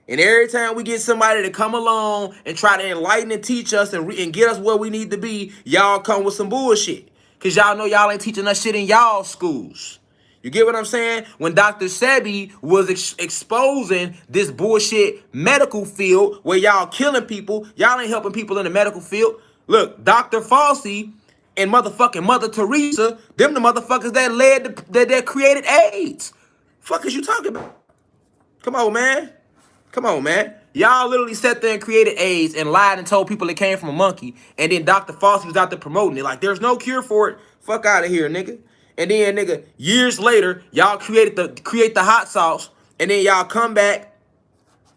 And every time we get somebody to come along and try to enlighten and teach us and get us where we need to be, y'all come with some bullshit. Because y'all know y'all ain't teaching us shit in y'all schools. You get what I'm saying? When Dr. Sebi was exposing this bullshit medical field where y'all killing people, y'all ain't helping people in the medical field. Look, Dr. Fauci and motherfucking Mother Teresa, them the motherfuckers that created AIDS. Fuck is you talking about? Come on, man. Come on, man. Y'all literally sat there and created AIDS and lied and told people it came from a monkey. And then Dr. Fauci was out there promoting it. Like, there's no cure for it. Fuck out of here, nigga. And then, nigga, years later, y'all create the hot sauce. And then y'all come back,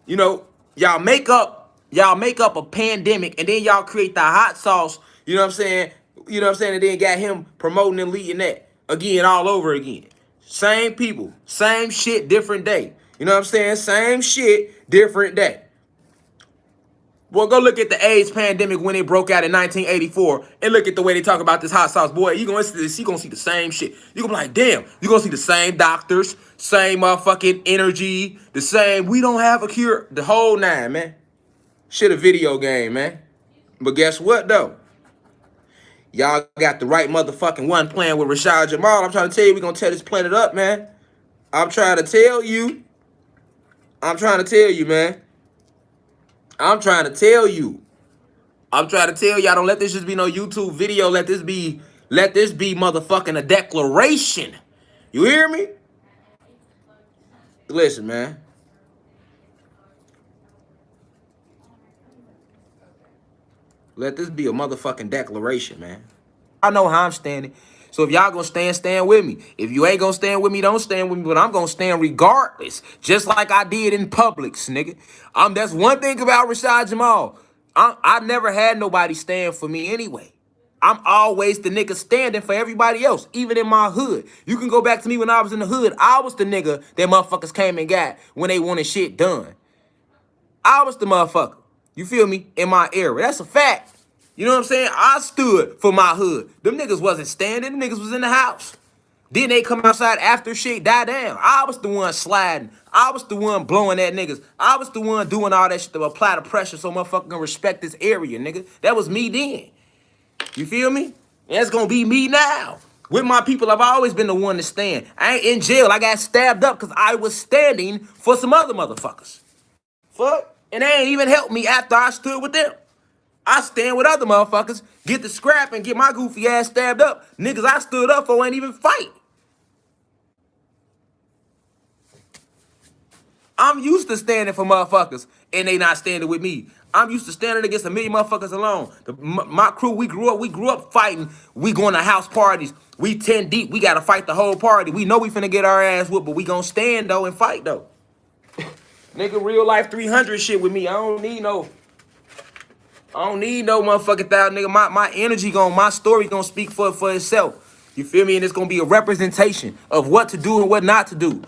you know, y'all make up a pandemic. And then y'all create the hot sauce, you know what I'm saying? You know what I'm saying? And then got him promoting and leading that again, all over again. Same people, same shit, different day. You know what I'm saying? Same shit, different day. Well, go look at the AIDS pandemic when it broke out in 1984 and look at the way they talk about this hot sauce. Boy, you gonna see the same shit. You gonna be like, damn, you gonna see the same doctors, same motherfucking energy, the same, we don't have a cure, the whole nine, man. Shit a video game, man. But guess what, though? Y'all got the right motherfucking one playing with Rashad Jamal. I'm trying to tell you, we gonna tear this planet up, man. I'm trying to tell you, man. I'm trying to tell y'all, don't let this just be no YouTube video. Let this be motherfucking a declaration. You hear me? Listen, man. Let this be a motherfucking declaration, man. I know how I'm standing. So if y'all gonna stand with me. If you ain't gonna stand with me, don't stand with me. But I'm gonna stand regardless. Just like I did in Publix, nigga. That's one thing about Rashad Jamal. I never had nobody stand for me anyway. I'm always the nigga standing for everybody else, even in my hood. You can go back to me when I was in the hood. I was the nigga that motherfuckers came and got when they wanted shit done. I was the motherfucker. You feel me? In my era. That's a fact. You know what I'm saying? I stood for my hood. Them niggas wasn't standing. Them niggas was in the house. Then they come outside after shit die down. I was the one sliding. I was the one blowing at niggas. I was the one doing all that shit to apply the pressure so motherfucker can respect this area, nigga. That was me then. You feel me? And that's gonna be me now. With my people, I've always been the one to stand. I ain't in jail. I got stabbed up because I was standing for some other motherfuckers. Fuck. And they ain't even helped me after I stood with them. I stand with other motherfuckers, get the scrap and get my goofy ass stabbed up. Niggas I stood up for ain't even fight. I'm used to standing for motherfuckers and they not standing with me. I'm used to standing against a million motherfuckers alone. My crew, we grew up fighting. We going to house parties. We 10 deep. We got to fight the whole party. We know we finna get our ass whooped, but we gonna stand though and fight though. Nigga, real life 300 shit with me. I don't need no motherfucking thousand, nigga. My energy my story gonna speak for itself. You feel me? And it's gonna be a representation of what to do and what not to do.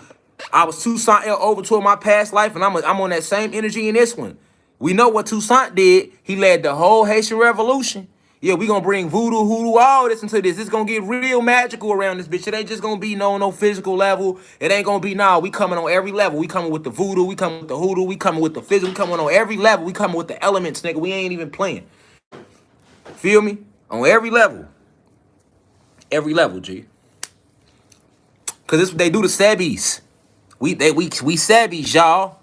I was Toussaint Overture in my past life, and I'm on that same energy in this one. We know what Toussaint did. He led the whole Haitian Revolution. Yeah, we gonna bring voodoo, hoodoo, all this into this. It's gonna get real magical around this bitch. It ain't just gonna be no physical level. It ain't gonna be we coming on every level. We coming with the voodoo, we coming with the hoodoo, we coming with the physical, we coming on every level. We coming with the elements, nigga. We ain't even playing. Feel me? On every level. Every level, G. Cause this what they do to Sabbies. We Sabbies, y'all.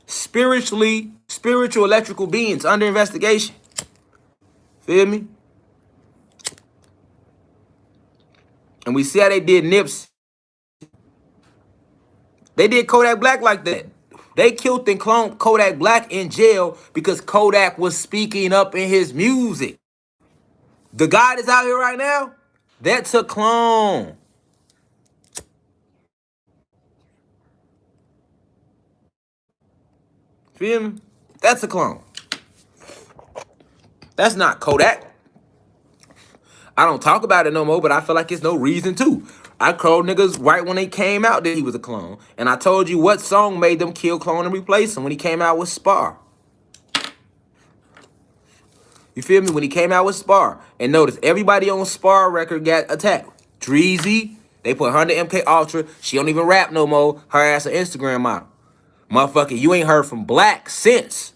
Spiritual electrical beings under investigation. Feel me? And we see how they did Nips. They did Kodak Black like that. They killed and cloned Kodak Black in jail because Kodak was speaking up in his music. The guy that's out here right now, that's a clone. Feel me? That's a clone. That's not Kodak. I don't talk about it no more, but I feel like it's no reason to. I called niggas right when they came out that he was a clone. And I told you what song made them kill, clone, and replace him when he came out with Spar. You feel me? When he came out with Spar. And notice, everybody on Spar record got attacked. Dreezy, they put her under MK Ultra. She don't even rap no more. Her ass an Instagram model. Motherfucker, you ain't heard from Black since.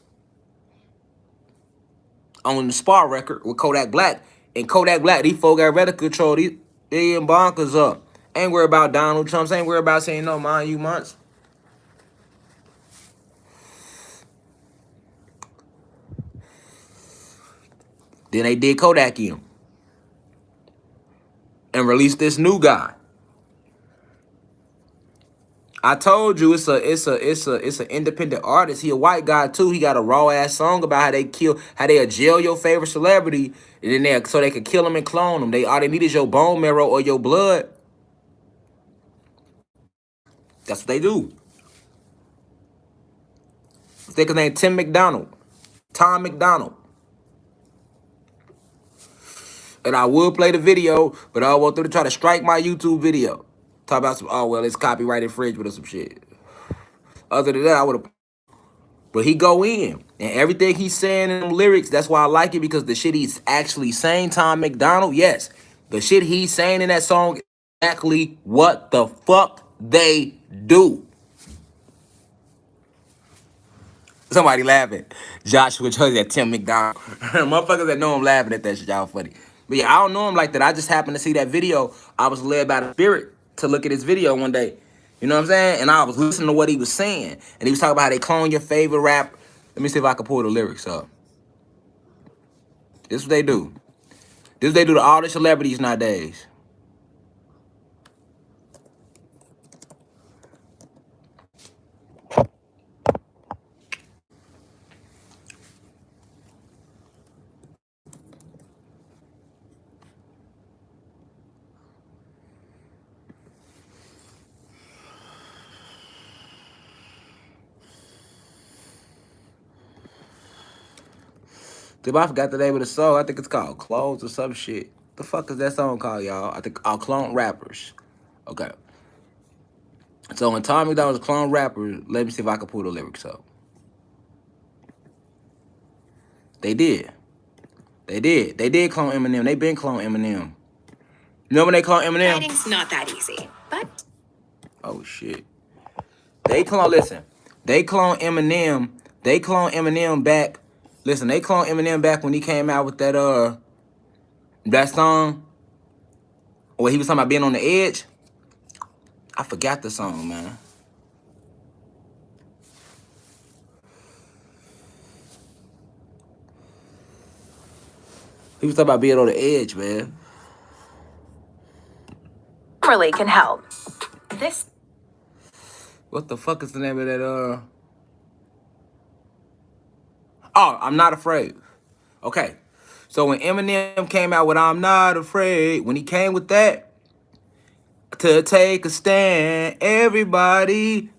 On the Spar record with Kodak Black. And Kodak Black, these folk got reticle control. They in bonkers up. Ain't worried about Donald Trump. Ain't worried about saying no, mind you months. Then they did Kodak him. And released this new guy. I told you it's an independent artist. He a white guy too. He got a raw ass song about how they jail your favorite celebrity, and then so they could kill him and clone him. All they need is your bone marrow or your blood. That's what they do. This nigga's name Tom McDonald. And I will play the video, but I want them to try to strike my YouTube video. Talk about some, oh, well, it's copyright infringement or some shit. Other than that, I would have. But he go in. And everything he's saying in them lyrics, that's why I like it, because the shit he's actually saying, Tom McDonald, yes. The shit he's saying in that song is exactly what the fuck they do. Somebody laughing. Joshua Judge at Tim McDonald. Motherfuckers that know him laughing at that shit, y'all funny. But yeah, I don't know him like that. I just happened to see that video. I was led by the spirit to look at his video one day. You know what I'm saying? And I was listening to what he was saying. And he was talking about how they clone your favorite rap. Let me see if I can pull the lyrics up. This is what they do. This is what they do to all the celebrities nowadays. I forgot the name of the song. I think it's called Clones or some shit. The fuck is that song called, y'all? I think I'll Clone Rappers. Okay. So when Tom McDonald's Clone Rappers, let me see if I can pull the lyrics up. They did. They did clone Eminem. They been clone Eminem. You know when they clone Eminem? Writing's not that easy, but... Oh, shit. They clone Eminem. They clone Eminem back. Listen, they cloned Eminem back when he came out with that song where he was talking about being on the edge. I forgot the song, man. He was talking about being on the edge, man. Grammarly can help. This What the fuck is the name of that? Oh, I'm Not Afraid. Okay. So when Eminem came out with I'm Not Afraid, when he came with that, to take a stand, everybody,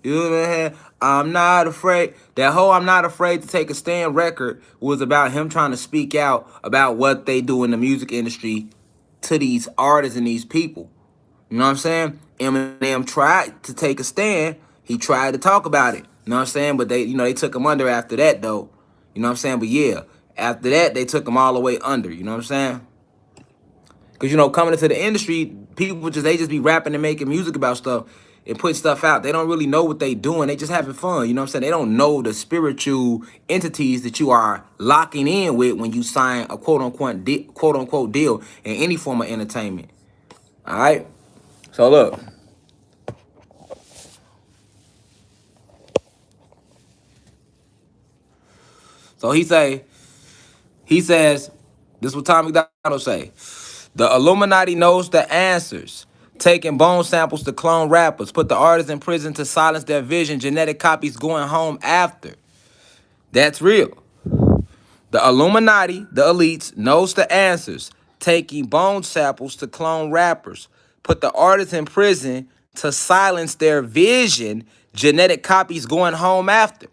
I'm not afraid. That whole I'm Not Afraid to Take a Stand record was about him trying to speak out about what they do in the music industry to these artists and these people. You know what I'm saying? Eminem tried to take a stand. He tried to talk about it. You know what I'm saying? But they took him under after that, though. You know what I'm saying? But yeah, after that, they took him all the way under. You know what I'm saying? Because, coming into the industry, people they just be rapping and making music about stuff and putting stuff out. They don't really know what they doing. They just having fun. You know what I'm saying? They don't know the spiritual entities that you are locking in with when you sign a quote-unquote deal in any form of entertainment. All right? So, look. So, he says, this is what Tom McDonald say. The Illuminati knows the answers. Taking bone samples to clone rappers. Put the artists in prison to silence their vision. Genetic copies going home after. That's real. The Illuminati, the elites, knows the answers. Taking bone samples to clone rappers. Put the artists in prison to silence their vision. Genetic copies going home after.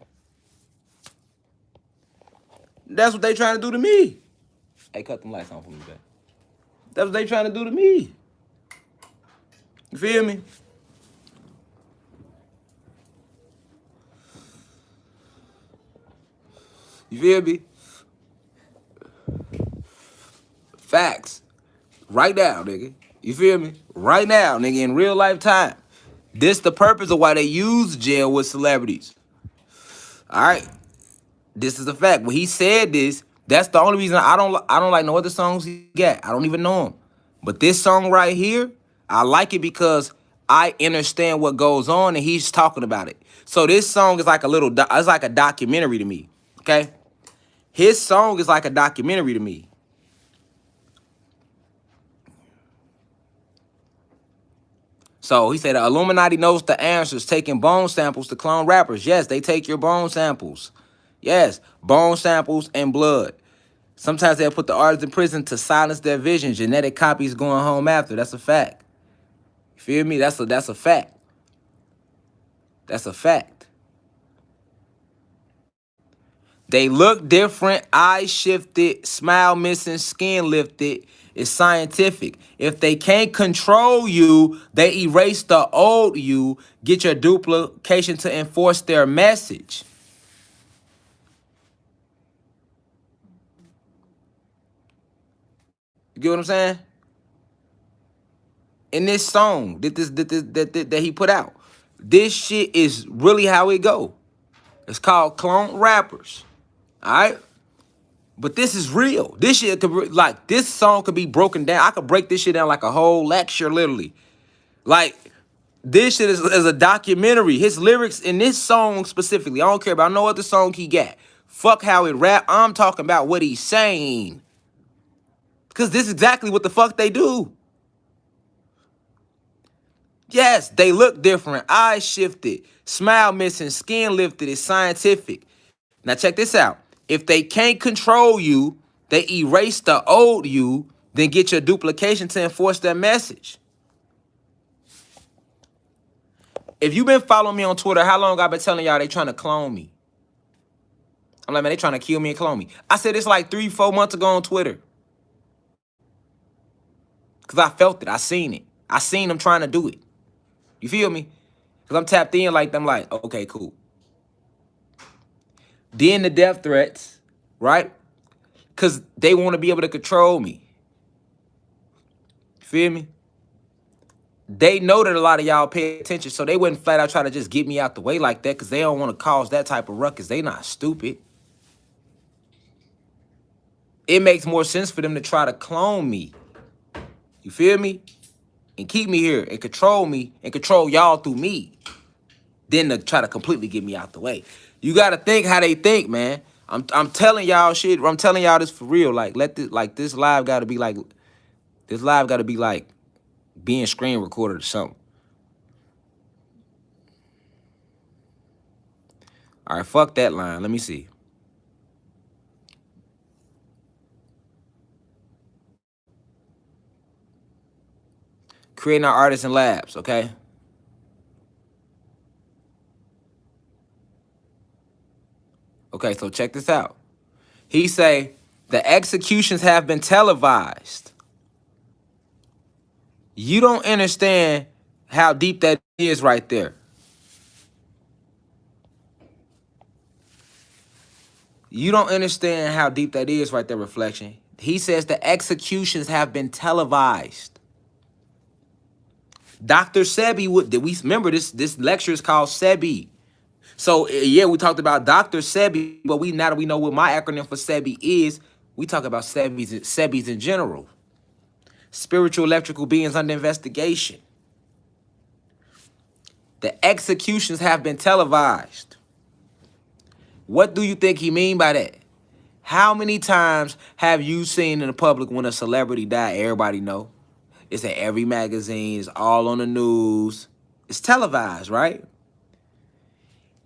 That's what they trying to do to me. Hey, cut them lights on for me, babe. That's what they trying to do to me. You feel me? You feel me? Facts. Right now, nigga. You feel me? Right now, nigga, in real life time. This the purpose of why they use jail with celebrities. All right? This is a fact. When he said this, that's the only reason I don't like no other songs he got. I don't even know him. But this song right here, I like it because I understand what goes on and he's talking about it. So this song is like it's like a documentary to me. Okay? His song is like a documentary to me. So he said the Illuminati knows the answers, taking bone samples to clone rappers. Yes, they take your bone samples. Yes, bone samples and blood. Sometimes they'll put the artists in prison to silence their vision. Genetic copies going home after. That's a fact. You feel me? That's a fact. That's a fact. They look different, eyes shifted, smile missing, skin lifted. It's scientific. If they can't control you, they erase the old you, get your duplication to enforce their message. You get what I'm saying? In this song that he put out, this shit is really how it go. It's called Clone Rappers. All right? But this is real. This shit could this song could be broken down. I could break this shit down like a whole lecture, literally. Like, this shit is a documentary. His lyrics in this song specifically, I don't care about no other song he got. Fuck how it rap. I'm talking about what he's saying. Because this is exactly what the fuck they do. Yes, they look different. Eyes shifted. Smile missing. Skin lifted. It's scientific. Now check this out. If they can't control you, they erase the old you, then get your duplication to enforce their message. If you've been following me on Twitter, how long I've been telling y'all they trying to clone me? I'm like, man, they trying to kill me and clone me. I said this like 3-4 months ago on Twitter. Because I felt it. I seen it. I seen them trying to do it. You feel me? Because I'm tapped in like them like, okay, cool. Then the death threats, right? Because they want to be able to control me. You feel me? They know that a lot of y'all pay attention, so they wouldn't flat out try to just get me out the way like that because they don't want to cause that type of ruckus. They not stupid. It makes more sense for them to try to clone me. You feel me? And keep me here and control me and control y'all through me. Then to try to completely get me out the way. You got to think how they think, man. I'm telling y'all shit. I'm telling y'all this for real. Like this live gotta be like being screen recorded or something. All right, fuck that line. Let me see. Creating our artists and labs, okay? Okay, so check this out. He say, the executions have been televised. You don't understand how deep that is right there. You don't understand how deep that is right there, Reflection. He says the executions have been televised. Dr. Sebi, did we remember this lecture is called Sebi. So yeah, we talked about Dr. Sebi, but now that we know what my acronym for Sebi is, we talk about Sebis in general. Spiritual electrical beings under investigation. The executions have been televised. What do you think he mean by that? How many times have you seen in the public when a celebrity died? Everybody know. It's in every magazine. It's all on the news. It's televised, right?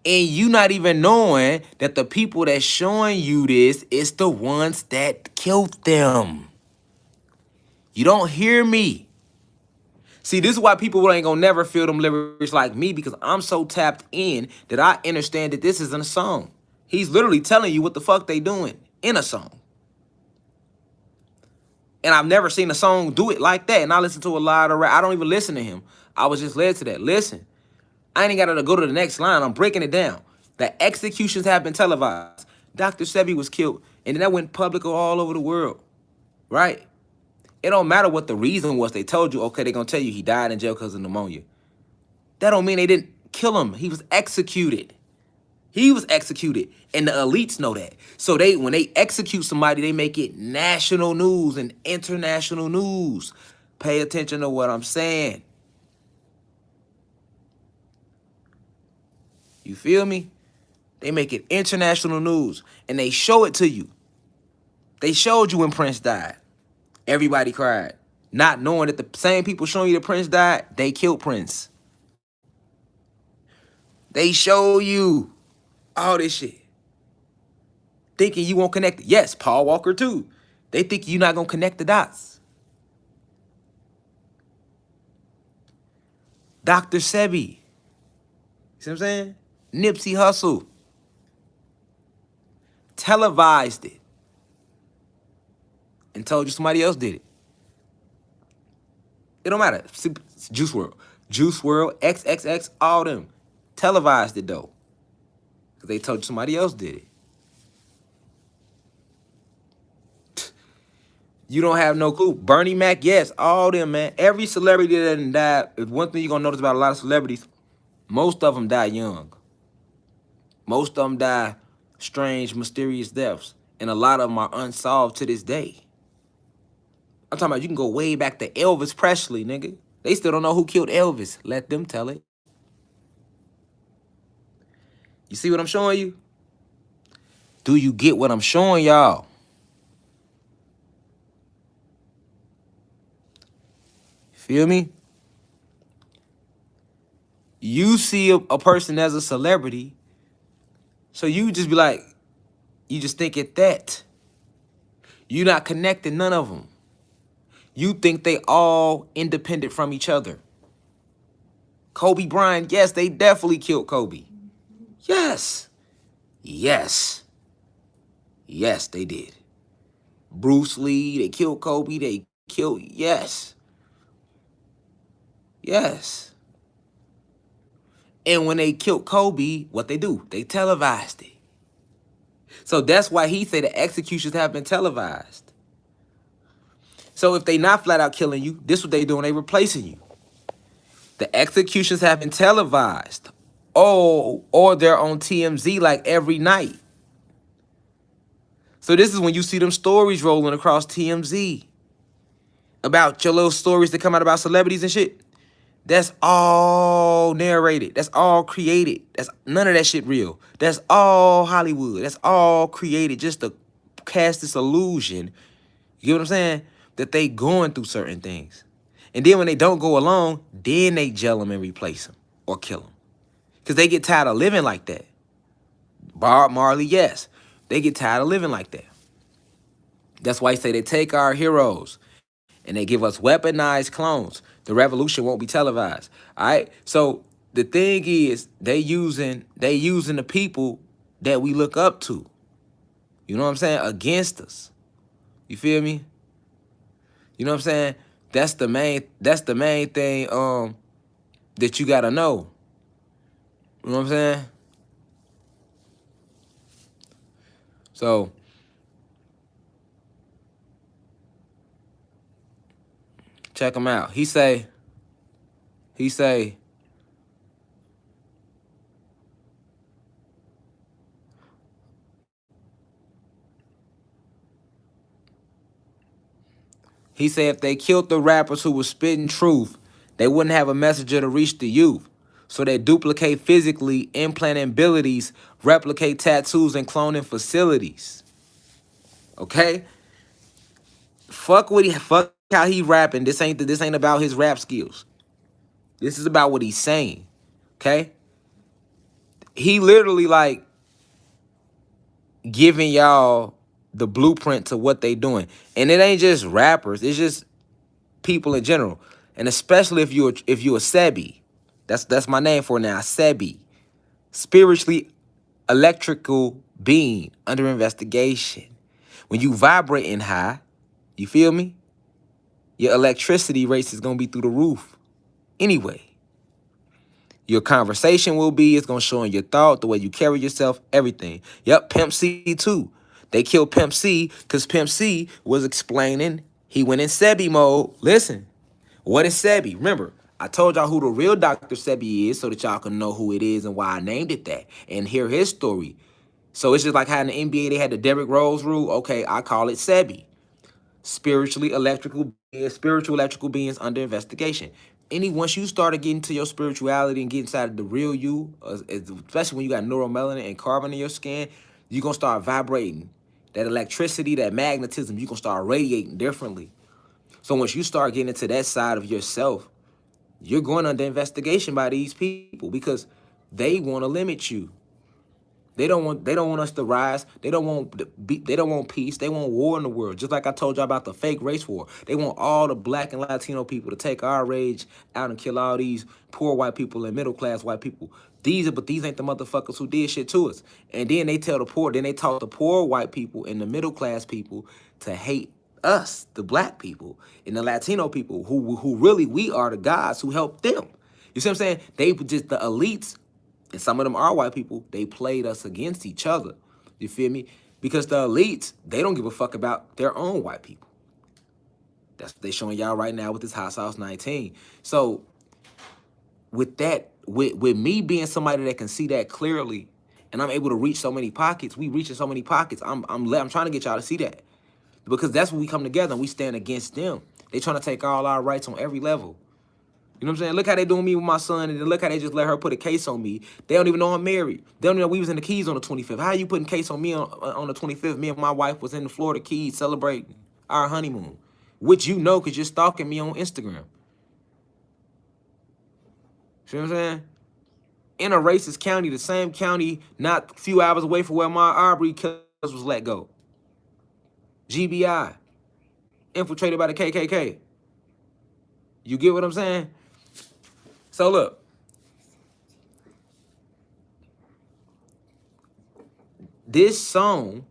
And you not even knowing that the people that's showing you this is the ones that killed them. You don't hear me. See, this is why people ain't gonna never feel them lyrics like me, because I'm so tapped in that I understand that this isn't a song. He's literally telling you what the fuck they doing in a song. And I've never seen a song do it like that. And I listen to a lot of rap. I don't even listen to him. I was just led to that. Listen, I ain't got to go to the next line. I'm breaking it down. The executions have been televised. Dr. Sebi was killed. And then that went public all over the world. Right? It don't matter what the reason was. They told you, okay, they're going to tell you he died in jail because of pneumonia. That don't mean they didn't kill him. He was executed. He was executed. And the elites know that. So when they execute somebody, they make it national news and international news. Pay attention to what I'm saying. You feel me? They make it international news. And they show it to you. They showed you when Prince died. Everybody cried. Not knowing that the same people showing you that Prince died, they killed Prince. They show you all this shit. Thinking you won't connect it. Yes, Paul Walker too. They think you're not going to connect the dots. Dr. Sebi. You see what I'm saying? Nipsey Hussle. Televised it. And told you somebody else did it. It don't matter. Juice WRLD. Juice WRLD, XXX, all them. Televised it though. Because they told you somebody else did it. You don't have no clue. Bernie Mac, yes, all them, man. Every celebrity that done died, one thing you're going to notice about a lot of celebrities, most of them die young. Most of them die strange, mysterious deaths. And a lot of them are unsolved to this day. I'm talking about you can go way back to Elvis Presley, nigga. They still don't know who killed Elvis. Let them tell it. You see what I'm showing you? Do you get what I'm showing y'all? Feel me? You see a person as a celebrity, so you just be like, you just think it that. You're not connecting none of them. You think they all independent from each other. Kobe Bryant, yes, they definitely killed Kobe. Yes. Yes. Yes, they did. Bruce Lee, they killed Kobe, they killed, yes. Yes. And when they killed Kobe, what they do? They televised it. So that's why he said the executions have been televised. So if they not flat out killing you, this is what they doing, they replacing you. The executions have been televised. Oh, or they're on TMZ like every night. So this is when you see them stories rolling across TMZ about your little stories that come out about celebrities and shit. That's all narrated. That's all created. That's none of that shit real. That's all Hollywood. That's all created just to cast this illusion. You get what I'm saying? That they going through certain things. And then when they don't go along, then they gel them and replace them or kill them. Because they get tired of living like that. Bob Marley, yes. They get tired of living like that. That's why I say they take our heroes and they give us weaponized clones. The revolution won't be televised. All right. So the thing is, they using the people that we look up to. You know what I'm saying? Against us. You feel me? You know what I'm saying? That's the main thing that you gotta know. You know what I'm saying? So check him out. He say, he said if they killed the rappers who were spitting truth, they wouldn't have a messenger to reach the youth. So they duplicate physically, implanting abilities, replicate tattoos, and cloning facilities. Okay? Fuck how he rapping. This ain't about his rap skills. This is about what he's saying. Okay? He literally like giving y'all the blueprint to what they doing. And it ain't just rappers, it's just people in general. And especially if you're a Sebi. That's my name for now, Sebi. Spiritually electrical being under investigation. When you vibrating high, you feel me? Your electricity rates is gonna be through the roof. Anyway. Your conversation will be, it's gonna show in your thought, the way you carry yourself, everything. Yep, Pimp C too. They killed Pimp C because Pimp C was explaining, he went in Sebi mode. Listen, what is Sebi? Remember, I told y'all who the real Dr. Sebi is so that y'all can know who it is and why I named it that and hear his story. So it's just like how in the NBA they had the Derrick Rose rule. Okay, I call it Sebi. Spiritual electrical beings under investigation. Once you started getting to your spirituality and getting inside of the real you, especially when you got neuromelanin and carbon in your skin, you're going to start vibrating. That electricity, that magnetism, you're going to start radiating differently. So once you start getting into that side of yourself, you're going under investigation by these people because they want to limit you. They don't want us to rise. They don't want peace. They want war in the world. Just like I told y'all about the fake race war. They want all the black and Latino people to take our rage out and kill all these poor white people and middle class white people. These ain't the motherfuckers who did shit to us. And then they taught the poor white people and the middle class people to hate us, the black people and the Latino people who really we are the gods who helped them. You see what I'm saying? They just the elites. And some of them are white people. They played us against each other. You feel me? Because the elites, they don't give a fuck about their own white people. That's what they showing y'all right now with this Hot Sauce 19. So with that, with me being somebody that can see that clearly, and I'm able to reach so many pockets, we reaching so many pockets. I'm trying to get y'all to see that. Because that's when we come together and we stand against them. They trying to take all our rights on every level. You know what I'm saying? Look how they doing me with my son, and then look how they just let her put a case on me. They don't even know I'm married. They don't even know we was in the Keys on the 25th. How are you putting a case on me on the 25th? Me and my wife was in the Florida Keys celebrating our honeymoon, which you know because you're stalking me on Instagram. See what I'm saying? In a racist county, the same county not a few hours away from where my Arbery killers was let go. GBI. Infiltrated by the KKK. You get what I'm saying? So look, this song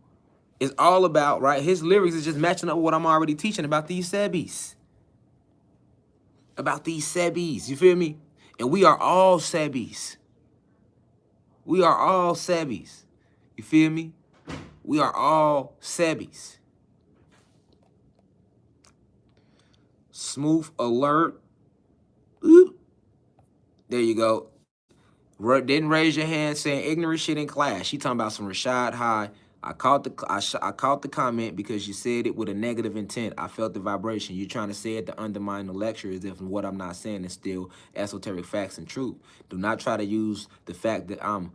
is all about, right? His lyrics is just matching up with what I'm already teaching about these Sebis. About these Sebis, you feel me? And we are all Sebis. We are all Sebis. You feel me? We are all Sebis. Smooth alert. Ooh. There you go. Didn't raise your hand saying ignorant shit in class. She talking about some Rashad High I caught the comment because you said it with a negative intent. I felt the vibration. You're trying to say it to undermine the lecture as if what I'm not saying is still esoteric facts and truth. Do not try to use the fact that I'm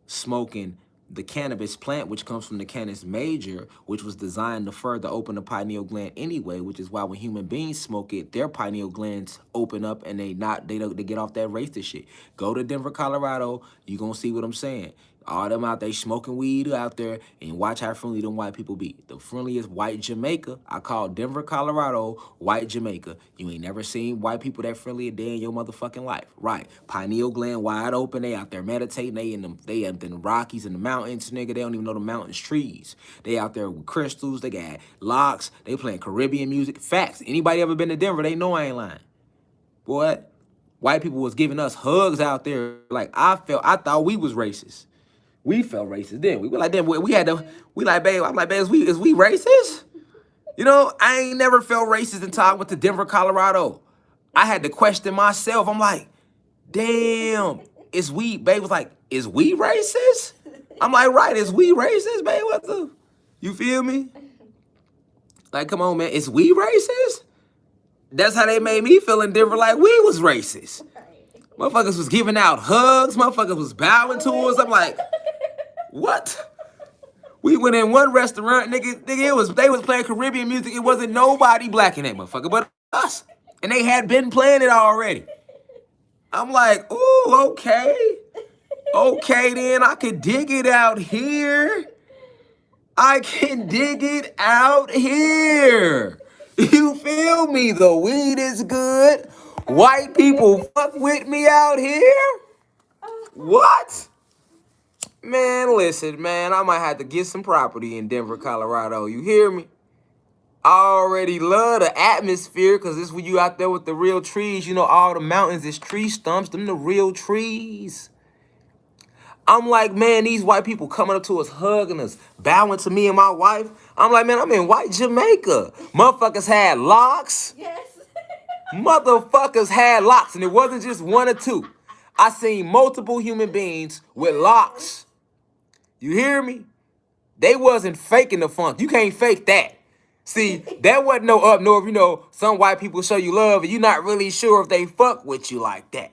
smoking the cannabis plant, which comes from the Canis major, which was designed to further open the pineal gland anyway, which is why when human beings smoke it, their pineal glands open up and they get off that racist shit. Go to Denver, Colorado, you gonna see what I'm saying. All them out there smoking weed out there, and watch how friendly them white people be. The friendliest white Jamaica, I call Denver, Colorado, white Jamaica. You ain't never seen white people that friendly a day in your motherfucking life. Right. Pineal gland wide open, they out there meditating, they in the Rockies and the mountains, nigga. They don't even know the mountains trees. They out there with crystals, they got locks, they playing Caribbean music. Facts. Anybody ever been to Denver, they know I ain't lying. Boy, white people was giving us hugs out there. Like I thought we was racist. We felt racist, didn't we? We like, damn, we like, babe, I'm like, babe, is we racist? You know, I ain't never felt racist until I went to Denver, Colorado. I had to question myself. I'm like, damn, babe was like, is we racist? I'm like, right, is we racist, babe? What the, you feel me? Like, come on, man, is we racist? That's how they made me feel in Denver, like we was racist. Motherfuckers was giving out hugs, motherfuckers was bowing to us. I'm like, what? We went in one restaurant, nigga, they was playing Caribbean music. It wasn't nobody black in that motherfucker but us. And they had been playing it already. I'm like, ooh, okay. Okay, then I can dig it out here. I can dig it out here. You feel me? The weed is good. White people fuck with me out here? What? Man, listen, man, I might have to get some property in Denver, Colorado. You hear me? I already love the atmosphere because this when you out there with the real trees. You know, all the mountains is tree stumps. Them the real trees. I'm like, man, these white people coming up to us, hugging us, bowing to me and my wife. I'm like, man, I'm in white Jamaica. Motherfuckers had locks. Yes. Motherfuckers had locks, and it wasn't just one or two. I seen multiple human beings with locks. You hear me? They wasn't faking the funk. You can't fake that. See, that wasn't no up north. You know, some white people show you love, and you're not really sure if they fuck with you like that.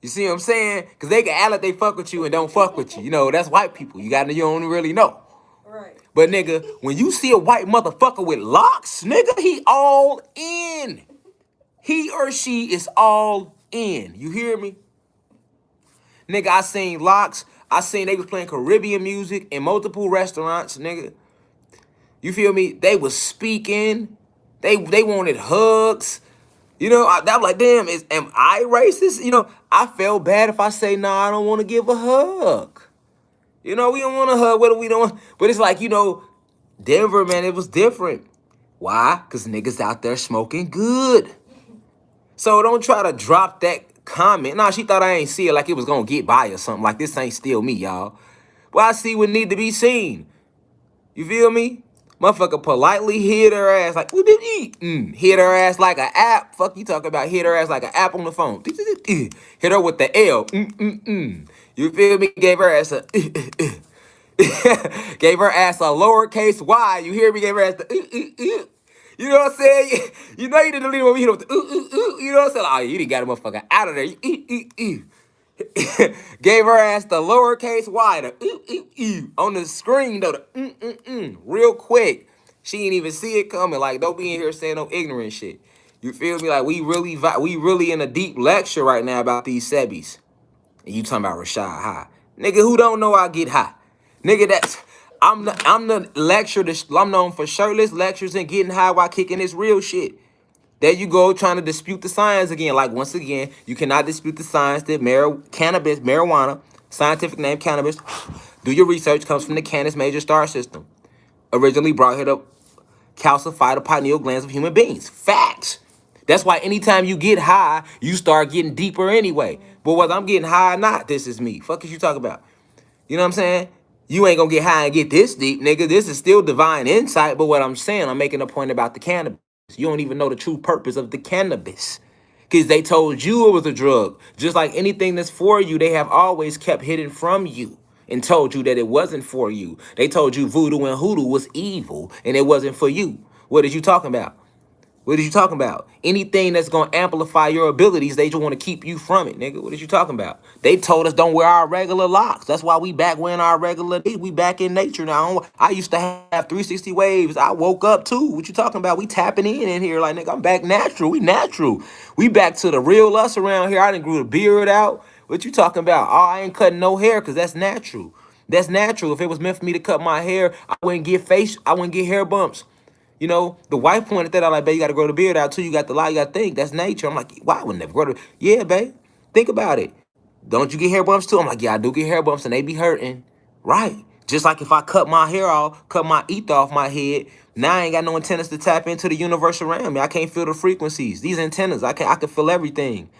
You see what I'm saying? Because they can act like they fuck with you and don't fuck with you. You know, that's white people. You don't really know. Right. But, nigga, when you see a white motherfucker with locks, nigga, he all in. He or she is all in. You hear me? Nigga, I seen locks. I seen they was playing Caribbean music in multiple restaurants, nigga. You feel me? They was speaking. They wanted hugs. You know, I was like, damn, am I racist? You know, I felt bad if I say, nah, I don't want to give a hug. You know, we don't want a hug. What do we don't? But it's like, you know, Denver, man, it was different. Why? Because niggas out there smoking good. So don't try to drop that comment. Nah, she thought I ain't see it like it was going to get by or something. Like, this ain't still me, y'all. Well, I see what need to be seen. You feel me? Motherfucker politely hit her ass like, hit her ass like an app. Fuck you talking about hit her ass like an app on the phone. Hit her with the L. You feel me? Gave her ass a gave her ass a lowercase y. You hear me? Gave her ass the You know what I'm saying? You know you didn't leave me hit her with the You know what I'm saying? Oh, you done got a motherfucker out of there. Gave her ass the lowercase y, the on the screen though, the real quick. She ain't even see it coming. Like, don't be in here saying no ignorant shit. You feel me? Like, we really in a deep lecture right now about these Sebbies. And you talking about Rashad High. Nigga, who don't know I get high? Nigga, I'm the lecturer, I'm known for shirtless lectures and getting high while kicking this real shit. There you go, trying to dispute the science again. Like, once again, you cannot dispute the science that marijuana, scientific name cannabis, do your research, comes from the Canis major star system. Originally brought here to calcify the pineal glands of human beings. Facts. That's why anytime you get high, you start getting deeper anyway. But whether I'm getting high or not, this is me. Fuck is you talking about? You know what I'm saying? You ain't gonna get high and get this deep, nigga. This is still divine insight. But what I'm saying, I'm making a point about the cannabis. You don't even know the true purpose of the cannabis. Because they told you it was a drug. Just like anything that's for you, they have always kept hidden from you. and told you that it wasn't for you. They told you voodoo and hoodoo was evil and it wasn't for you. What is you talking about? What are you talking about? Anything that's gonna amplify your abilities, they just want to keep you from it, nigga. What are you talking about? They told us don't wear our regular locks. That's why we back wearing our regular. We back in nature now. I used to have 360 waves. I woke up too. What you talking about? We tapping in here like nigga. I'm back natural. We natural. We back to the real us around here. I done grew the beard out. What you talking about? Oh, I ain't cutting no hair because that's natural. That's natural. If it was meant for me to cut my hair, I wouldn't get I wouldn't get hair bumps. You know, the wife pointed that out like, babe, you got to grow the beard out too. You got the lie, you got to think. That's nature. I'm like, why would never grow the... Yeah, babe. Think about it. Don't you get hair bumps too? I'm like, yeah, I do get hair bumps and they be hurting. Right. Just like if I cut my hair off, cut my ether off my head, now I ain't got no antennas to tap into the universe around me. I can't feel the frequencies. These antennas, I can feel everything.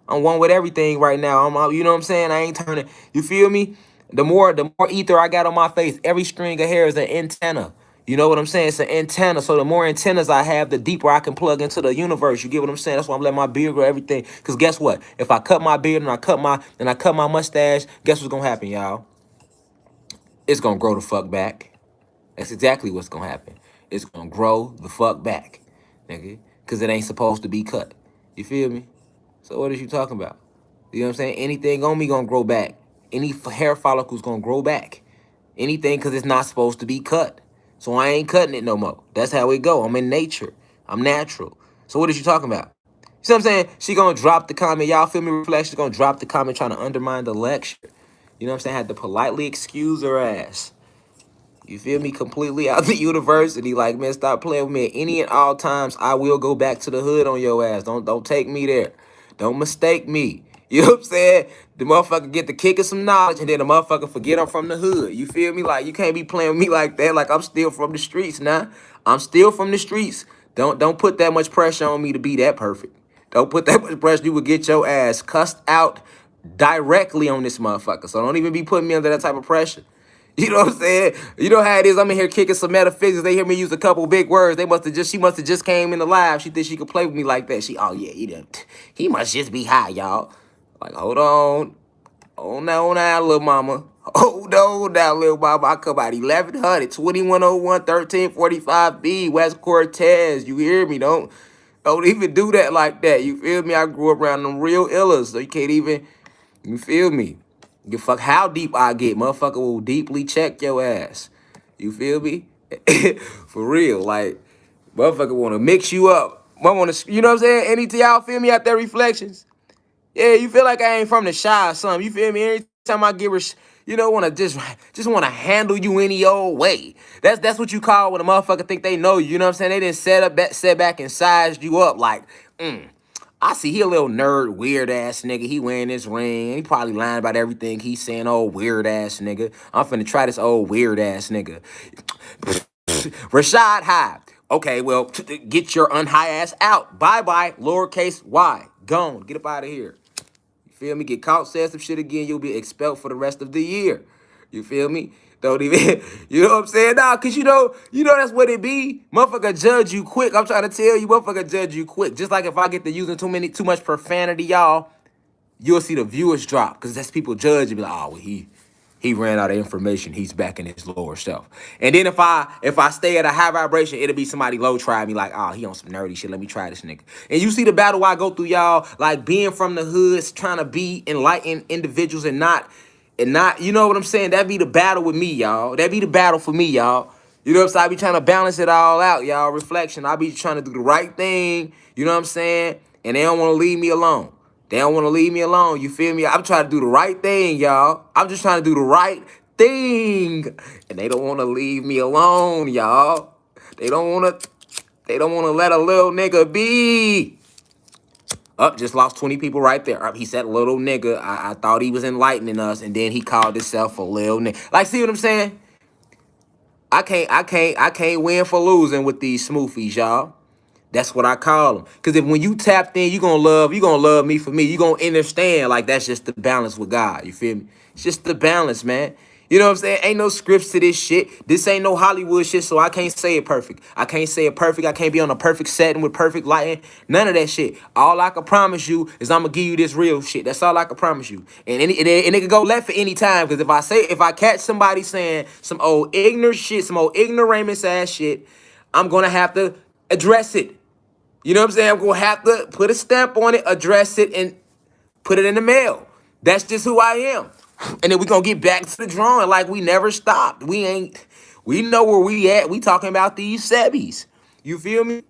I'm one with everything right now. You know what I'm saying? I ain't turning. You feel me? The more ether I got on my face, every string of hair is an antenna. You know what I'm saying? It's an antenna. So the more antennas I have, the deeper I can plug into the universe. You get what I'm saying? That's why I'm letting my beard grow everything. Because guess what? If I cut my beard and I cut my mustache, guess what's gonna happen, y'all? It's gonna grow the fuck back. That's exactly what's gonna happen. It's gonna grow the fuck back, nigga. Because it ain't supposed to be cut. You feel me? So what is you talking about? You know what I'm saying? Anything on me gonna grow back. Any hair follicles gonna grow back. Anything because it's not supposed to be cut. So I ain't cutting it no more. That's how it go. I'm in nature. I'm natural. So what is you talking about? You see what I'm saying? She gonna drop the comment. Y'all feel me? Reflection. She gonna drop the comment trying to undermine the lecture. You know what I'm saying? I had to politely excuse her ass. You feel me? Completely out the university. Like, man, stop playing with me. At any and all times, I will go back to the hood on your ass. Don't take me there. Don't mistake me. You know what I'm saying? The motherfucker get the kick of some knowledge, and then the motherfucker forget I'm from the hood. You feel me? Like, you can't be playing with me like that. Like, I'm still from the streets now. I'm still from the streets. Don't put that much pressure on me to be that perfect. Don't put that much pressure. You will get your ass cussed out directly on this motherfucker. So don't even be putting me under that type of pressure. You know what I'm saying? You know how it is. I'm in here kicking some metaphysics. They hear me use a couple big words. She must have just came in the live. She think she could play with me like that. Oh yeah, he must just be high, y'all. Like, hold on. Hold on now, little mama. Hold on now, little mama. I come out 1100, 2101, 1345B, West Cortez. You hear me? Don't even do that like that. You feel me? I grew up around them real illas, so you can't even, you feel me? Give fuck how deep I get. Motherfucker will deeply check your ass. You feel me? For real. Like, motherfucker want to mix you up. You know what I'm saying? Any to y'all feel me out there, Reflections? Yeah, you feel like I ain't from the shy or something. You feel me? Every time I give her, want to just want to handle you any old way. That's what you call when a motherfucker think they know you. You know what I'm saying? They didn't set back and sized you up like, I see he a little nerd, weird ass nigga. He wearing this ring. He probably lying about everything he's saying. Oh, weird ass nigga. I'm finna try this old weird ass nigga. Rashad High. Okay, well, get your unhigh ass out. Bye-bye, lowercase y. Gone. Get up out of here. You feel me? Get caught saying some shit again, you'll be expelled for the rest of the year. You feel me? Don't even, you know what I'm saying? Nah, cause you know that's what it be. Motherfucker judge you quick. I'm trying to tell you, motherfucker judge you quick. Just like if I get to using too much profanity, y'all, you'll see the viewers drop. Cause that's people judge and be like, oh, well, he ran out of information. He's back in his lower self. And then if I stay at a high vibration, it'll be somebody low try me like, oh, he on some nerdy shit. Let me try this nigga. And you see the battle I go through, y'all, like being from the hoods, trying to be enlightened individuals and not, you know what I'm saying? That'd be the battle with me, y'all. That'd be the battle for me, y'all. You know what I'm saying? I be trying to balance it all out, y'all. Reflection. I be trying to do the right thing. You know what I'm saying? And they don't want to leave me alone. They don't want to leave me alone. You feel me? I'm trying to do the right thing, y'all. I'm just trying to do the right thing. And they don't want to leave me alone, y'all. They don't want to let a little nigga be. Just lost 20 people right there. He said little nigga. I thought he was enlightening us, and then he called himself a little nigga. Like, see what I'm saying? I can't win for losing with these smoothies, y'all. That's what I call them. Because when you tapped in, you gonna love me for me. You gonna understand, like, that's just the balance with God. You feel me? It's just the balance, man. You know what I'm saying? Ain't no scripts to this shit. This ain't no Hollywood shit, so I can't say it perfect. I can't say it perfect. I can't be on a perfect setting with perfect lighting. None of that shit. All I can promise you is I'm gonna give you this real shit. That's all I can promise you. And it can go left at any time. Because if I catch somebody saying some old ignorant shit, some old ignoramus ass shit, I'm gonna have to address it. You know what I'm saying? I'm gonna have to put a stamp on it, address it, and put it in the mail. That's just who I am. And then we gonna get back to the drawing like we never stopped. We know where we at. We talking about these Sebbies. You feel me?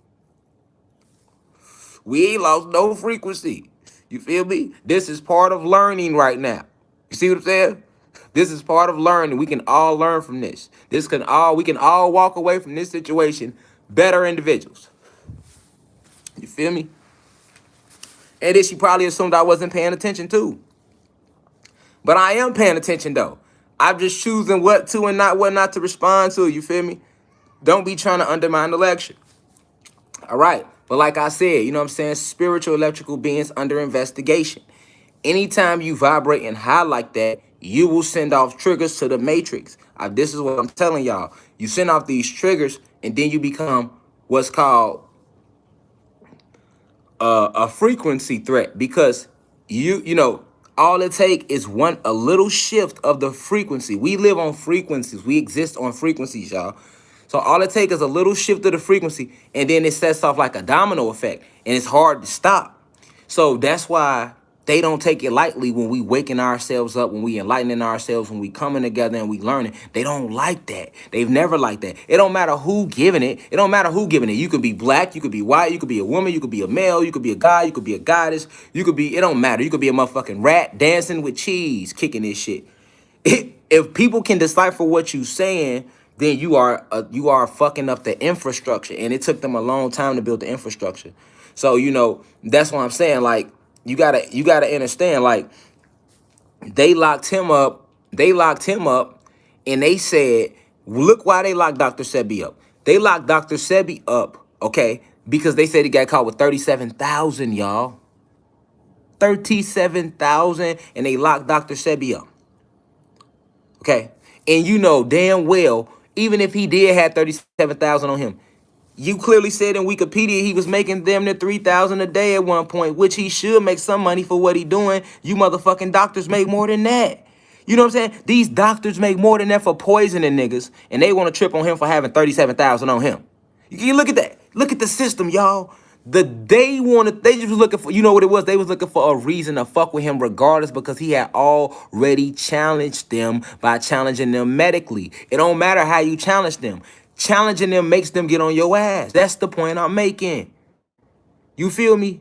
We ain't lost no frequency. You feel me? This is part of learning right now. You see what I'm saying? This is part of learning. We can all learn from this. We can all walk away from this situation better individuals. You feel me? And then she probably assumed I wasn't paying attention too. But I am paying attention though. I'm just choosing what to and not what not to respond to. You feel me? Don't be trying to undermine the lecture. All right. But like I said, you know what I'm saying? Spiritual electrical beings under investigation. Anytime you vibrate and high like that, you will send off triggers to the matrix. This is what I'm telling y'all. You send off these triggers and then you become what's called a frequency threat, because you know all it take is a little shift of the frequency. We live on frequencies. We exist on frequencies, y'all. So all it take is a little shift of the frequency, and then it sets off like a domino effect, and it's hard to stop. So that's why they don't take it lightly when we waking ourselves up, when we enlightening ourselves, when we coming together and we learning. They don't like that. They've never liked that. It don't matter who giving it. It don't matter who giving it. You could be black, you could be white, you could be a woman, you could be a male, you could be a guy, you could be a goddess, it don't matter. You could be a motherfucking rat dancing with cheese, kicking this shit. If people can decipher what you saying, then you are fucking up the infrastructure, and it took them a long time to build the infrastructure. So you know that's what I'm saying. Like you gotta understand. Like they locked him up. And they said, look why they locked Dr. Sebi up. They locked Dr. Sebi up, okay, because they said he got caught with 37,000, y'all. 37,000, and they locked Dr. Sebi up. Okay, and you know damn well, even if he did have 37,000 on him, you clearly said in Wikipedia he was making damn near 3,000 a day at one point, which he should make some money for what he doing. You motherfucking doctors make more than that. You know what I'm saying? These doctors make more than that for poisoning niggas, and they want to trip on him for having 37,000 on him. You look at that. Look at the system, y'all. They just was looking for, you know what it was? They was looking for a reason to fuck with him regardless, because he had already challenged them by challenging them medically. It don't matter how you challenge them. Challenging them makes them get on your ass. That's the point I'm making. You feel me?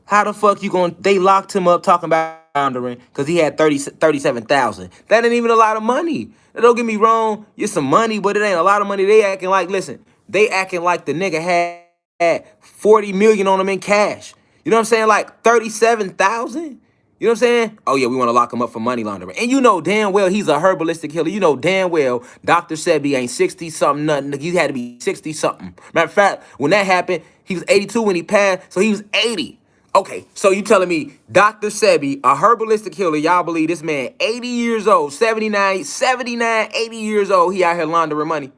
How the fuck you gonna, they locked him up talking about laundering because he had 37,000. That ain't even a lot of money. Now, don't get me wrong, it's some money, but it ain't a lot of money. They acting like the nigga had 40 million on him in cash. You know what I'm saying? Like 37,000? You know what I'm saying? Oh yeah, we want to lock him up for money laundering. And you know damn well he's a herbalistic healer. You know damn well Dr. Sebi ain't 60-something nothing. He had to be 60-something. Matter of fact, when that happened, he was 82 when he passed, so he was 80. Okay, so you telling me Dr. Sebi, a herbalistic healer, y'all believe this man 80 years old, 79, 80 years old, he out here laundering money.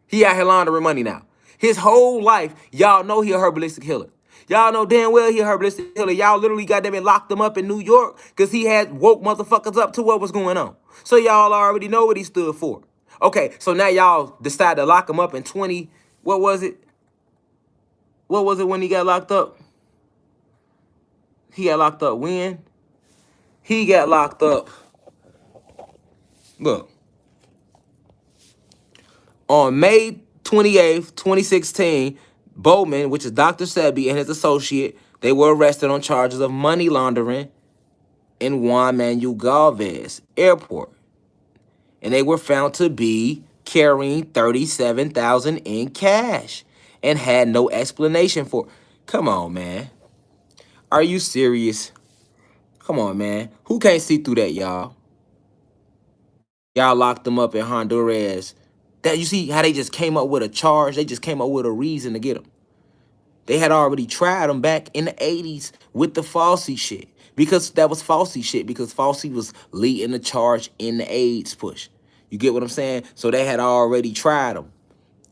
He out here laundering money now. His whole life, y'all know he a herbalistic healer. Y'all know damn well he a herbalistic healer. Y'all literally goddamn it locked him up in New York because he had woke motherfuckers up to what was going on. So y'all already know what he stood for. Okay, so now y'all decide to lock him up in 20, what was it? What was it when he got locked up? He got locked up when? He got locked up. Look. On May 28th, 2016, Bowman, which is Dr. Sebi, and his associate, they were arrested on charges of money laundering in Juan Manuel Galvez Airport. And they were found to be carrying 37,000 in cash and had no explanation for it. Come on, man. Are you serious? Come on, man. Who can't see through that, y'all? Y'all locked them up in Honduras. That, you see how they just came up with a charge? They just came up with a reason to get them. They had already tried them back in the 80s with the Falsey shit. Because that was Falsey shit. Because Falsey was leading the charge in the AIDS push. You get what I'm saying? So they had already tried him.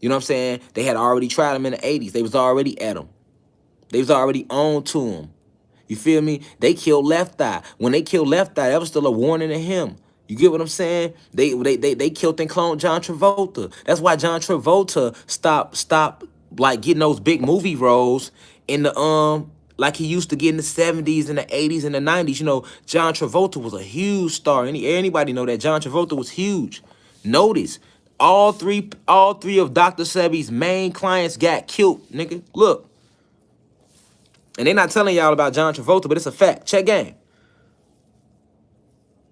You know what I'm saying? They had already tried him in the 80s. They was already at him. They was already on to him. You feel me? They killed Left Eye. When they killed Left Eye, that was still a warning to him. You get what I'm saying? They killed and cloned John Travolta. That's why John Travolta stopped like getting those big movie roles in the like he used to get in the 70s and the 80s and the 90s. You know, John Travolta was a huge star. Anybody know that John Travolta was huge. Notice all three of Dr. Sebi's main clients got killed, nigga. Look. And they not telling y'all about John Travolta, but it's a fact. Check game.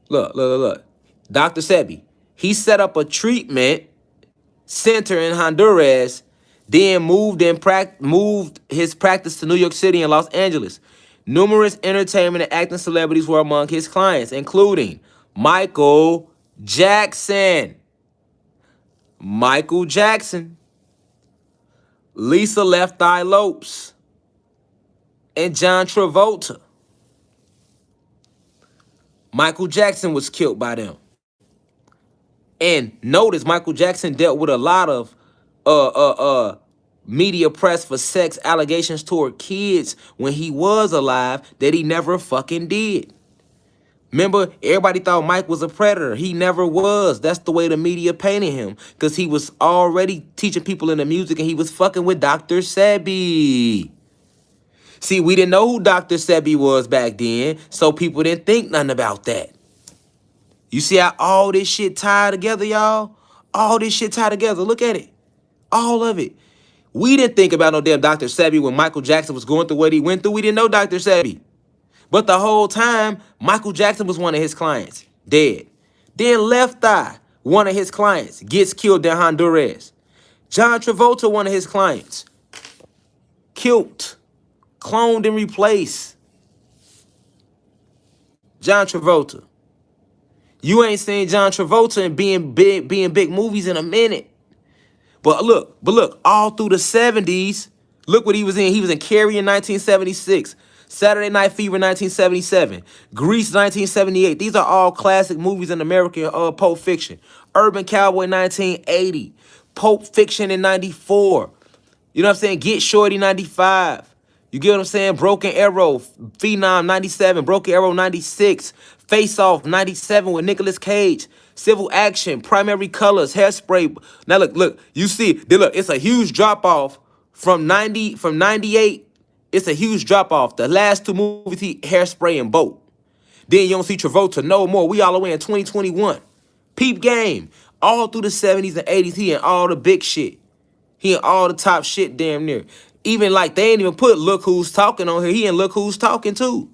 Look. Dr. Sebi, he set up a treatment center in Honduras, then moved his practice to New York City and Los Angeles. Numerous entertainment and acting celebrities were among his clients, including Michael Jackson, Lisa Left Eye Lopes, and John Travolta. Michael Jackson was killed by them. And notice Michael Jackson dealt with a lot of media press for sex allegations toward kids when he was alive that he never fucking did. Remember, everybody thought Mike was a predator. He never was. That's the way the media painted him, because he was already teaching people in the music and he was fucking with Dr. Sebi. See, we didn't know who Dr. Sebi was back then, so people didn't think nothing about that. You see how all this shit tied together, y'all? All this shit tied together. Look at it. All of it. We didn't think about no damn Dr. Sebi when Michael Jackson was going through what he went through. We didn't know Dr. Sebi. But the whole time, Michael Jackson was one of his clients, dead. Then Left Eye, one of his clients, gets killed in Honduras. John Travolta, one of his clients, killed, cloned and replaced. John Travolta. You ain't seen John Travolta and being big movies in a minute. But look, all through the 70s, look what he was in. He was in Carrie in 1976, Saturday Night Fever 1977, Grease 1978. These are all classic movies in American Pulp Fiction. Urban Cowboy 1980, Pulp Fiction in 94. You know what I'm saying? Get Shorty 95. You get what I'm saying? Broken Arrow, Phenom 97, Broken Arrow 96, Face Off 97 with Nicolas Cage, Civil Action, Primary Colors, Hairspray. Now look, you see, look, it's a huge drop off from 98. It's a huge drop off. The last two movies, Hairspray and Boat. Then you don't see Travolta no more. We all the way in 2021. Peep Game. All through the 70s and 80s, he in all the big shit. He in all the top shit damn near. Even like they ain't even put Look Who's Talking on here. He in Look Who's Talking too.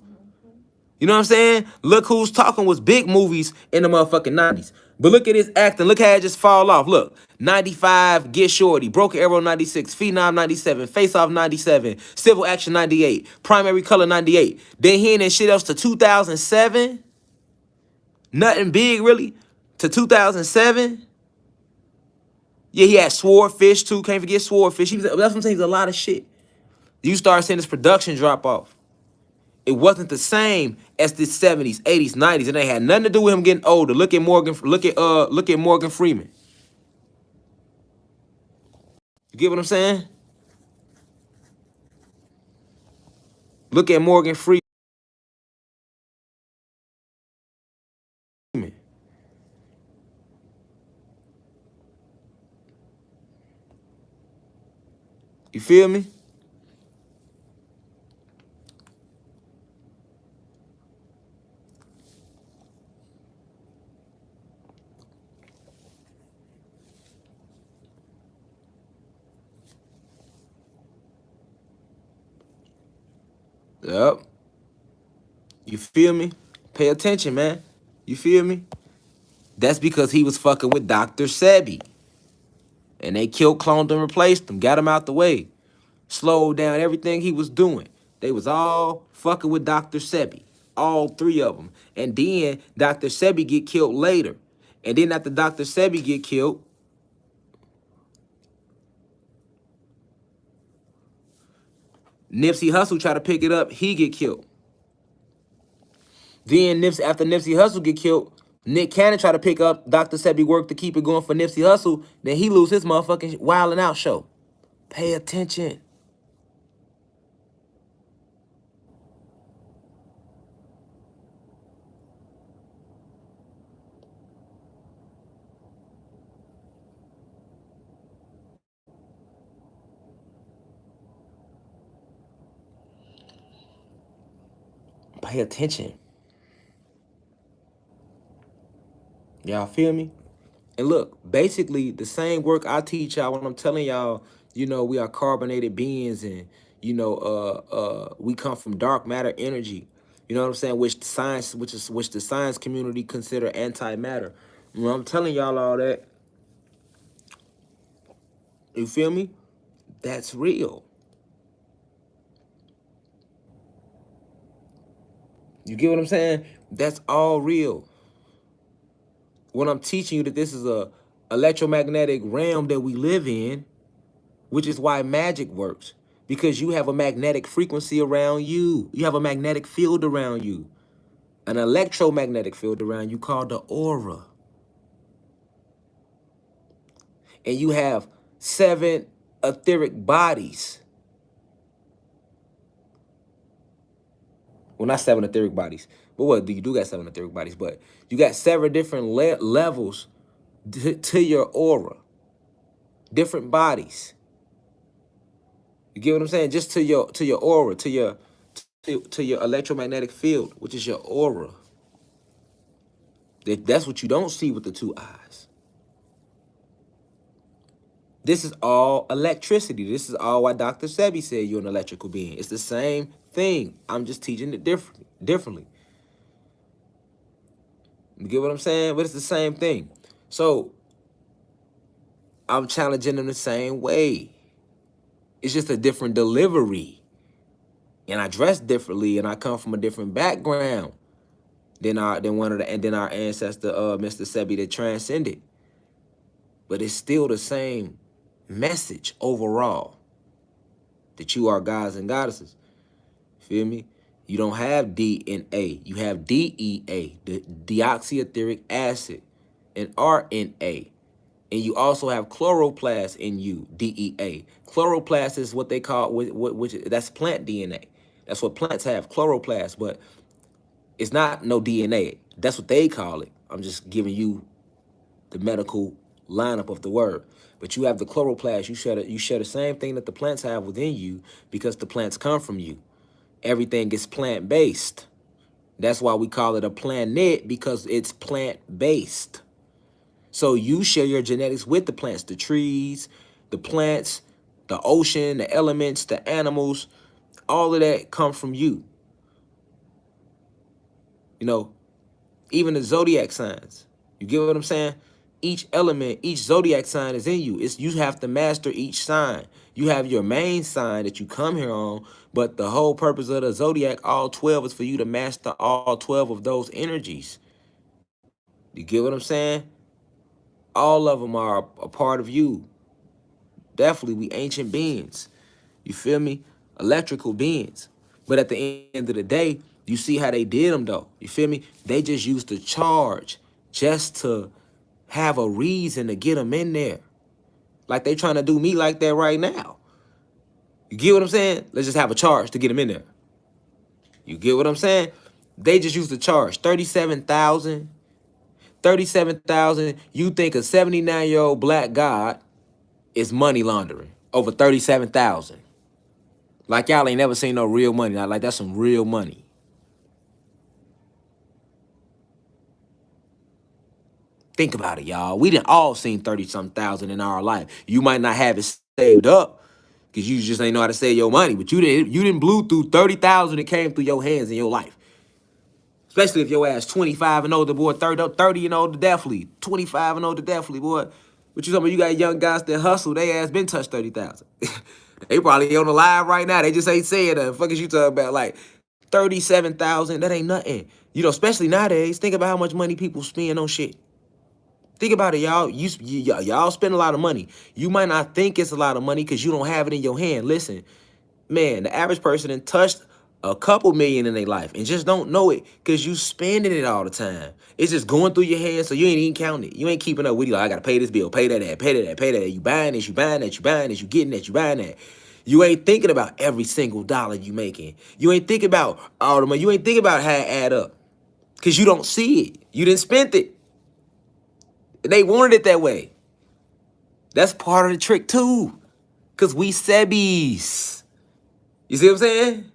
You know what I'm saying? Look Who's Talking was big movies in the motherfucking 90s. But look at his acting. Look how it just fall off. Look, 95, Get Shorty, Broken Arrow 96, Phenom 97, Face Off 97, Civil Action 98, Primary Color 98. Then he ain't in shit else to 2007. Nothing big really to 2007. Yeah, he had Swordfish too. Can't forget Swordfish. That's what I'm saying. He's a lot of shit. You start seeing this production drop off. It wasn't the same as the 70s, 80s, 90s, and it had nothing to do with him getting older. Look at Morgan Freeman. You get what I'm saying? Look at Morgan Freeman. You feel me? Yep. You feel me? Pay attention, man. You feel me? That's because he was fucking with Dr. Sebi. And they killed, cloned, and replaced him. Got him out the way. Slowed down everything he was doing. They was all fucking with Dr. Sebi. All three of them. And then Dr. Sebi get killed later. And then after Dr. Sebi get killed, Nipsey Hussle try to pick it up. He get killed. Then after Nipsey Hussle get killed, Nick Cannon try to pick up Dr. Sebi work to keep it going for Nipsey Hussle, then he lose his motherfucking Wildin' Out show. Pay attention. Pay attention. Y'all feel me? And look, basically the same work I teach y'all when I'm telling y'all, you know, we are carbonated beings and, you know, we come from dark matter energy. You know what I'm saying? Which the science community consider antimatter. When I'm telling y'all all that, you feel me? That's real. You get what I'm saying? That's all real. When I'm teaching you that this is a electromagnetic realm that we live in, which is why magic works, because you have a magnetic frequency around you. You have a magnetic field around you, an electromagnetic field around you called the aura. And you have 7 etheric bodies. Well, not 7 etheric bodies, but what, you do got 7 etheric bodies, but you got 7 different levels to your aura, different bodies. You get what I'm saying? Just to your aura, to your electromagnetic field, which is your aura. That's what you don't see with the 2 eyes. This is all electricity. This is all why Dr. Sebi said you're an electrical being. It's the same thing. I'm just teaching it differently. You get what I'm saying? But it's the same thing. So I'm challenging them the same way. It's just a different delivery. And I dress differently, and I come from a different background than our ancestor, Mr. Sebi, that transcended. But it's still the same message overall, that you are gods and goddesses. Feel me? You don't have DNA. You have DEA, the deoxyetheric acid, and RNA. And you also have chloroplast in you, DEA. Chloroplast is what they call, that's plant DNA. That's what plants have, chloroplast, but it's not no DNA. That's what they call it. I'm just giving you the medical lineup of the word. But you have the chloroplast. You share the same thing that the plants have within you, because the plants come from you. Everything is plant-based. That's why we call it a planet, because it's plant-based. So you share your genetics with the plants, the trees, the plants, the ocean, the elements, the animals. All of that come from you. You know, even the zodiac signs. You get what I'm saying? Each element, each zodiac sign is in you. You have to master each sign. You have your main sign that you come here on, but the whole purpose of the zodiac, all 12, is for you to master all 12 of those energies. You get what I'm saying? All of them are a part of you. Definitely, we ancient beings. You feel me? Electrical beings. But at the end of the day, you see how they did them, though. You feel me? They just used the charge just to have a reason to get them in there. Like they trying to do me like that right now. You get what I'm saying? Let's just have a charge to get them in there. You get what I'm saying? They just used the charge. 37,000. 37,000. You think a 79-year-old black god is money laundering over 37,000. Like y'all ain't never seen no real money. Like that's some real money. Think about it, y'all. We done all seen 30-something thousand in our life. You might not have it saved up because you just ain't know how to save your money, but you didn't blew through 30,000 that came through your hands in your life. Especially if your ass 25 and older, boy, 30 and older, definitely. 25 and older, definitely, boy. What you talking about? You got young guys that hustle, they ass been touched 30,000. They probably on the live right now. They just ain't saying that. Fuck is you talking about? Like 37,000, that ain't nothing. You know, especially nowadays, think about how much money people spend on shit. Think about it, y'all. Y'all spend a lot of money. You might not think it's a lot of money because you don't have it in your hand. Listen, man, the average person touched a couple million in their life and just don't know it because you spending it all the time. It's just going through your hands, so you ain't even counting it. You ain't keeping up with it. Like, I gotta pay this bill, pay that, pay that, pay that. You buying this, you buying that, you buying this, you getting that, you buying that. You ain't thinking about every single dollar you making. You ain't thinking about all the money. You ain't thinking about how it add up because you don't see it. You didn't spend it. They wanted it that way. That's part of the trick too, because we Sebbies. You see what I'm saying?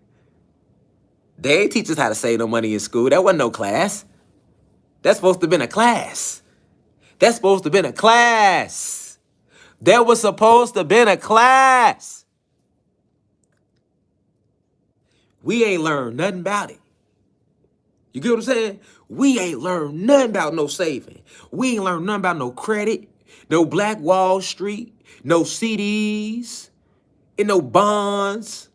They ain't teach us how to save no money in school. That wasn't no class. That's supposed to have been a class. That's supposed to have been a class. That was supposed to have been a class. We ain't learned nothing about it. You get what I'm saying? We ain't learned nothing about no saving. We ain't learned nothing about no credit, no Black Wall Street, no CDs, and no bonds.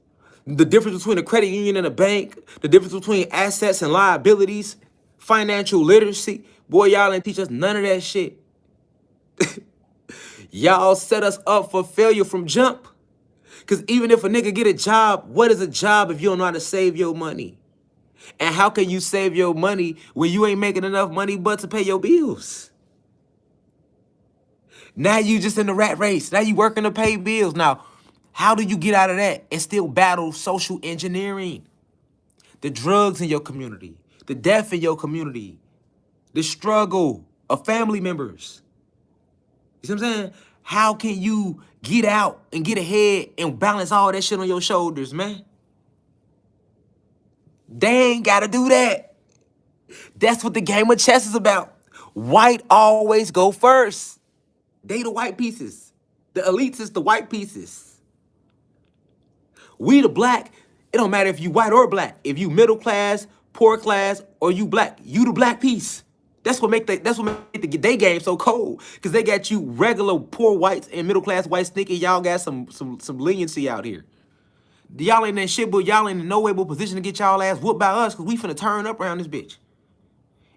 The difference between a credit union and a bank, the difference between assets and liabilities, financial literacy. Boy, y'all ain't teach us none of that shit. Y'all set us up for failure from jump. Because even if a nigga get a job, what is a job if you don't know how to save your money? And how can you save your money when you ain't making enough money but to pay your bills? Now you just in the rat race. Now you working to pay bills. Now, how do you get out of that and still battle social engineering? The drugs in your community, the death in your community, the struggle of family members. You see what I'm saying? How can you get out and get ahead and balance all that shit on your shoulders, man? They ain't got to do that. That's what the game of chess is about. White always go first. They the white pieces. The elites is the white pieces. We the black. It don't matter if you white or black. If you middle class, poor class, or you black, you the black piece. That's what make the day game so cold. Cause they got you regular poor whites and middle class whites thinking y'all got some leniency out here. Y'all ain't in shit, but y'all ain't in no way but position to get y'all ass whooped by us, cause we finna turn up around this bitch.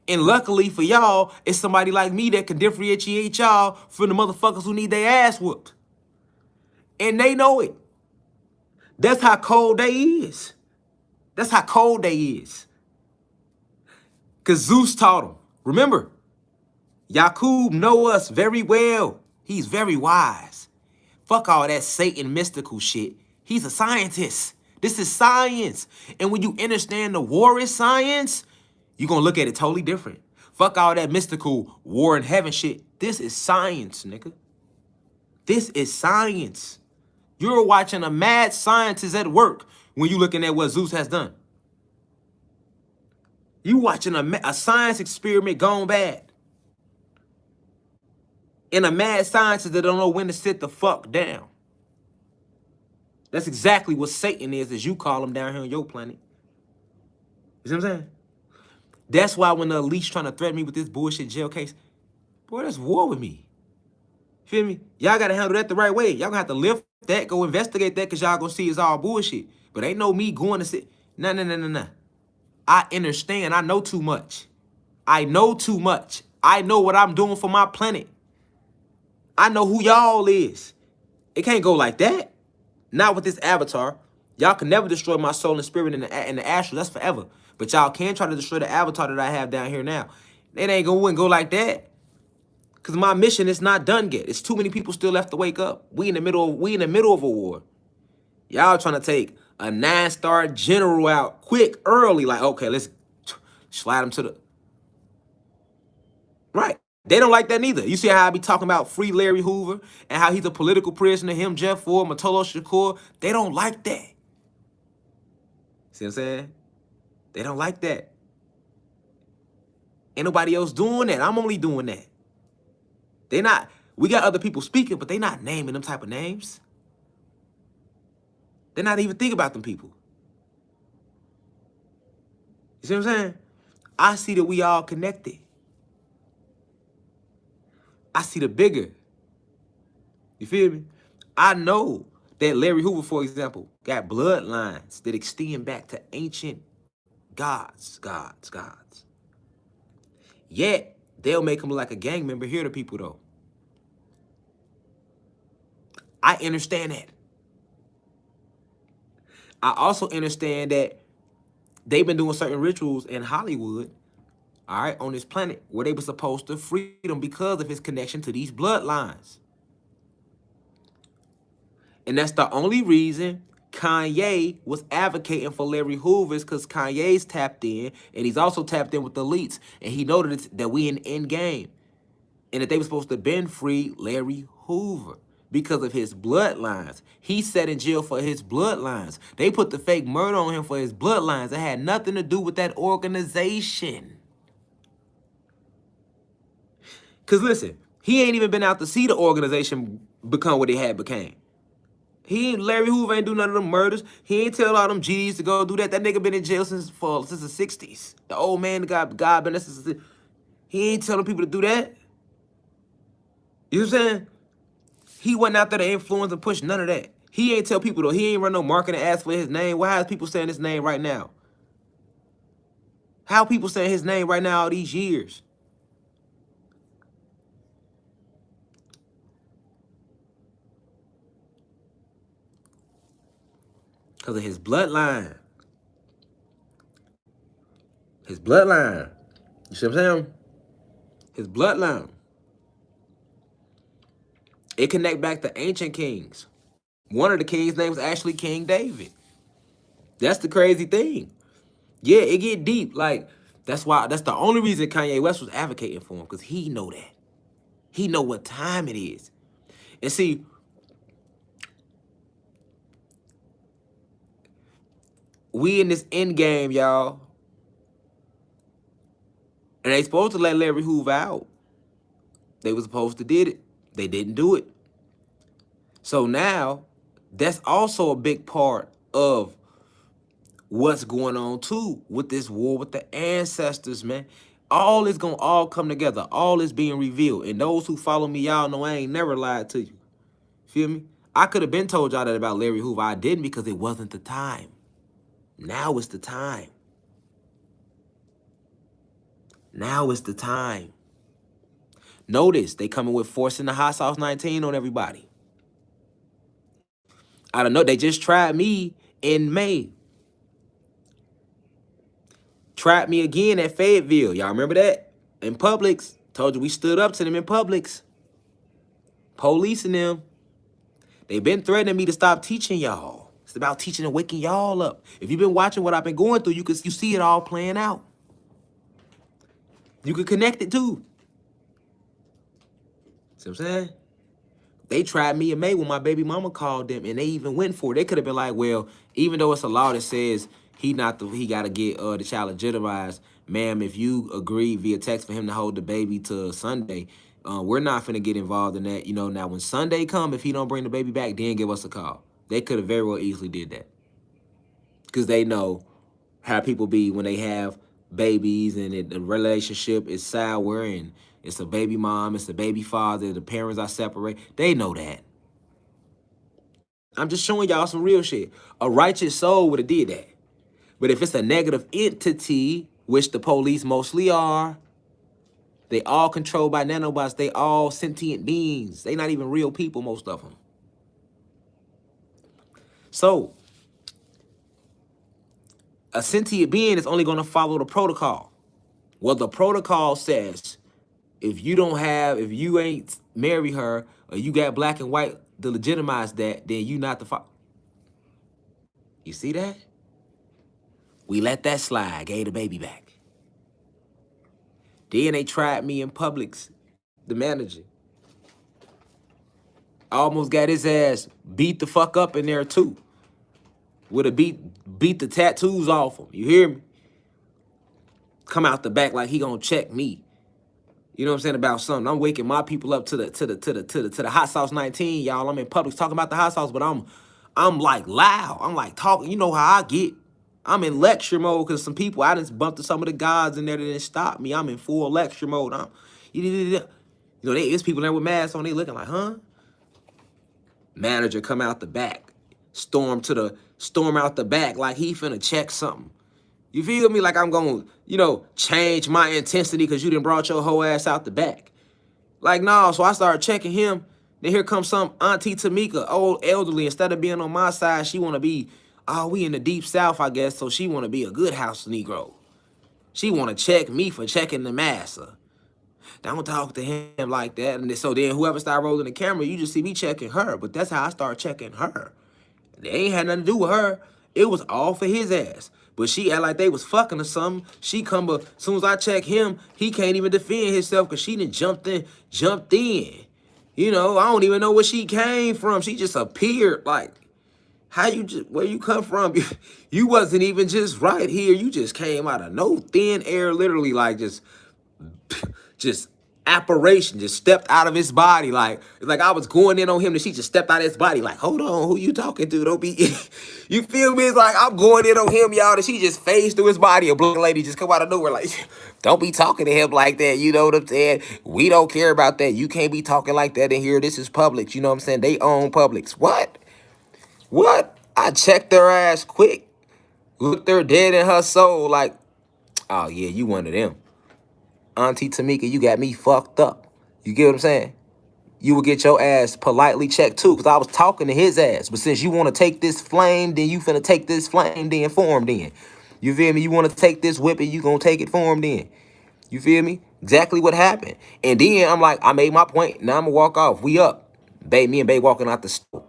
And luckily for y'all, it's somebody like me that can differentiate y'all from the motherfuckers who need their ass whooped. And they know it. That's how cold they is. That's how cold they is. Cause Zeus taught them. Remember, Yakub know us very well. He's very wise. Fuck all that Satan mystical shit. He's a scientist. This is science. And when you understand the war is science, you're gonna look at it totally different. Fuck all that mystical war in heaven shit. This is science, nigga. This is science. You're watching a mad scientist at work when you're looking at what Zeus has done. You watching a science experiment gone bad. And a mad scientist that don't know when to sit the fuck down. That's exactly what Satan is, as you call him down here on your planet. You see what I'm saying? That's why when the elite's trying to threaten me with this bullshit jail case, boy, that's war with me. Feel me? Y'all gotta handle that the right way. Y'all gonna have to lift that, go investigate that, cause y'all gonna see it's all bullshit. But ain't no me going to sit. Nah. I understand. I know too much. I know too much. I know what I'm doing for my planet. I know who y'all is. It can't go like that. Not with this avatar. Y'all can never destroy my soul and spirit in the astral. That's forever. But y'all can try to destroy the avatar that I have down here now. It ain't gonna go like that. Cause my mission is not done yet. It's too many people still left to wake up. We in the middle of a war. Y'all trying to take a 9-star general out quick, early. Like, okay, let's slide him to the right. They don't like that neither. You see how I be talking about free Larry Hoover and how he's a political prisoner, him, Jeff Ford, Motolo Shakur. They don't like that. See what I'm saying? They don't like that. Ain't nobody else doing that. I'm only doing that. They not, we got other people speaking, but they not naming them type of names. They're not even thinking about them people. You see what I'm saying? I see that we all connected. I see the bigger. You feel me? I know that Larry Hoover, for example, got bloodlines that extend back to ancient gods. Yet, they'll make him like a gang member. Here the people, though. I understand that. I also understand that they've been doing certain rituals in Hollywood, all right, on this planet, where they were supposed to free him because of his connection to these bloodlines. And that's the only reason Kanye was advocating for Larry Hoover's, because Kanye's tapped in, and he's also tapped in with the elites, and he noted that we in the end game, and that they were supposed to been free Larry Hoover because of his bloodlines. He sat in jail for his bloodlines. They put the fake murder on him for his bloodlines. It had nothing to do with that organization. Because listen, he ain't even been out to see the organization become what it had became. Larry Hoover ain't do none of them murders. He ain't tell all them G's to go do that. That nigga been in jail since the 60s. The old man, God been there since he ain't telling people to do that. You know what I'm saying? He wasn't out there to influence and push none of that. He ain't tell people though. He ain't run no marketing ads for his name. Why is people saying his name right now? How people saying his name right now all these years? Because of his bloodline. His bloodline. You see what I'm saying? His bloodline. It connect back to ancient kings. One of the kings' name was actually King David. That's the crazy thing. Yeah, it get deep. Like, that's the only reason Kanye West was advocating for him, because he know that. He know what time it is. And see, we in this end game, y'all. And they supposed to let Larry Hoover out. They was supposed to did it. They didn't do it. So now, that's also a big part of what's going on too with this war with the ancestors, man. All is gonna all come together. All is being revealed. And those who follow me, y'all know I ain't never lied to you. Feel me? I could have been told y'all that about Larry Hoover. I didn't, because it wasn't the time. Now is the time. Now is the time. Notice they coming with forcing the hot sauce 19 on everybody. I don't know. They just tried me in May. Tried me again at Fayetteville. Y'all remember that? In Publix. Told you we stood up to them in Publix. Police and them. They've been threatening me to stop teaching y'all. It's about teaching and waking y'all up. If you've been watching what I've been going through, you see it all playing out. You can connect it too. See what I'm saying? They tried me in May when my baby mama called them, and they even went for it. They could have been like, well, even though it's a law that says he got to get the child legitimized, ma'am, if you agree via text for him to hold the baby till Sunday, we're not finna get involved in that. You know, now when Sunday come, if he don't bring the baby back, then give us a call. They could have very well easily did that. Because they know how people be when they have babies and the relationship is sour and it's a baby mom, it's a baby father, the parents are separate. They know that. I'm just showing y'all some real shit. A righteous soul would have did that. But if it's a negative entity, which the police mostly are, they all controlled by nanobots, they all sentient beings. They not even real people, most of them. So, a sentient being is only going to follow the protocol. Well, the protocol says, if you ain't marry her, or you got black and white to legitimize that, then you not the father. You see that? We let that slide, gave the baby back. Then they tried me in Publix, the manager. I almost got his ass beat the fuck up in there too. Would have beat the tattoos off him. You hear me? Come out the back like he gonna check me. You know what I'm saying about something. I'm waking my people up to the hot sauce 19, y'all. I'm in Publix talking about the hot sauce, but I'm like loud. I'm like talking. You know how I get. I'm in lecture mode because some people, I done bumped to some of the gods in there that didn't stop me. I'm in full lecture mode. You know, there's people there with masks on. They looking like, huh? Manager come out the back, storm out the back like he finna check something. You feel me? Like I'm gonna, change my intensity because you done brought your whole ass out the back. Like, no, so I started checking him. Then here comes some Auntie Tamika, old elderly. Instead of being on my side, she wanna be oh, we in the deep south, I guess, so she want to be a good house Negro. She want to check me for checking the massa. Don't talk to him like that. And so then whoever start rolling the camera, you just see me checking her. But that's how I start checking her. They ain't had nothing to do with her. It was all for his ass. But she act like they was fucking or something. She come, but as soon as I check him, he can't even defend himself because she done jumped in. You know, I don't even know where she came from. She just appeared. Like, where you come from? You wasn't even just right here. You just came out of no thin air, literally, like just apparition, just stepped out of his body. Like, it's like I was going in on him and she just stepped out of his body. Like, hold on, who you talking to? Don't be, you feel me? It's like I'm going in on him, y'all, and she just phased through his body. A black lady just come out of nowhere like, don't be talking to him like that. You know what I'm saying? We don't care about that. You can't be talking like that in here. This is Publix. You know what I'm saying? They own Publix. What? I checked her ass quick. Looked her dead in her soul like, oh yeah, you one of them. Auntie Tamika, you got me fucked up. You get what I'm saying? You would get your ass politely checked too, because I was talking to his ass. But since you want to take this flame, then you finna take this flame then for him then. You feel me? You want to take this whipping, you gonna take it for him then. You feel me? Exactly what happened. And then I'm like, I made my point. Now I'm gonna walk off. We up. Me and Bae walking out the store.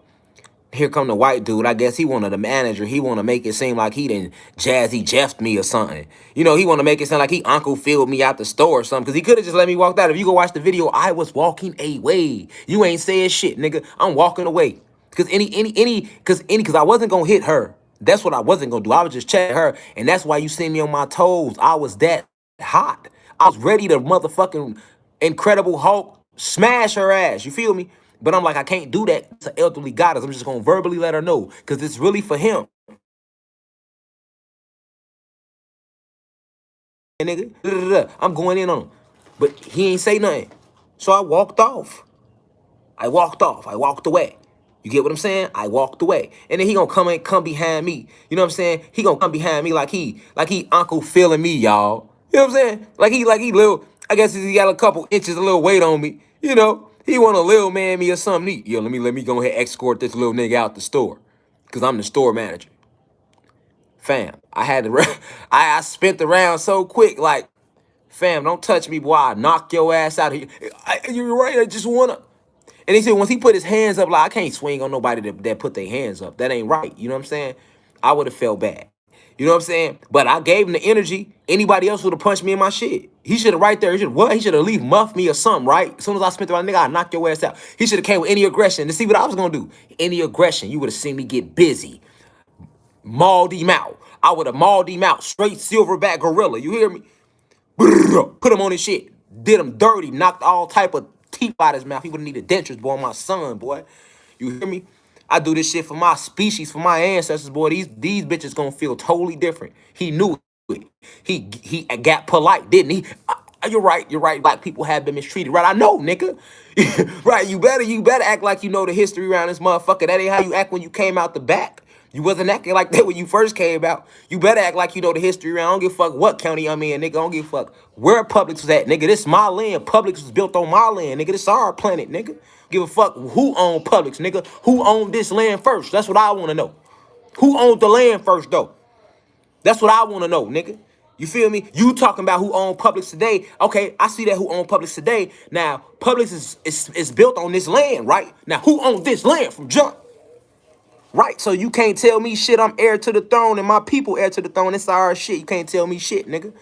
Here come the white dude. I guess he wanted the manager. He want to make it seem like he done Jazzy Jeffed me or something. You know, he want to make it sound like he Uncle Phil'd me out the store or something. Because he could have just let me walk out. If you go watch the video, I was walking away. You ain't saying shit, nigga. I'm walking away. Because because I wasn't going to hit her. That's what I wasn't going to do. I was just checking her. And that's why you see me on my toes. I was that hot. I was ready to motherfucking Incredible Hulk smash her ass. You feel me? But I'm like, I can't do that to elderly goddess. I'm just going to verbally let her know because it's really for him. Nigga, I'm going in on him. But he ain't say nothing. So I walked off. I walked away. You get what I'm saying? I walked away. And then he gonna come behind me. You know what I'm saying? He gonna come behind me like he Uncle feeling me, y'all. You know what I'm saying? Like he little, I guess he got a couple inches, a little weight on me. You know? He want to little man me or something. Yo, let me go ahead and escort this little nigga out the store. Because I'm the store manager. Fam, I had to, I spent the round so quick, like, fam, don't touch me, boy. I knock your ass out of here. You're right, I just want to. And he said, once he put his hands up, like, I can't swing on nobody that put their hands up. That ain't right. You know what I'm saying? I would have felt bad. You know what I'm saying? But I gave him the energy. Anybody else would have punched me in my shit. He should have right there. He should have at least muffed me or something, right? As soon as I spent the right nigga, I knock your ass out. He should have came with any aggression to see what I was going to do. Any aggression. You would have seen me get busy. Mauled him out. I would have mauled him out. Straight silverback gorilla. You hear me? Put him on his shit. Did him dirty. Knocked all type of teeth out his mouth. He would have needed dentures, boy. My son, boy. You hear me? I do this shit for my species, for my ancestors, boy. These bitches gonna feel totally different. He knew it. He got polite, didn't he? You're right. Black people have been mistreated, right? I know, nigga. Right, you better act like you know the history around this motherfucker. That ain't how you act when you came out the back. You wasn't acting like that when you first came out. You better act like you know the history around. I don't give a fuck what county I'm in, nigga. I don't give a fuck where Publix was at, nigga. This my land. Publix was built on my land, nigga. This our planet, nigga. Give a fuck who owned Publix, nigga. Who owned this land first? That's what I want to know. Who owned the land first, though? That's what I want to know, nigga. You feel me? You talking about who owned Publix today. Okay, I see that who owned Publix today. Now, Publix is built on this land, right? Now, who owned this land from jump? Right, so you can't tell me shit. I'm heir to the throne and my people heir to the throne. It's our shit. You can't tell me shit, nigga.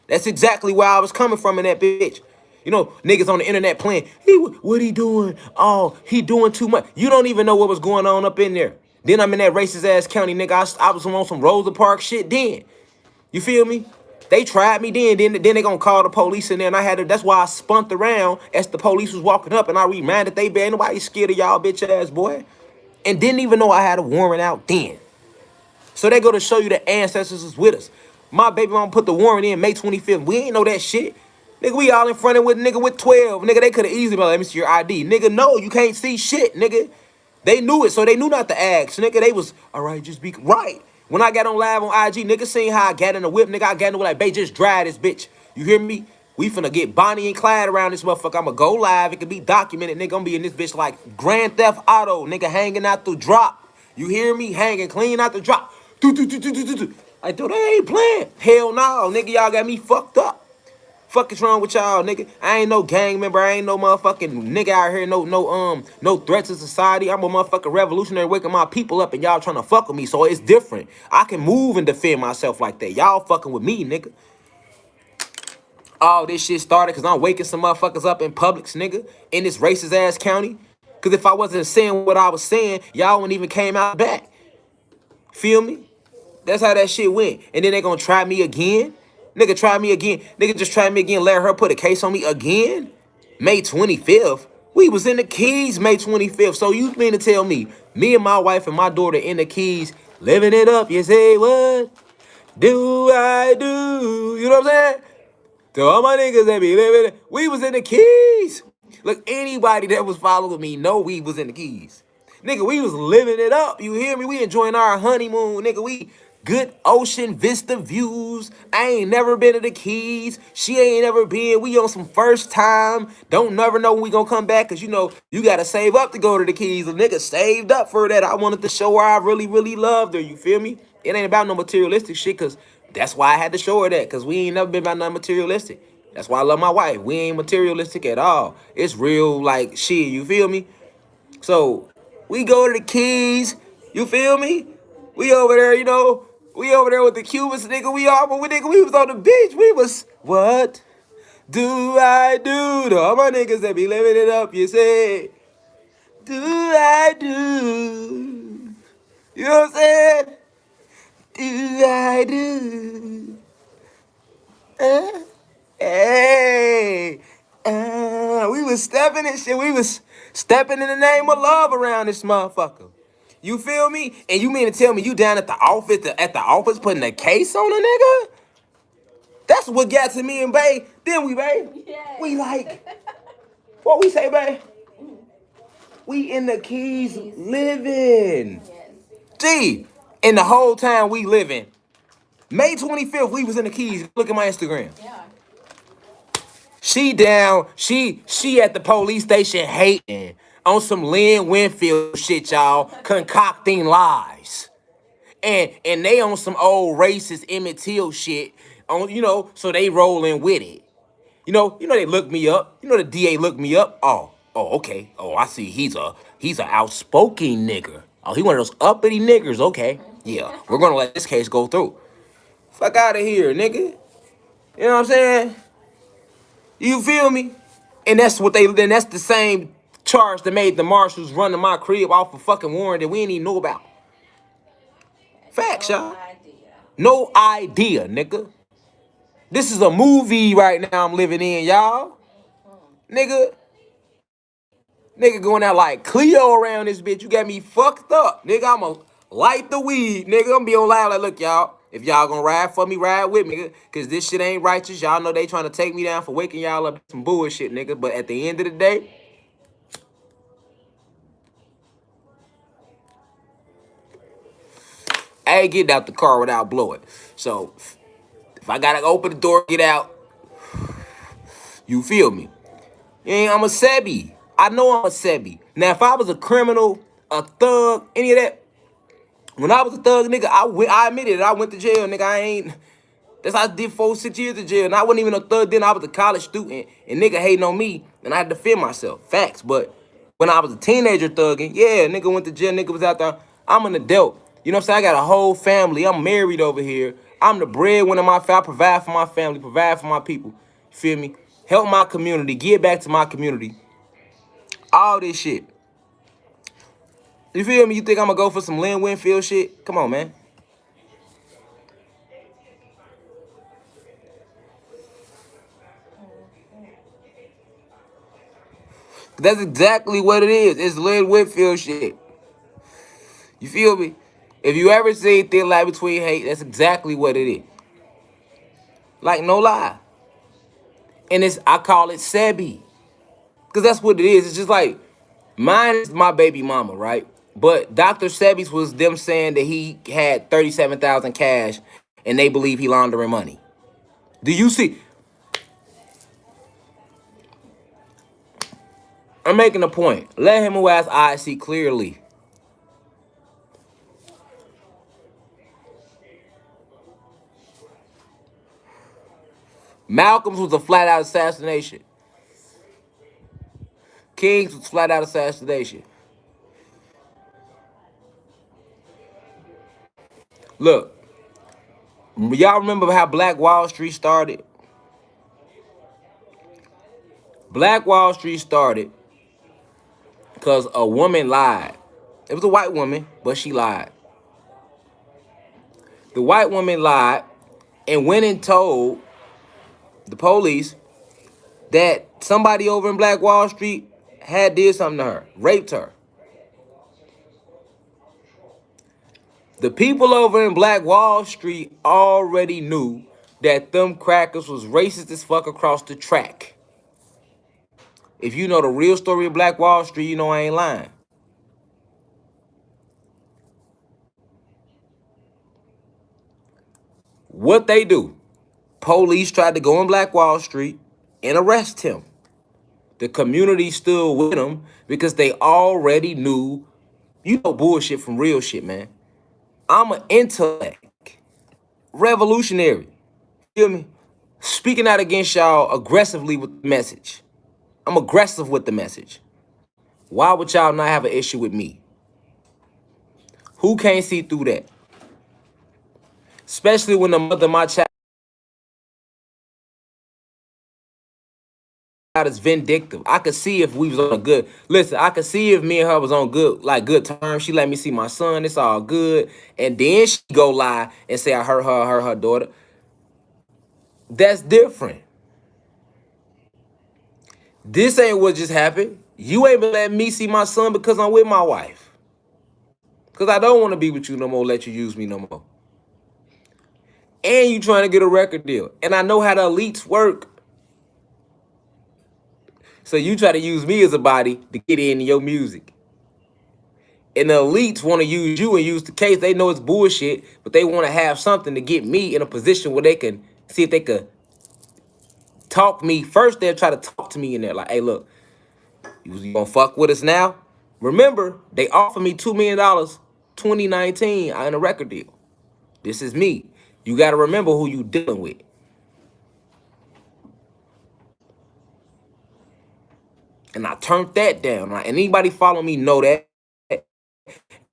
That's exactly where I was coming from in that bitch. You know, niggas on the internet playing, what he doing? Oh, he doing too much. You don't even know what was going on up in there. Then I'm in that racist ass county, nigga. I was on some Rosa Parks shit then. You feel me? They tried me then they gonna call the police in there, and that's why I spunked around as the police was walking up, and I reminded they bad. Nobody scared of y'all bitch ass boy. And didn't even know I had a warrant out then. So they go to show you the ancestors is with us. My baby mama put the warrant in May 25th. We ain't know that shit. Nigga, we all in front of with nigga with 12. Nigga, they could have easily been like, let me see your ID. Nigga, no, you can't see shit, nigga. They knew it, so they knew not to ask. Nigga, they was, all right, just be, right. When I got on live on IG, nigga seen how I got in the whip. Nigga, I got in the whip like, babe, just drive this bitch. You hear me? We finna get Bonnie and Clyde around this motherfucker. I'ma go live. It can be documented. Nigga, I'm be in this bitch like Grand Theft Auto. Nigga hanging out the drop. You hear me? Hanging clean out the drop. Like, dude, they ain't playing. Hell no, nigga, y'all got me fucked up. Fuck is wrong with y'all, nigga? I ain't no gang member. I ain't no motherfucking nigga out here. No threat to society. I'm a motherfucking revolutionary waking my people up, and y'all trying to fuck with me. So it's different. I can move and defend myself like that. Y'all fucking with me, nigga. All this shit started because I'm waking some motherfuckers up in Publix, nigga, in this racist ass county. Because if I wasn't saying what I was saying, y'all wouldn't even came out back. Feel me? That's how that shit went. And then they gonna try me again. Nigga, try me again. Nigga, just try me again. Let her put a case on me again. May 25th. We was in the Keys May 25th. So you mean to tell me and my wife and my daughter in the Keys living it up? You say what do I do? You know what I'm saying? To all my niggas that be living it, we was in the Keys. Look, anybody that was following me know we was in the Keys. Nigga, we was living it up. You hear me? We enjoying our honeymoon. Nigga, we good ocean vista views. I ain't never been to the Keys. She ain't never been. We on some first time. Don't never know when we gonna come back. Cause you know, you gotta save up to go to the Keys. The nigga saved up for that. I wanted to show her I really, really loved her. You feel me? It ain't about no materialistic shit. Cause that's why I had to show her that. Cause we ain't never been about nothing materialistic. That's why I love my wife. We ain't materialistic at all. It's real like shit. You feel me? So we go to the Keys, you feel me? We over there, you know, we over there with the Cubans, nigga. We was on the beach. We was, what do I do to all my niggas that be living it up? You say, do I do? You know what I'm saying? Do I do? Hey, we was stepping and shit. We was stepping in the name of love around this motherfucker. You feel me? And you mean to tell me you down at the office putting a case on a nigga? That's what got to me and Bay. Then we, Bay. Yes. We like, what we say, Bay? We in the Keys living. Yes. Gee, and the whole time we living, May 25th, we was in the Keys. Look at my Instagram. Yeah. She down, she at the police station hating on some Lynn Winfield shit, y'all, concocting lies. And they on some old racist Emmett Till shit, on, you know, so they rolling with it. You know, they looked me up. You know the DA looked me up. Oh, okay. Oh, I see he's a outspoken nigger. Oh, he one of those uppity niggers, okay. Yeah, we're gonna let this case go through. Fuck out of here, nigga. You know what I'm saying? You feel me? And that's the same charge that made the marshals run to my crib off a fucking warrant that we ain't even know about. Facts, y'all. No idea, nigga. This is a movie right now I'm living in, y'all. Nigga going out like Cleo around this bitch. You got me fucked up. Nigga, I'ma light the weed. Nigga, I'm be on live like, look, y'all. If y'all gonna ride for me, ride with me, nigga. Cause this shit ain't righteous. Y'all know they trying to take me down for waking y'all up some bullshit, nigga. But at the end of the day, I ain't getting out the car without blowing. So if I gotta open the door, get out, you feel me? Yeah, I'm a Sebi. I know I'm a Sebi. Now, if I was a criminal, a thug, any of that, when I was a thug, nigga, I admitted it. I went to jail, nigga. That's how I did 4-6 years in jail. And I wasn't even a thug then. I was a college student. And nigga hating on me. And I had to defend myself. Facts. But when I was a teenager thugging, yeah, nigga went to jail. Nigga was out there. I'm an adult. You know what I'm saying? I got a whole family. I'm married over here. I'm the breadwinner of my family. I provide for my family. Provide for my people. You feel me? Help my community. Give back to my community. All this shit. You feel me? You think I'm gonna go for some Lynn Winfield shit? Come on, man. That's exactly what it is. It's Lynn Winfield shit. You feel me? If you ever see Thin Line Between Hate, that's exactly what it is. Like, no lie. And I call it Sebi. Because that's what it is. It's just like, mine is my baby mama, right? But Dr. Sebi's was them saying that he had $37,000 cash and they believe he laundering money. Do you see? I'm making a point. Let him who has eyes see clearly. Malcolm's was a flat out assassination. King's was flat out assassination. Look, y'all remember how Black Wall Street started? Black Wall Street started because a woman lied. It was a white woman, but she lied. The white woman lied and went and told the police that somebody over in Black Wall Street had did something to her, raped her. The people over in Black Wall Street already knew that them crackers was racist as fuck across the track. If you know the real story of Black Wall Street, you know I ain't lying. What they do? Police tried to go on Black Wall Street and arrest him. The community stood with him because they already knew, you know, bullshit from real shit, man. I'm an intellect, revolutionary, feel me? Speaking out against y'all aggressively with the message. I'm aggressive with the message. Why would y'all not have an issue with me? Who can't see through that? Especially when the mother of my child is vindictive. I could see if we was on a good, listen, I could see if me and her was on good terms. She let me see my son, it's all good. And then she go lie and say I hurt her daughter. That's different. This ain't what just happened. You ain't been letting me see my son because I'm with my wife. Because I don't want to be with you no more, let you use me no more. And you trying to get a record deal. And I know how the elites work. So you try to use me as a body to get into your music. And the elites want to use you and use the case. They know it's bullshit, but they want to have something to get me in a position where they can see if they could talk me. First, they'll try to talk to me in there like, hey, look, you gonna fuck with us now? Remember, they offered me $2 million 2019 in a record deal. This is me. You got to remember who you dealing with. And I turned that down. And anybody follow me know that.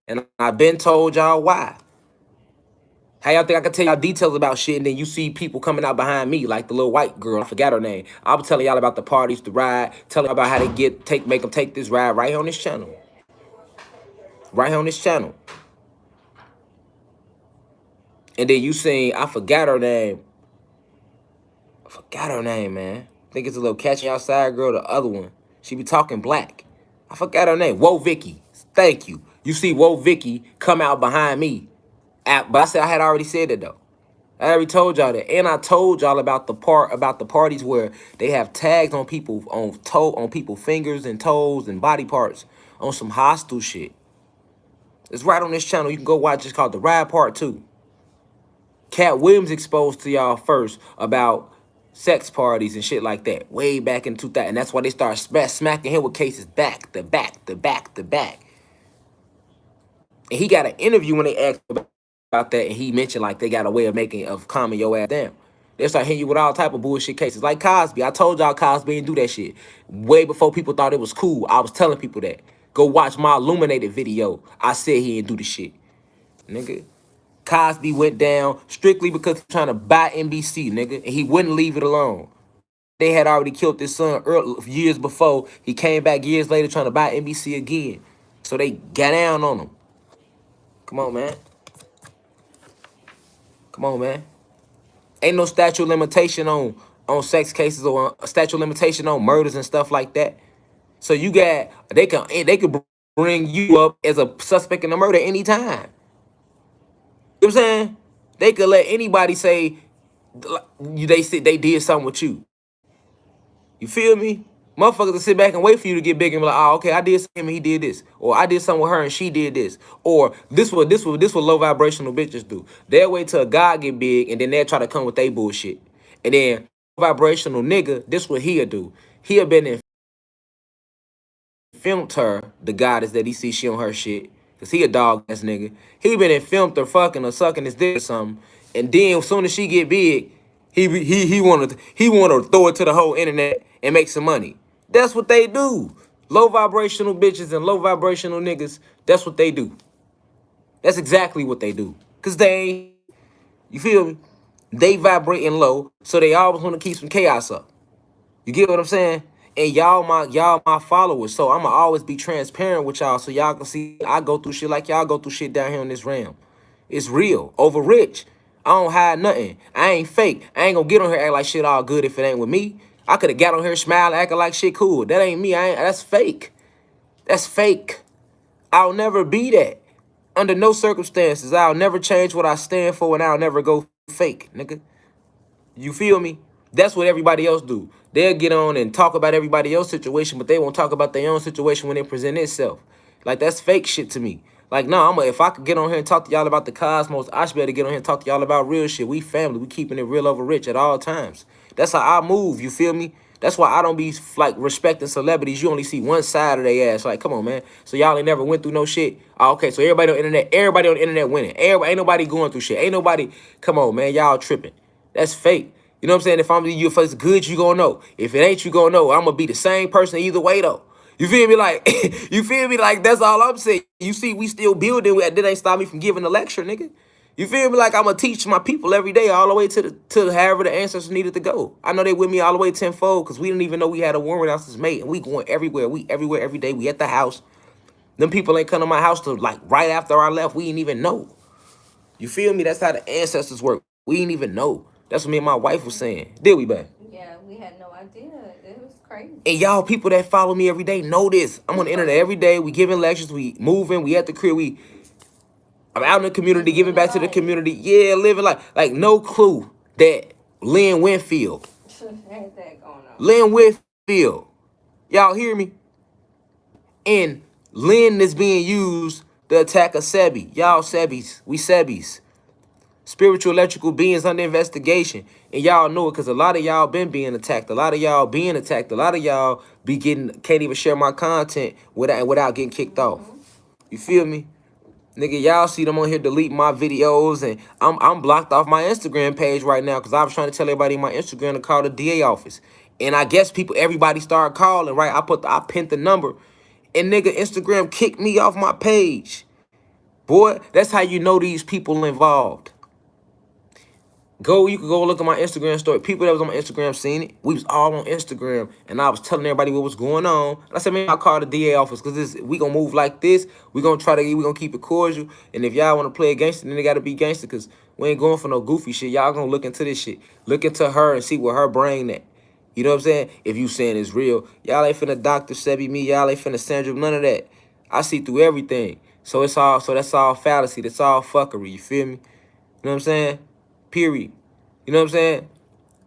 And I've been told y'all why. How y'all think I can tell y'all details about shit and then you see people coming out behind me like the little white girl, I forgot her name. I'll be telling y'all about the parties, the ride, telling y'all about how they make them take this ride right here on this channel. Right here on this channel. And then you seen, I forgot her name. I forgot her name, man. I think it's a little Catching Outside girl, the other one. She be talking black. I forgot her name. Whoa, Vicky. Thank you. You see Whoa, Vicky come out behind me. But I said I had already said it though. I already told y'all that. And I told y'all about the parties where they have tags on people on people's fingers and toes and body parts on some hostile shit. It's right on this channel. You can go watch. It's called The Ride Part 2. Cat Williams exposed to y'all first about sex parties and shit like that way back in 2000. And that's why they started smacking him with cases back to back to back to back. And he got an interview when they asked about that, and he mentioned like they got a way of calming your ass down. They start hitting you with all type of bullshit cases like Cosby. I told y'all Cosby didn't do that shit way before people thought it was cool. I was telling people that. Go watch my Illuminated video. I said he didn't do the shit, nigga. Cosby went down strictly because he's trying to buy NBC, nigga, and he wouldn't leave it alone. They had already killed his son years before. He came back years later trying to buy NBC again. So they got down on him. Come on, man. Come on, man. Ain't no statute of limitation on sex cases or a statute of limitation on murders and stuff like that. So you got, they could bring you up as a suspect in a murder anytime. You know what I'm saying? They could let anybody say they did something with you. You feel me? Motherfuckers will sit back and wait for you to get big and be like, oh, okay, I did something and he did this. Or I did something with her and she did this. Or this what low vibrational bitches do. They'll wait till a guy get big and then they'll try to come with their bullshit. And then vibrational nigga, this what he'll do. He'll been in filmed her, the goddess that he sees she on her shit. Cause he a dog ass nigga. He been and filmed her fucking or sucking his dick or something. And then as soon as she get big, He wanted to throw it to the whole internet and make some money. That's what they do. Low vibrational bitches and low vibrational niggas. That's what they do. That's exactly what they do. Cause they ain't, you feel me? They vibrating low, so they always want to keep some chaos up. You get what I'm saying? And y'all my followers, so I'ma always be transparent with y'all, so y'all can see I go through shit like y'all go through shit down here in this realm. It's real. Over rich. I don't hide nothing. I ain't fake. I ain't gonna get on here act like shit all good if it ain't with me. I could have got on here smiling, acting like shit cool. That ain't me. That's fake. That's fake. I'll never be that. Under no circumstances. I'll never change what I stand for, and I'll never go fake, nigga. You feel me? That's what everybody else do. They'll get on and talk about everybody else's situation, but they won't talk about their own situation when they present itself. Like, that's fake shit to me. Like, no, if I could get on here and talk to y'all about the cosmos, I should be able to get on here and talk to y'all about real shit. We family. We keeping it real over rich at all times. That's how I move, you feel me? That's why I don't be, like, respecting celebrities. You only see one side of their ass. Like, come on, man. So y'all ain't never went through no shit? Oh, okay, so everybody on the internet winning. Ain't nobody going through shit. Ain't nobody, come on, man, y'all tripping. That's fake. You know what I'm saying? If it's good, you gonna know. If it ain't, you gonna know. I'm gonna be the same person either way, though. You feel me? Like, you feel me? Like, that's all I'm saying. You see, we still building. That ain't stop me from giving a lecture, nigga. You feel me? Like, I'm gonna teach my people every day, all the way to however the ancestors needed to go. I know they with me all the way tenfold, because we didn't even know we had a warrant out this mate, and we going everywhere. We everywhere every day. We at the house. Them people ain't come to my house till, like, right after I left. We didn't even know. You feel me? That's how the ancestors work. We didn't even know. That's what me and my wife was saying. Did we, babe? Yeah, we had no idea. It was crazy. And y'all people that follow me every day know this. I'm on the internet every day. We giving lectures. We moving. We at the crib. I'm out in the community, giving back to the community. Yeah, living like no clue that Lynn Winfield. Ain't that going on? Lynn Winfield. Y'all hear me? And Lynn is being used to attack a Sebi. Y'all Sebis. We Sebis. Spiritual electrical beings under investigation. And y'all know it because a lot of y'all been being attacked. A lot of y'all being attacked. A lot of y'all can't even share my content without getting kicked off. You feel me? Nigga, y'all see them on here deleting my videos, and I'm blocked off my Instagram page right now because I was trying to tell everybody in my Instagram to call the DA office. And I guess everybody started calling, right? I pinned the number, and nigga, Instagram kicked me off my page. Boy, that's how you know these people involved. You could go look at my Instagram story. People that was on my Instagram seen it. We was all on Instagram, and I was telling everybody what was going on. And I said, man, I'll call the DA office because we gonna move like this. We gonna keep it cordial. And if y'all wanna play a gangster, then they gotta be gangster because we ain't going for no goofy shit. Y'all gonna look into this shit. Look into her and see where her brain at. You know what I'm saying? If you saying it's real, y'all ain't finna Dr. Sebi me. Y'all ain't finna Sandra, none of that. I see through everything. So that's all fallacy. That's all fuckery. You feel me? You know what I'm saying? Period. You know what I'm saying?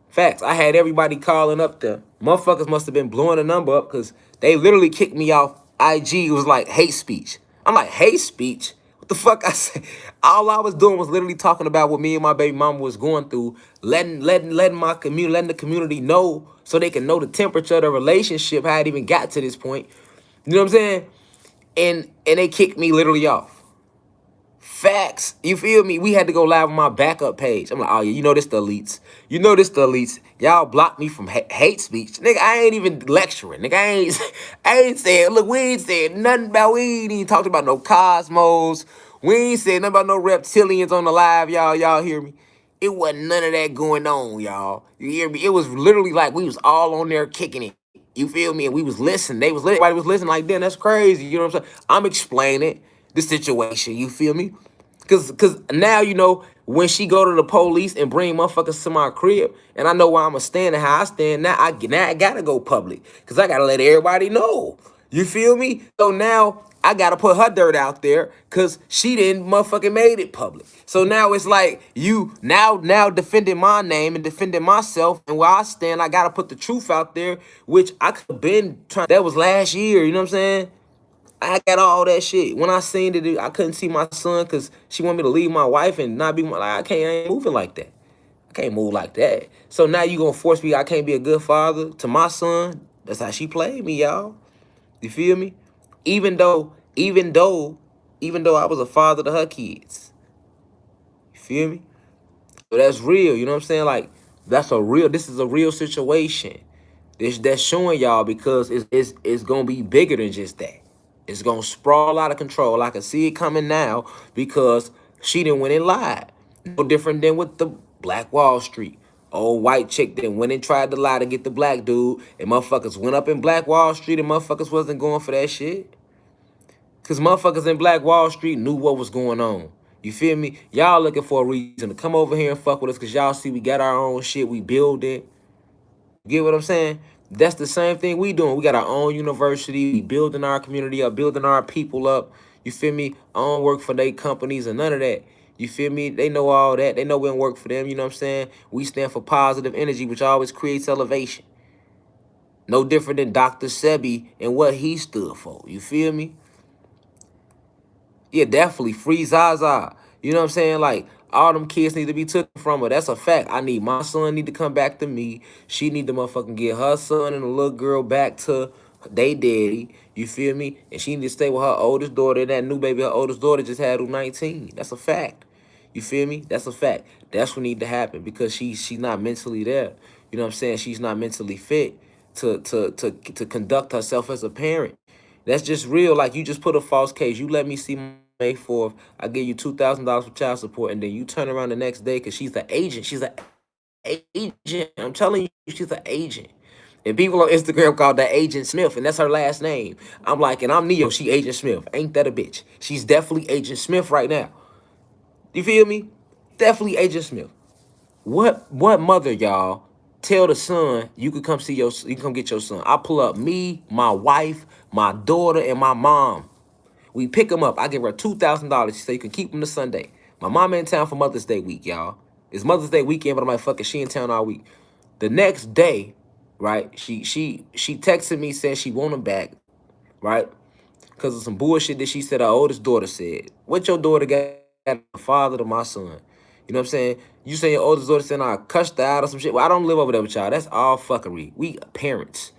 Facts. I had everybody calling up there. Motherfuckers must have been blowing the number up because they literally kicked me off IG. It was like hate speech. I'm like, hate speech? What the fuck I say? All I was doing was literally talking about what me and my baby mama was going through, letting the community know so they can know the temperature of the relationship, how it even got to this point. You know what I'm saying? And they kicked me literally off. Facts. You feel me? We had to go live on my backup page. I'm like, oh yeah, you know this the elites. You know this the elites. Y'all blocked me from hate speech. Nigga, I ain't even lecturing. Nigga, I ain't saying, look, we ain't saying nothing about, we ain't even talked about no cosmos. We ain't saying nothing about no reptilians on the live, y'all. Y'all hear me? It wasn't none of that going on, y'all. You hear me? It was literally like we was all on there kicking it. You feel me? And we was listening. Everybody was listening like, damn, that's crazy. You know what I'm saying? I'm explaining the situation. You feel me? Cause now, you know, when she go to the police and bring motherfuckers to my crib, and I know where I'ma stand and how I stand, now I gotta go public. Cause I gotta let everybody know. You feel me? So now I gotta put her dirt out there cause she didn't motherfucking made it public. So now it's like you now defending my name and defending myself and where I stand, I gotta put the truth out there, which I could have been trying. That was last year, you know what I'm saying? I got all that shit. When I seen it, I couldn't see my son because she wanted me to leave my wife and not be I ain't moving like that. I can't move like that. So now you gonna force me, I can't be a good father to my son. That's how she played me, y'all. You feel me? Even though I was a father to her kids. You feel me? So that's real, you know what I'm saying? Like, This is a real situation. That's showing y'all because it's gonna be bigger than just that. It's gonna sprawl out of control. I can see it coming now because she didn't went and lied. No different than with the Black Wall Street. Old white chick that went and tried to lie to get the black dude, and motherfuckers went up in Black Wall Street and motherfuckers wasn't going for that shit. Cause motherfuckers in Black Wall Street knew what was going on. You feel me? Y'all looking for a reason to come over here and fuck with us, cause y'all see we got our own shit, we build it. Get what I'm saying? That's the same thing we doing. We got our own university. We building our community up, building our people up. You feel me? I don't work for they companies and none of that. You feel me? They know all that. They know we don't work for them. You know what I'm saying? We stand for positive energy, which always creates elevation. No different than Dr. Sebi and what he stood for. You feel me? Yeah, definitely free Zaza. You know what I'm saying? Like, all them kids need to be taken from her. That's a fact. I need my son need to come back to me. She need to motherfucking get her son and the little girl back to they daddy. You feel me? And she need to stay with her oldest daughter. And that new baby her oldest daughter just had who's 19. That's a fact. You feel me? That's a fact. That's what need to happen because she's not mentally there. You know what I'm saying? She's not mentally fit to conduct herself as a parent. That's just real. Like, you just put a false case. You let me see May 4th. I give you $2,000 for child support, and then you turn around the next day because she's the agent. She's an agent. I'm telling you, she's an agent. And people on Instagram call that Agent Smith, and that's her last name. I'm like, and I'm Neo. She Agent Smith. Ain't that a bitch? She's definitely Agent Smith right now. You feel me? Definitely Agent Smith. What mother, y'all, tell the son you could come see you can come get your son? I pull up me, my wife, my daughter, and my mom. We pick him up. I give her $2,000 so you can keep him to Sunday. My mama in town for Mother's Day week, y'all. It's Mother's Day weekend, but I'm like, fuck it, she in town all week. The next day, right, she texted me saying she want him back, right? Because of some bullshit that she said her oldest daughter said. What your daughter got the father to my son? You know what I'm saying? You say your oldest daughter said I cussed her out or some shit. Well, I don't live over there with y'all. That's all fuckery. We parents.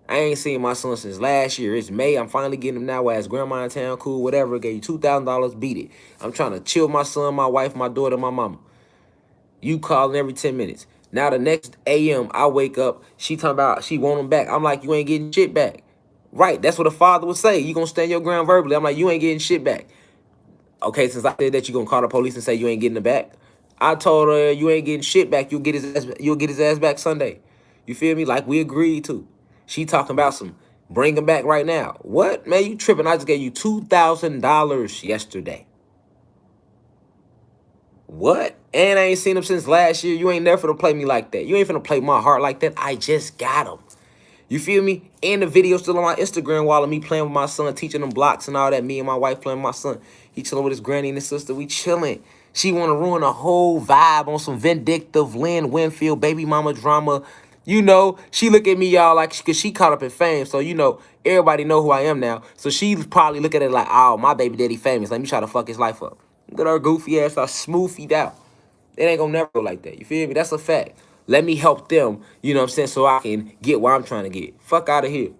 I ain't seen my son since last year. It's May. I'm finally getting him now. Where his grandma in town, cool, whatever. Gave you $2,000, beat it. I'm trying to chill my son, my wife, my daughter, my mama. You calling every 10 minutes. Now the next AM, I wake up. She talking about she want him back. I'm like, you ain't getting shit back. Right, that's what a father would say. You gonna stand your ground verbally. I'm like, you ain't getting shit back. Okay, since I said that, you gonna call the police and say you ain't getting it back. I told her you ain't getting shit back. You'll get his ass back Sunday. You feel me? Like we agreed to. She talking about some bring him back right now. What? Man, you tripping. I just gave you $2,000 yesterday. What? And I ain't seen him since last year. You ain't never finna play me like that. You ain't finna play my heart like that. I just got him. You feel me? And the video still on my Instagram while of me playing with my son, teaching him blocks and all that. Me and my wife playing with my son. He chilling with his granny and his sister. We chilling. She want to ruin the whole vibe on some vindictive Lynn Winfield baby mama drama. You know, she look at me, y'all, like, because she caught up in fame. So, you know, everybody know who I am now. So she probably look at it like, oh, my baby daddy famous. Let me try to fuck his life up. Look at her goofy ass, I smoothied out. It ain't gonna never go like that. You feel me? That's a fact. Let me help them, you know what I'm saying, so I can get what I'm trying to get. Fuck out of here. You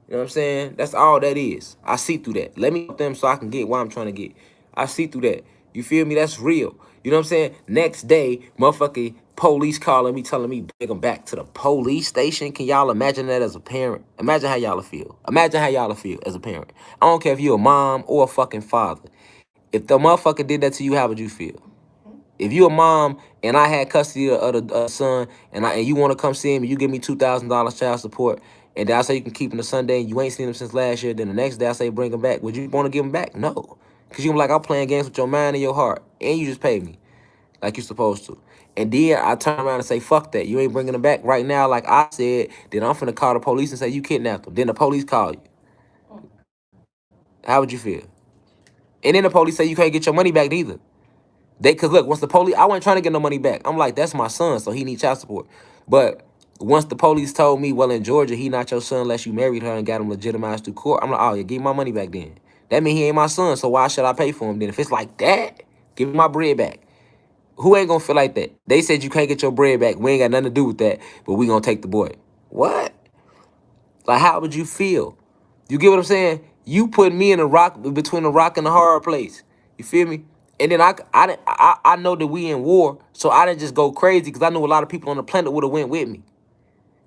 know what I'm saying? That's all that is. I see through that. Let me help them so I can get what I'm trying to get. I see through that. You feel me? That's real. You know what I'm saying? Next day, motherfucking police calling me, telling me bring them back to the police station. Can y'all imagine that as a parent? Imagine how y'all feel. Imagine how y'all feel as a parent. I don't care if you're a mom or a fucking father. If the motherfucker did that to you, how would you feel? If you a mom and I had custody of the son and you want to come see him and you give me $2,000 child support and then I say you can keep him to Sunday and you ain't seen him since last year, then the next day I say bring him back, would you want to give him back? No. Because you're like, I'm playing games with your mind and your heart and you just paid me like you're supposed to. And then I turn around and say, fuck that. You ain't bringing him back right now like I said. Then I'm finna call the police and say you kidnapped him. Then the police call you. How would you feel? And then the police say you can't get your money back either. Cause look, once the police, I wasn't trying to get no money back. I'm like, that's my son, so he needs child support. But once the police told me, well, in Georgia, he not your son unless you married her and got him legitimized through court. I'm like, oh, yeah, give me my money back then. That means he ain't my son, so why should I pay for him then? If it's like that, give me my bread back. Who ain't gonna feel like that? They said you can't get your bread back. We ain't got nothing to do with that, but we gonna take the boy. What? Like, how would you feel? You get what I'm saying? You put me in between a rock and a hard place. You feel me? And then I know that we in war, so I didn't just go crazy because I knew a lot of people on the planet would have went with me.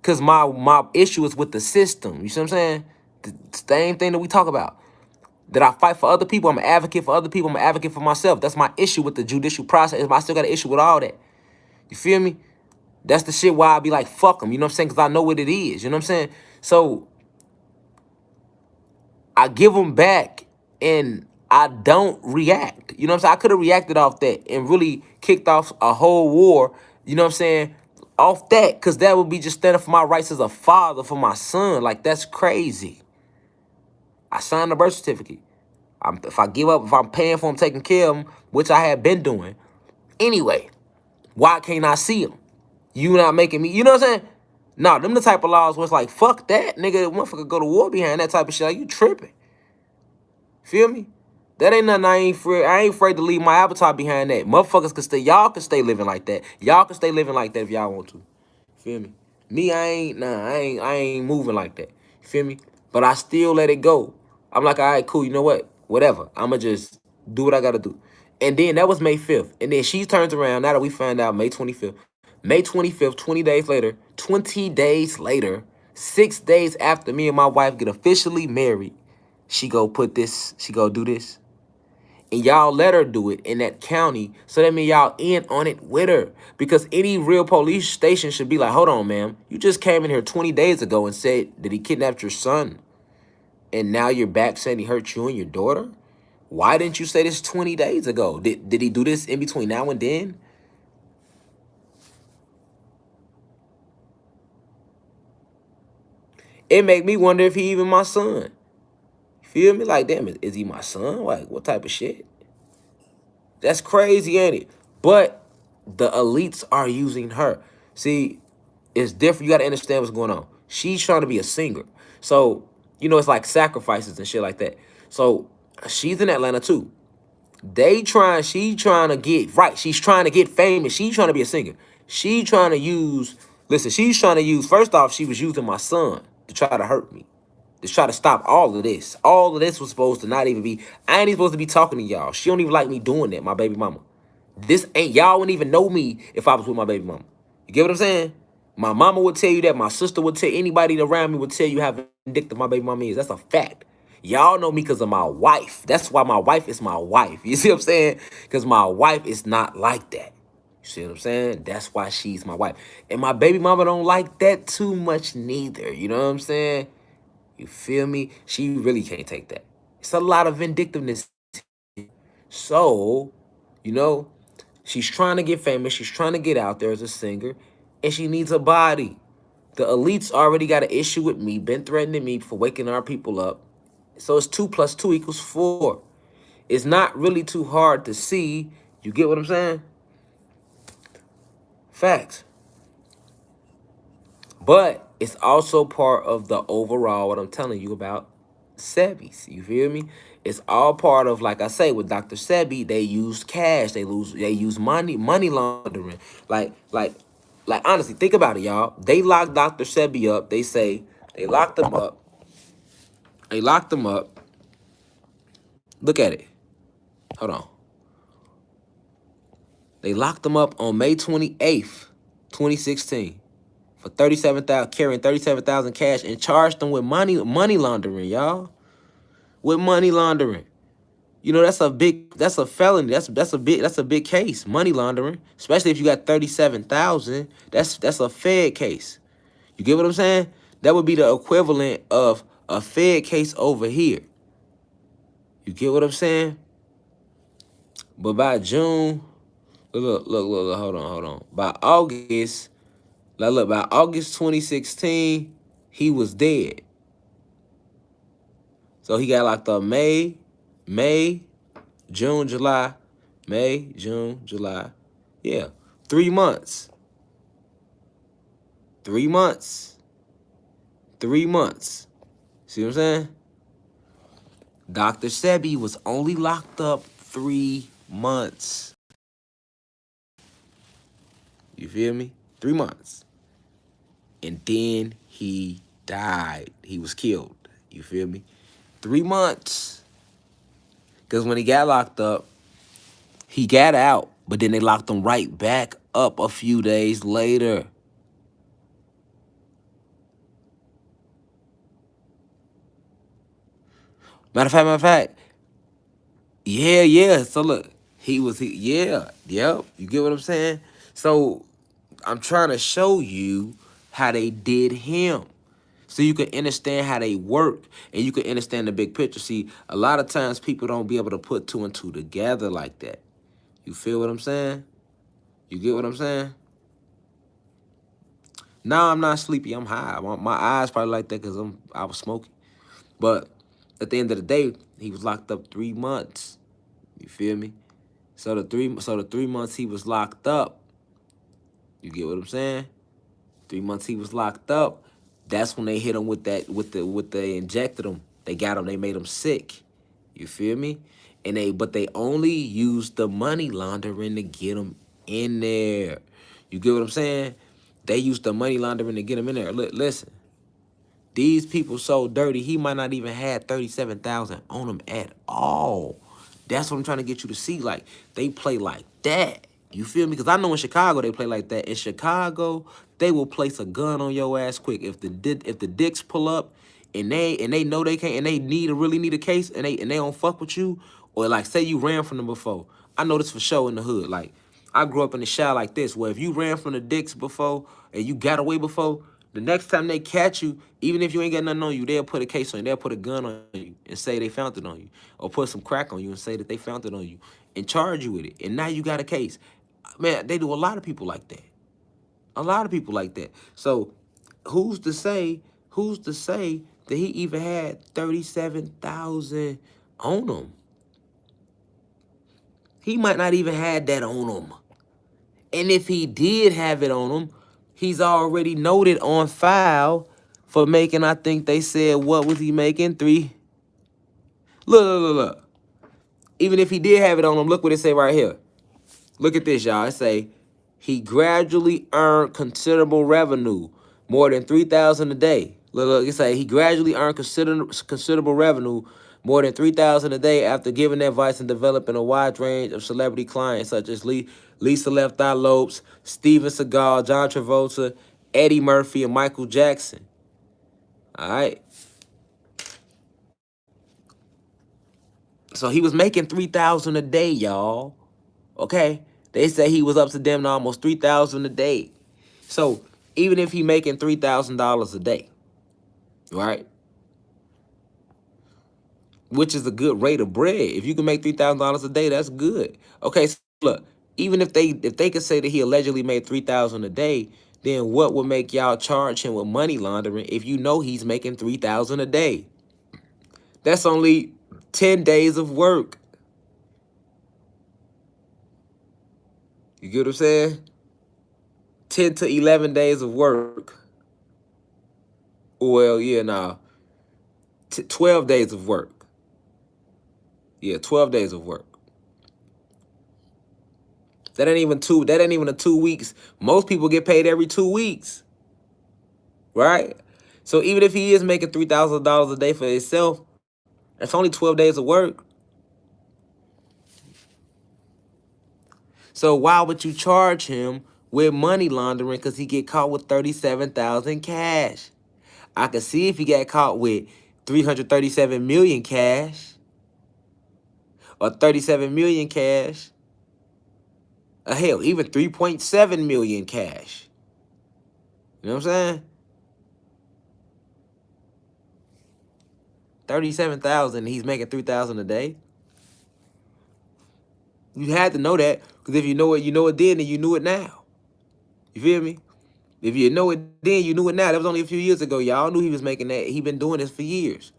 Cause my issue is with the system. You see what I'm saying? The same thing that we talk about. That I fight for other people. I'm an advocate for other people. I'm an advocate for myself. That's my issue with the judicial process. I still got an issue with all that. You feel me? That's the shit why I be like, fuck them. You know what I'm saying? Because I know what it is. You know what I'm saying? So I give them back and I don't react. You know what I'm saying? I could have reacted off that and really kicked off a whole war. You know what I'm saying? Off that. Because that would be just standing for my rights as a father for my son. Like, that's crazy. I signed the birth certificate. If I give up, if I'm paying for him, taking care of him, which I have been doing. Anyway, why can't I see him? You not making me, you know what I'm saying? Nah, them the type of laws where it's like, fuck that, nigga, motherfucker go to war behind that type of shit. Like, you tripping. Feel me? That ain't nothing I ain't afraid to leave my avatar behind that. Motherfuckers can stay, y'all can stay living like that. Y'all can stay living like that if y'all want to. Feel me? Me, I ain't moving like that. Feel me? But I still let it go. I'm like, all right, cool, you know what? Whatever. I'ma just do what I gotta do. And then that was May 5th. And then she turns around, now that we found out May 25th. May 25th, 20 days later, 6 days after me and my wife get officially married, she go do this. And y'all let her do it in that county. So that means y'all in on it with her. Because any real police station should be like, hold on, ma'am. You just came in here 20 days ago and said that he kidnapped your son. And now you're back saying he hurt you and your daughter? Why didn't you say this 20 days ago? Did he do this in between now and then? It make me wonder if he even my son. Feel me? Like, damn, is he my son? Like, what type of shit? That's crazy, ain't it? But the elites are using her. See, it's different. You got to understand what's going on. She's trying to be a singer. So, you know, it's like sacrifices and shit like that. So, she's in Atlanta, too. She trying to get, right, she's trying to get famous. She's trying to be a singer. She's trying to use, first off, she was using my son to try to hurt me. To try to stop all of this. All of this was supposed to not even be, I ain't even supposed to be talking to y'all. She don't even like me doing that, my baby mama. Y'all wouldn't even know me if I was with my baby mama. You get what I'm saying? My mama would tell you that. My sister would tell, anybody around me would tell you how vindictive my baby mama is. That's a fact. Y'all know me because of my wife. That's why my wife is my wife. You see what I'm saying? Because my wife is not like that. You see what I'm saying? That's why she's my wife. And my baby mama don't like that too much neither. You know what I'm saying? You feel me? She really can't take that. It's a lot of vindictiveness. So, you know, she's trying to get famous. She's trying to get out there as a singer. And she needs a body. The elites already got an issue with me, been threatening me for waking our people up. So it's 2 + 2 = 4. It's not really too hard to see. You get what I'm saying? Facts. But it's also part of the overall, what I'm telling you about Sebi's. You feel me? It's all part of, like I say, with Dr. Sebi, they use cash. They use money laundering. Like honestly, think about it, y'all. They locked Dr. Sebi up. They say they locked him up. They locked him up. Look at it. Hold on. They locked him up on May 28th, 2016. For 37,000, carrying 37,000 cash, and charged them with money laundering, y'all. With money laundering. You know, that's a felony. That's a big case, money laundering. Especially if you got 37,000. That's a Fed case. You get what I'm saying? That would be the equivalent of a Fed case over here. You get what I'm saying? But by June, look, hold on. By August, by August 2016, he was dead. So he got locked up May, June, July. May, June, July. Yeah, 3 months. 3 months. 3 months. See what I'm saying? Dr. Sebi was only locked up 3 months. You feel me? 3 months. And then he died. He was killed. You feel me? 3 months. Because when he got locked up, He got out, but then they locked him right back up a few days later. Matter of fact, yeah. So look, yeah, yep. You get what I'm saying? So I'm trying to show you how they did him. So you can understand how they work and you can understand the big picture. See, a lot of times people don't be able to put two and two together like that. You feel what I'm saying? You get what I'm saying? No, I'm not sleepy. I'm high. My eyes probably like that because I was smoking. But at the end of the day, he was locked up 3 months. You feel me? So the 3 months he was locked up. You get what I'm saying? 3 months he was locked up. That's when they hit him with they injected him. They got him. They made him sick. You feel me? But they only used the money laundering to get him in there. You get what I'm saying? They used the money laundering to get him in there. Listen, these people so dirty. He might not even had 37,000 on him at all. That's what I'm trying to get you to see. Like they play like that. You feel me? Because I know in Chicago they play like that. In Chicago, they will place a gun on your ass quick. If the dicks pull up and they know they can't and they really need a case and they don't fuck with you, or like say you ran from them before. I know this for sure in the hood. Like I grew up in the Shire like this, where if you ran from the dicks before and you got away before, the next time they catch you, even if you ain't got nothing on you, they'll put a case on you. They'll put a gun on you and say they found it on you, or put some crack on you and say that they found it on you and charge you with it. And now you got a case. Man, they do a lot of people like that. A lot of people like that. So who's to say that he even had 37,000 on him? He might not even had that on him. And if he did have it on him, he's already noted on file for making, I think they said, what was he making? Look. Even if he did have it on him, look what it say right here. Look at this, y'all. It say, he gradually earned considerable revenue, more than 3,000 a day. Look, it say he gradually earned considerable revenue, more than 3,000 a day after giving advice and developing a wide range of celebrity clients such as Lisa Left Eye Lopes, Steven Seagal, John Travolta, Eddie Murphy, and Michael Jackson. All right. So he was making 3,000 a day, y'all. Okay? They say he was up to them to almost 3,000 a day. So even if he making $3,000 a day, right? Which is a good rate of bread. If you can make $3,000 a day, that's good. Okay, so look, even if they could say that he allegedly made $3,000 a day, then what would make y'all charge him with money laundering if you know he's making $3,000 a day? That's only 10 days of work. You get what I'm saying? 10 to 11 days of work. Well, yeah, nah. 12 days of work. Yeah, 12 days of work. That ain't even a 2 weeks. Most people get paid every 2 weeks. Right? So even if he is making $3,000 a day for himself, that's only 12 days of work. So why would you charge him with money laundering? Because he get caught with 37,000 cash. I could see if he got caught with 337 million cash or 37 million cash. Hell, even 3.7 million cash. You know what I'm saying? 37,000, he's making 3,000 a day. You had to know that, because if you know it then, and you knew it now. You feel me? If you know it then, you knew it now. That was only a few years ago. Y'all knew he was making that. He been doing this for years.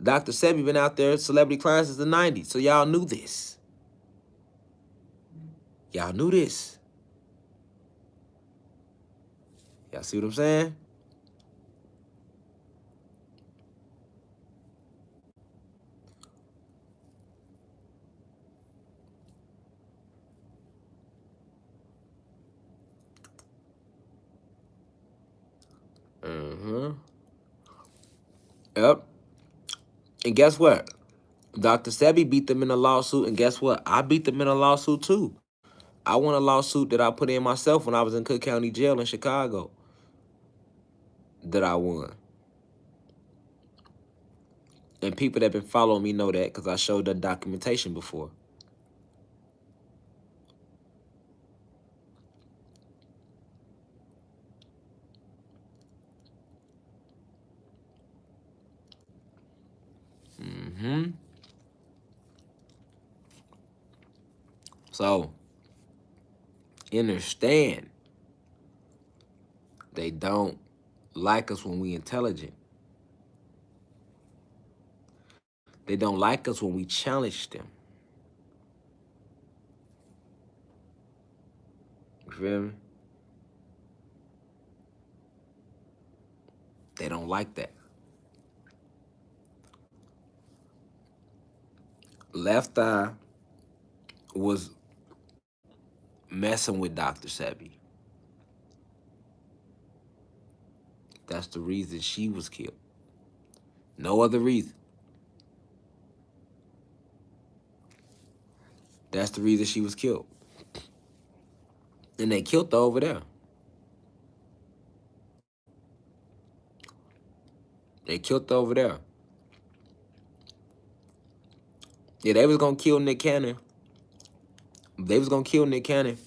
Dr. Sebi been out there, celebrity clients since the 90s. So y'all knew this. Y'all knew this. Y'all see what I'm saying? Yep. And guess what? Dr. Sebi beat them in a lawsuit, and guess what? I beat them in a lawsuit too. I won a lawsuit that I put in myself when I was in Cook County Jail in Chicago that I won. And people that been following me know that because I showed the documentation before. So, understand, they don't like us when we intelligent. They don't like us when we challenge them. You feel me? They don't like that. Left Eye was messing with Dr. Sebi. That's the reason she was killed. No other reason. That's the reason she was killed. And they killed her over there. They killed her over there. Yeah, they was gonna kill Nick Cannon. They was gonna kill Nick Cannon.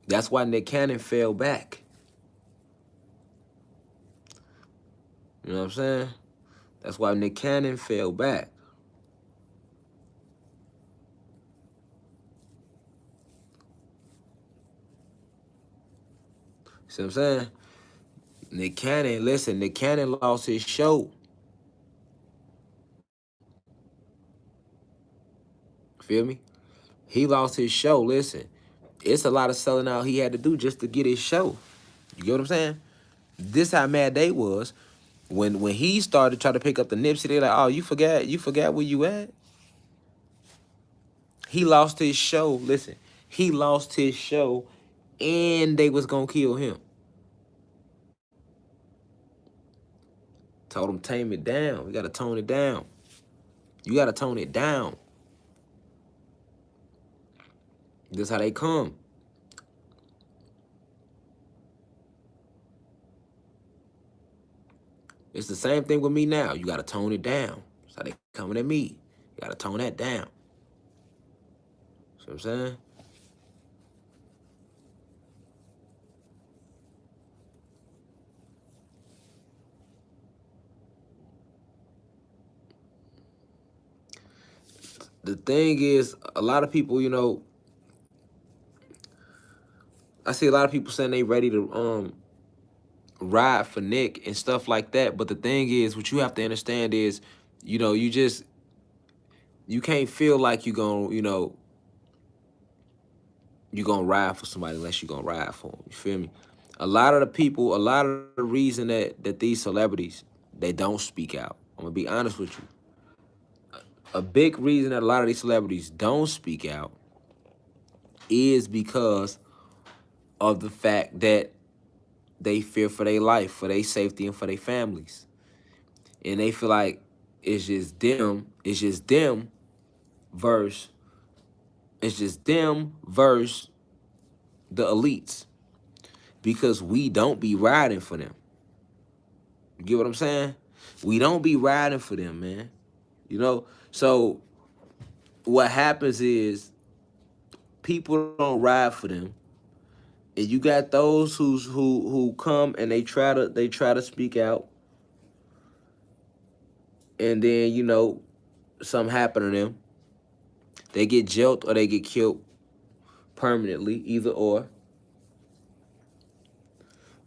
That's why Nick Cannon fell back. You know what I'm saying? That's why Nick Cannon fell back. See what I'm saying? Nick Cannon, listen, Nick Cannon lost his show. Feel me? He lost his show. Listen, it's a lot of selling out he had to do just to get his show. You get what I'm saying? This how mad they was. When he started trying to pick up the Nipsey, they like, oh, you forgot where you at? He lost his show. Listen, he lost his show and they was gonna kill him. Told him, tame it down. We gotta tone it down. You gotta tone it down. This how they come. It's the same thing with me now. You gotta tone it down. That's how they coming at me. You gotta tone that down. See what I'm saying? The thing is, a lot of people, you know, I see a lot of people saying they ready to ride for Nick and stuff like that. But the thing is, what you have to understand is, you know, you can't feel like you're gonna, you know, you're gonna ride for somebody unless you're gonna ride for them. You feel me? A lot of the reason that these celebrities, they don't speak out. I'm gonna be honest with you. A big reason that a lot of these celebrities don't speak out is because of the fact that they fear for their life, for their safety, and for their families. And they feel like it's just them versus the elites. Because we don't be riding for them. You get what I'm saying? We don't be riding for them, man. You know? So what happens is people don't ride for them. And you got those who come and they try to speak out. And then, you know, something happen to them. They get jailed or they get killed permanently, either or.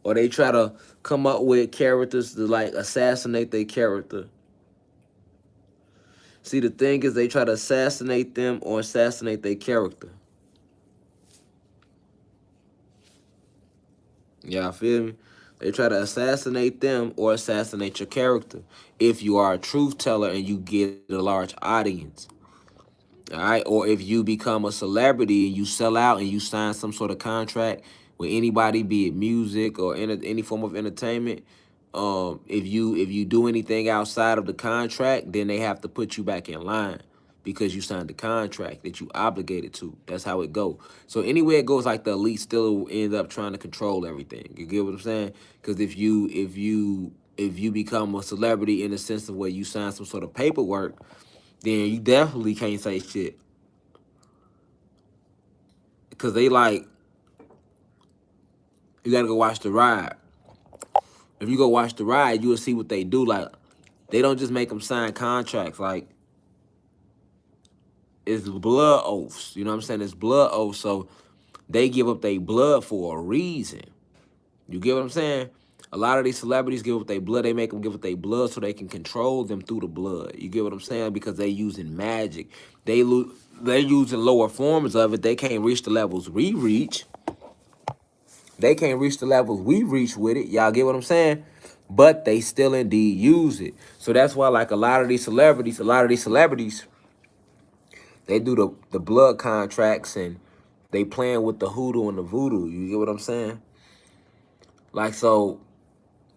Or they try to come up with characters to like assassinate their character. See, the thing is they try to assassinate them or assassinate their character. Y'all feel me? They try to assassinate them or assassinate your character if you are a truth teller and you get a large audience. All right? Or if you become a celebrity and you sell out and you sign some sort of contract with anybody, be it music or any form of entertainment, If you do anything outside of the contract, then they have to put you back in line because you signed the contract that you obligated to. That's how it go. So anywhere it goes, like the elite still end up trying to control everything. You get what I'm saying? Because if you become a celebrity in the sense of where you sign some sort of paperwork, then you definitely can't say shit. Because they like, you gotta go watch the ride. If you go watch the ride, you will see what they do. Like, they don't just make them sign contracts. Like, it's blood oaths. You know what I'm saying? It's blood oaths. So they give up their blood for a reason. You get what I'm saying? A lot of these celebrities give up their blood. They make them give up their blood so they can control them through the blood. You get what I'm saying? Because they using magic. They're using lower forms of it. They can't reach the levels we reach. They can't reach the levels we reach with it. Y'all get what I'm saying? But they still indeed use it. So that's why, like, a lot of these celebrities, they do the blood contracts and they playing with the hoodoo and the voodoo. You get what I'm saying? Like, so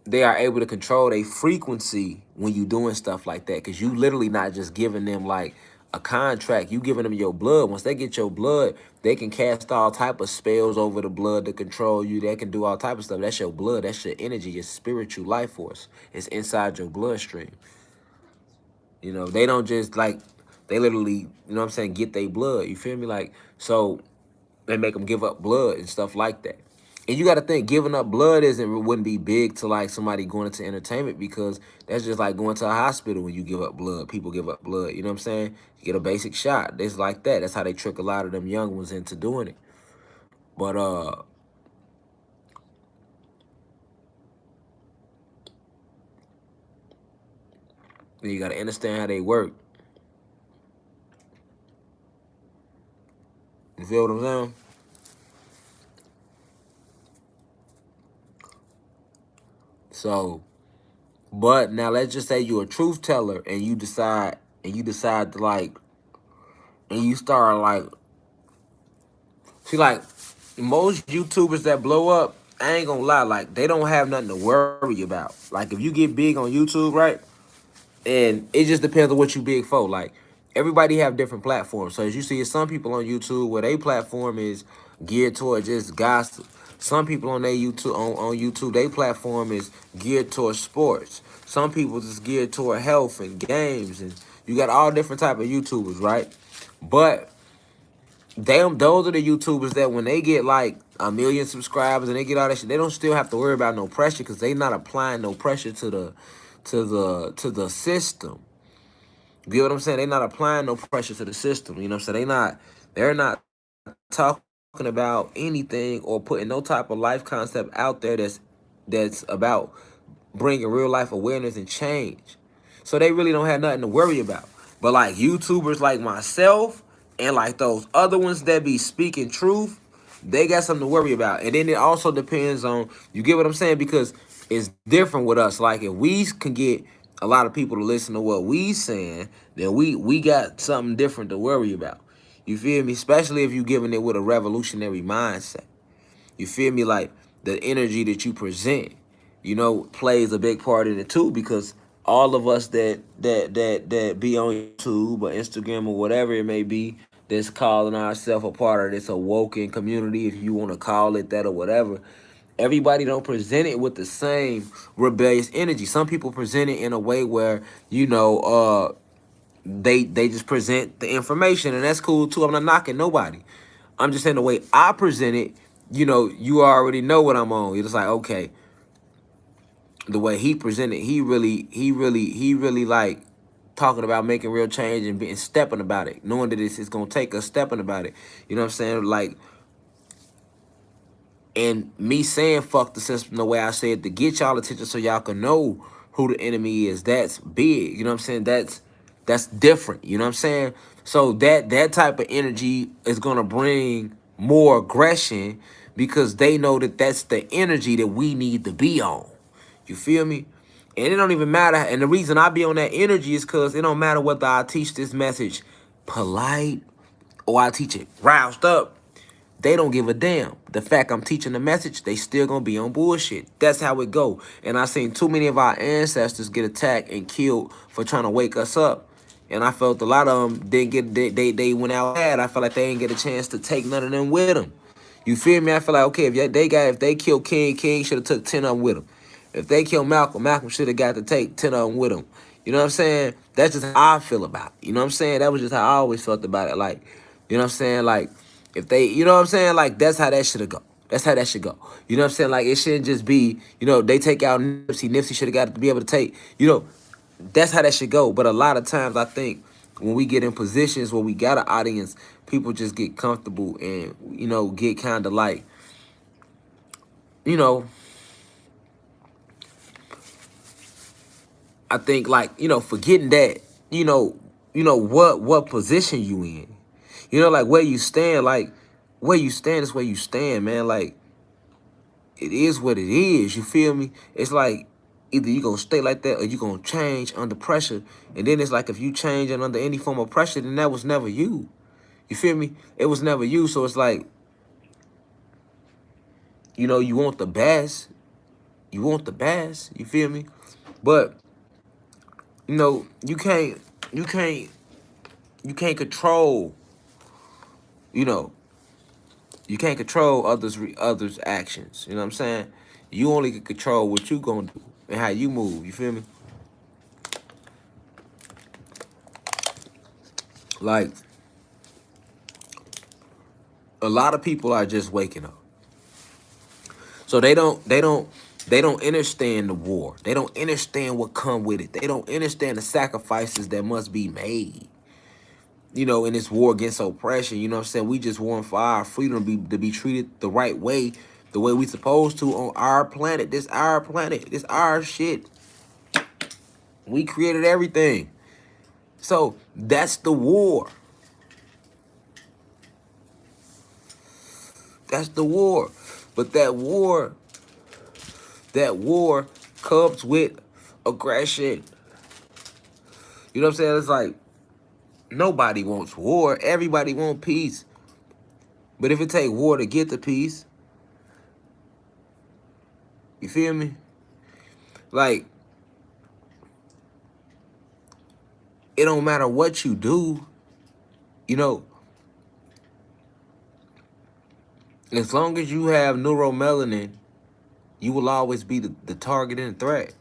they are able to control their frequency when you doing stuff like that. Because you literally not just giving them, like, a contract. You giving them your blood. Once they get your blood, they can cast all type of spells over the blood to control you. They can do all type of stuff. That's your blood. That's your energy, your spiritual life force. It's inside your bloodstream. You know, they don't just, like, they literally, you know what I'm saying, get their blood. You feel me? Like, so they make them give up blood and stuff like that. And you got to think, giving up blood wouldn't be big to, like, somebody going into entertainment, because that's just like going to a hospital when you give up blood. People give up blood. You know what I'm saying? You get a basic shot. It's like that. That's how they trick a lot of them young ones into doing it. But you got to understand how they work. You feel what I'm saying? So, but now let's just say you're a truth teller and you decide to, like, and you start, like, see, like, most YouTubers that blow up, I ain't gonna lie, like, they don't have nothing to worry about. Like, if you get big on YouTube, right, and it just depends on what you big for. Like, everybody have different platforms. So as you see, some people on YouTube where their platform is geared toward just gossip. Some people on their YouTube on YouTube, their platform is geared towards sports. Some people just geared toward health and games, and you got all different type of YouTubers, right? But those are the YouTubers that when they get like 1 million subscribers and they get all that shit, they don't still have to worry about no pressure, because they not applying no pressure to the system. You get what I'm saying? They're not applying no pressure to the system. You know what I'm saying? They're not talking about anything or putting no type of life concept out there that's about bringing real life awareness and change. So they really don't have nothing to worry about. But like YouTubers like myself and like those other ones that be speaking truth, they got something to worry about. And then it also depends on, you get what I'm saying? Because it's different with us. Like, if we can get a lot of people to listen to what we saying, then we got something different to worry about. You feel me? Especially if you giving it with a revolutionary mindset. You feel me? Like, the energy that you present, you know, plays a big part in it too, because all of us that be on YouTube or Instagram or whatever it may be, that's calling ourselves a part of this awoken community, if you want to call it that or whatever, everybody don't present it with the same rebellious energy. Some people present it in a way where, you know, they just present the information, and that's cool too. I'm not knocking nobody. I'm just saying the way I present it, you know, you already know what I'm on. You're just like, okay, the way he presented, he really like talking about making real change and being stepping about it, knowing that it's gonna take us stepping about it. You know what I'm saying? Like, and me saying fuck the system the way I said to get y'all attention so y'all can know who the enemy is. That's big. You know what I'm saying? That's different. You know what I'm saying? So that type of energy is gonna bring more aggression, because they know that that's the energy that we need to be on. You feel me? And it don't even matter. And the reason I be on that energy is because it don't matter whether I teach this message polite or I teach it roused up. They don't give a damn. The fact I'm teaching the message, they still gonna be on bullshit. That's how it go. And I seen too many of our ancestors get attacked and killed for trying to wake us up. And I felt a lot of them didn't get, they went out bad. I felt like they didn't get a chance to take none of them with them. You feel me? I feel like, okay, if they killed King, King should have took 10 of them with him. If they killed Malcolm, Malcolm should have got to take 10 of them with him. You know what I'm saying? That's just how I feel about it. You know what I'm saying? That was just how I always felt about it. Like, you know what I'm saying? Like, if they, you know what I'm saying? Like, that's how that should have go. That's how that should go. You know what I'm saying? Like, it shouldn't just be, you know, they take out Nipsey. Nipsey should have got to be able to take, you know, that's how that should go. But a lot of times I think when we get in positions where we got an audience, people just get comfortable and, you know, get kind of like, you know, I think like, you know, forgetting that, you know what position you in. You know, like where you stand, like where you stand is where you stand, man. Like it is what it is. You feel me? It's like either you gonna stay like that or you gonna change under pressure. And then it's like if you change and under any form of pressure, then that was never you. You feel me? It was never you. So it's like, you know, you want the best. You want the best. You feel me? But you know, you can't control, you know, you can't control others' actions. You know what I'm saying? You only can control what you gonna do and how you move. You feel me? Like, a lot of people are just waking up. So they don't understand the war. They don't understand what come with it. They don't understand the sacrifices that must be made. You know, in this war against oppression, you know what I'm saying? We just want for our freedom to be treated the right way, the way we supposed to on our planet. This our planet. This our shit. We created everything. So that's the war. That's the war. But that war comes with aggression. You know what I'm saying? It's like, nobody wants war. Everybody wants peace. But if it take war to get the peace, you feel me? Like, it don't matter what you do, you know, as long as you have neuromelanin, you will always be the target and the threat.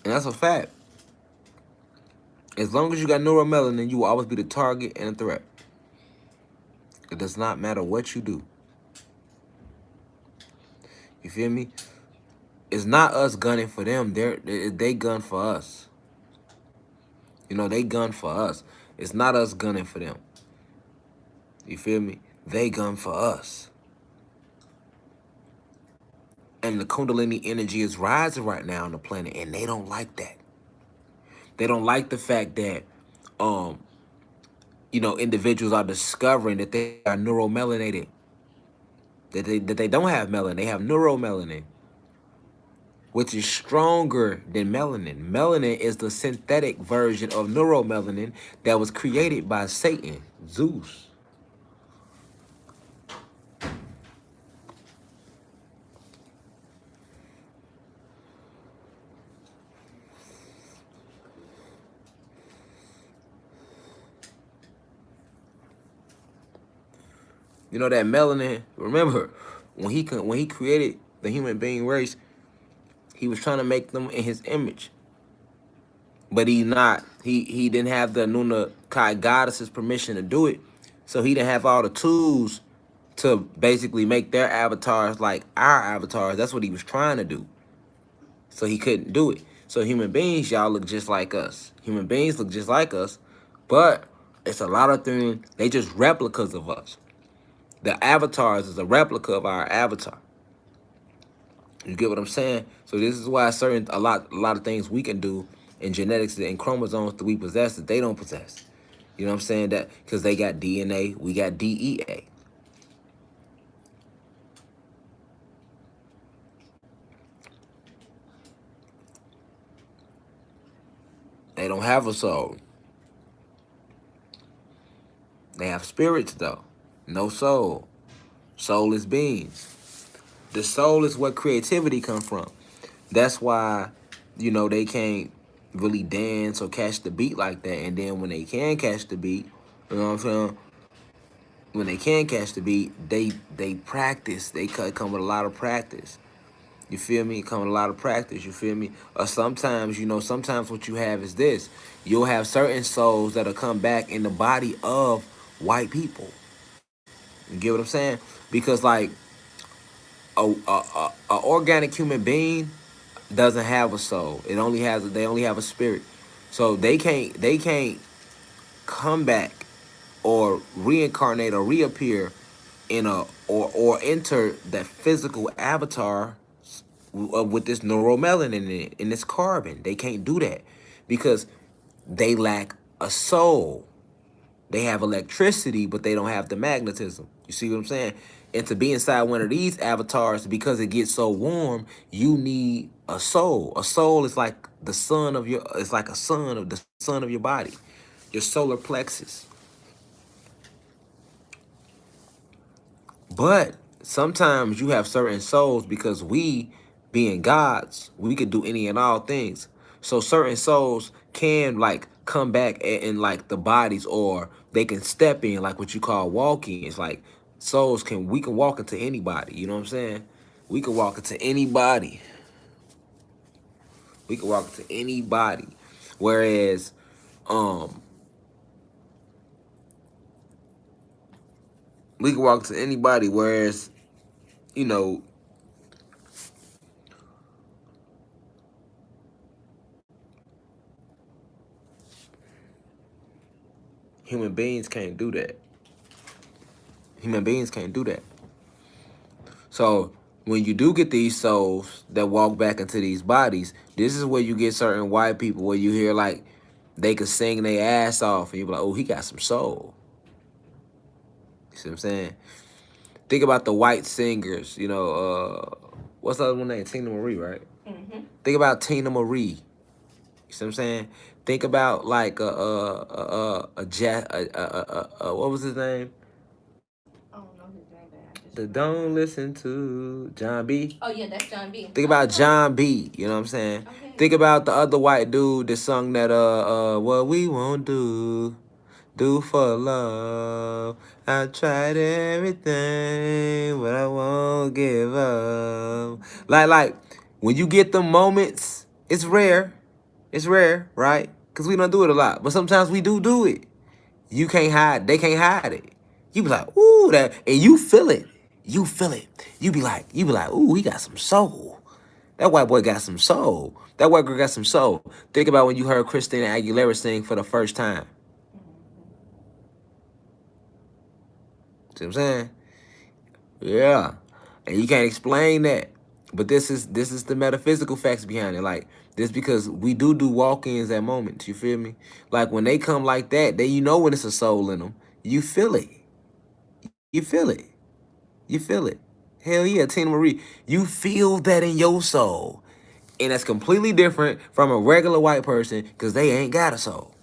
And that's a fact. As long as you got neuromelanin, you will always be the target and a threat. It does not matter what you do. You feel me? It's not us gunning for them. They gun for us. You know, they gun for us. It's not us gunning for them. You feel me? They gun for us. And the Kundalini energy is rising right now on the planet, and they don't like that. They don't like the fact that, you know, individuals are discovering that they are neuromelanated. That they don't have melanin. They have neuromelanin, which is stronger than melanin. Melanin is the synthetic version of neuromelanin that was created by Satan, Zeus. You know that melanin, remember, when he created the human being race, he was trying to make them in his image. But he didn't have the Nuna Kai goddess's permission to do it. So he didn't have all the tools to basically make their avatars like our avatars. That's what he was trying to do. So he couldn't do it. So human beings, y'all look just like us. Human beings look just like us, but it's a lot of things, they just replicas of us. The avatars is a replica of our avatar. You get what I'm saying? So this is why a lot of things we can do in genetics and chromosomes that we possess that they don't possess. You know what I'm saying? That because they got DNA, we got DEA. They don't have a soul. They have spirits though. No soul. Soulless beings. The soul is what creativity comes from. That's why, they can't really dance or catch the beat like that. And then when they can catch the beat, you know what I'm saying? When they can catch the beat, they practice. They come with a lot of practice. You feel me? Come with a lot of practice. You feel me? Or sometimes, sometimes what you have is this. You'll have certain souls that'll come back in the body of white people. You get what I'm saying? Because like a organic human being doesn't have a soul. They only have a spirit. So they can't come back or reincarnate or reappear in or enter that physical avatar with this neuromelanin in it, in this carbon. They can't do that because they lack a soul. They have electricity, but they don't have the magnetism. You see what I'm saying? And to be inside one of these avatars, because it gets so warm, you need a soul. A soul is like the sun of it's like a sun of the sun of your body, your solar plexus. But sometimes you have certain souls because we, being gods, we could do any and all things. So certain souls can like come back in like the bodies, or they can step in like what you call walking. It's like we can walk into anybody. You know what I'm saying? We can walk into anybody. We can walk into anybody. Whereas, we can walk to anybody, whereas, human beings can't do that. Human beings can't do that. So when you do get these souls that walk back into these bodies, this is where you get certain white people where you hear like they could sing their ass off and you be like, oh, he got some soul. You see what I'm saying? Think about the white singers, what's the other one name? Tina Marie, right? Mm-hmm. Think about Tina Marie. You see what I'm saying? Think about like what was his name? I don't know his name, but I just... The Don't Listen to John B. Oh, yeah, that's John B. Think about John B. You know what I'm saying? Okay. Think about the other white dude that sung that what we won't do for love. I tried everything, but I won't give up. Like when you get the moments, it's rare. It's rare, right? Because we don't do it a lot. But sometimes we do it. You can't hide. They can't hide it. You be like, ooh, that, and you feel it. You feel it. You be like, ooh, he got some soul. That white boy got some soul. That white girl got some soul. Think about when you heard Christina Aguilera sing for the first time. See what I'm saying? Yeah. And you can't explain that. But this is the metaphysical facts behind it. Like, this because we do walk-ins at moments. You feel me? Like, when they come like that, then you know when it's a soul in them. You feel it. You feel it. You feel it. Hell yeah, Tina Marie. You feel that in your soul. And that's completely different from a regular white person because they ain't got a soul.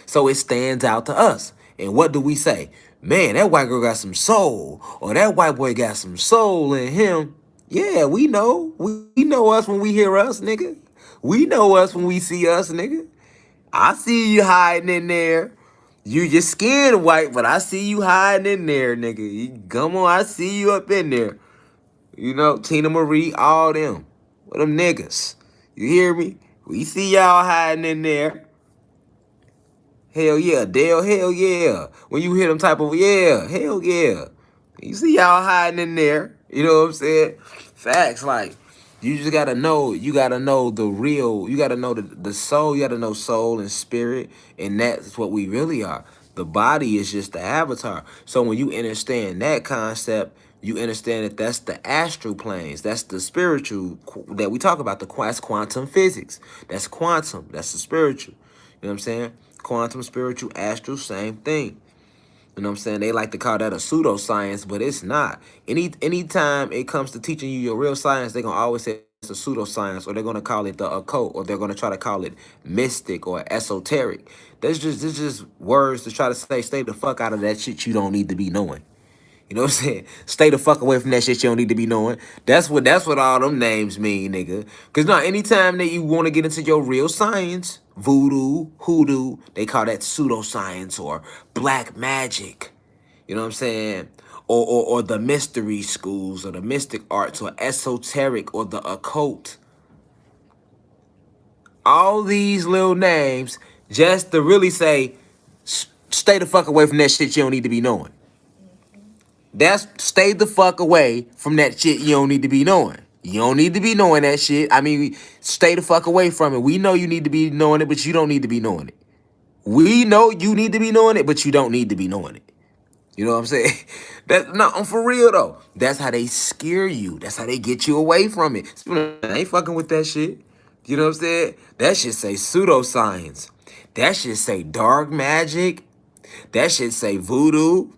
So it stands out to us. And what do we say? Man, that white girl got some soul. Or that white boy got some soul in him. Yeah, we know. We know us when we hear us, nigga. We know us when we see us, nigga. I see you hiding in there. Your skin white, but I see you hiding in there, nigga. Come on, I see you up in there. Tina Marie, all them. With them niggas. You hear me? We see y'all hiding in there. Hell yeah, Dale, hell yeah. When you hear them type of, yeah, hell yeah. You see y'all hiding in there. You know what I'm saying? Facts, like, you just gotta know, the real, you gotta know the soul, you gotta know soul and spirit, and that's what we really are. The body is just the avatar. So when you understand that concept, you understand that that's the astral planes. That's the spiritual that we talk about. That's quantum physics. That's quantum. That's the spiritual. You know what I'm saying? Quantum, spiritual, astral, same thing. You know what I'm saying? They like to call that a pseudoscience, but it's not. Anytime it comes to teaching you your real science, they're going to always say a pseudoscience, or they're gonna call it the occult, or they're gonna try to call it mystic or esoteric. This just words to try to say stay the fuck out of that shit you don't need to be knowing. You know what I'm saying? Stay the fuck away from that shit you don't need to be knowing. That's what all them names mean, nigga. Cause now anytime that you want to get into your real science, voodoo, hoodoo, they call that pseudoscience or black magic. You know what I'm saying? Or the mystery schools or the mystic arts or esoteric or the occult. All these little names just to really say, stay the fuck away from that shit you don't need to be knowing. That's stay the fuck away from that shit you don't need to be knowing. You don't need to be knowing that shit. I mean, stay the fuck away from it. We know you need to be knowing it, but you don't need to be knowing it. We know you need to be knowing it, but you don't need to be knowing it. You know what I'm saying? That no, I'm for real though. That's how they scare you. That's how they get you away from it. I ain't fucking with that shit. You know what I'm saying? That shit say pseudoscience. That shit say dark magic. That shit say voodoo.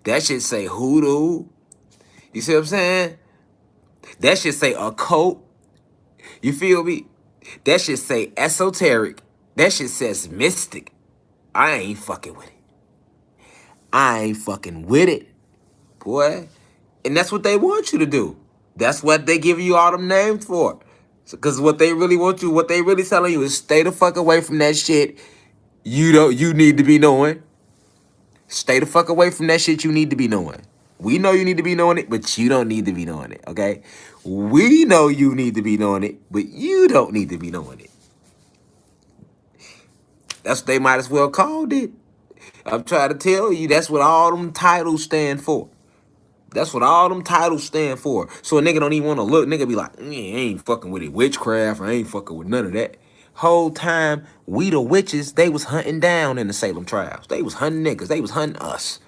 That shit say hoodoo. You see what I'm saying? That shit say occult. You feel me? That shit say esoteric. That shit says mystic. I ain't fucking with it. I ain't fucking with it, boy. And that's what they want you to do. That's what they give you all them names for. Because what they really want you, what they really telling you is stay the fuck away from that shit you need to be knowing. Stay the fuck away from that shit you need to be knowing. We know you need to be knowing it, but you don't need to be knowing it, okay? We know you need to be knowing it, but you don't need to be knowing it. That's what they might as well called it. I'm trying to tell you, that's what all them titles stand for. That's what all them titles stand for. So a nigga don't even want to look. Nigga be like, I ain't fucking with it. Witchcraft. I ain't fucking with none of that. Whole time, we the witches, they was hunting down in the Salem trials. They was hunting niggas. They was hunting us.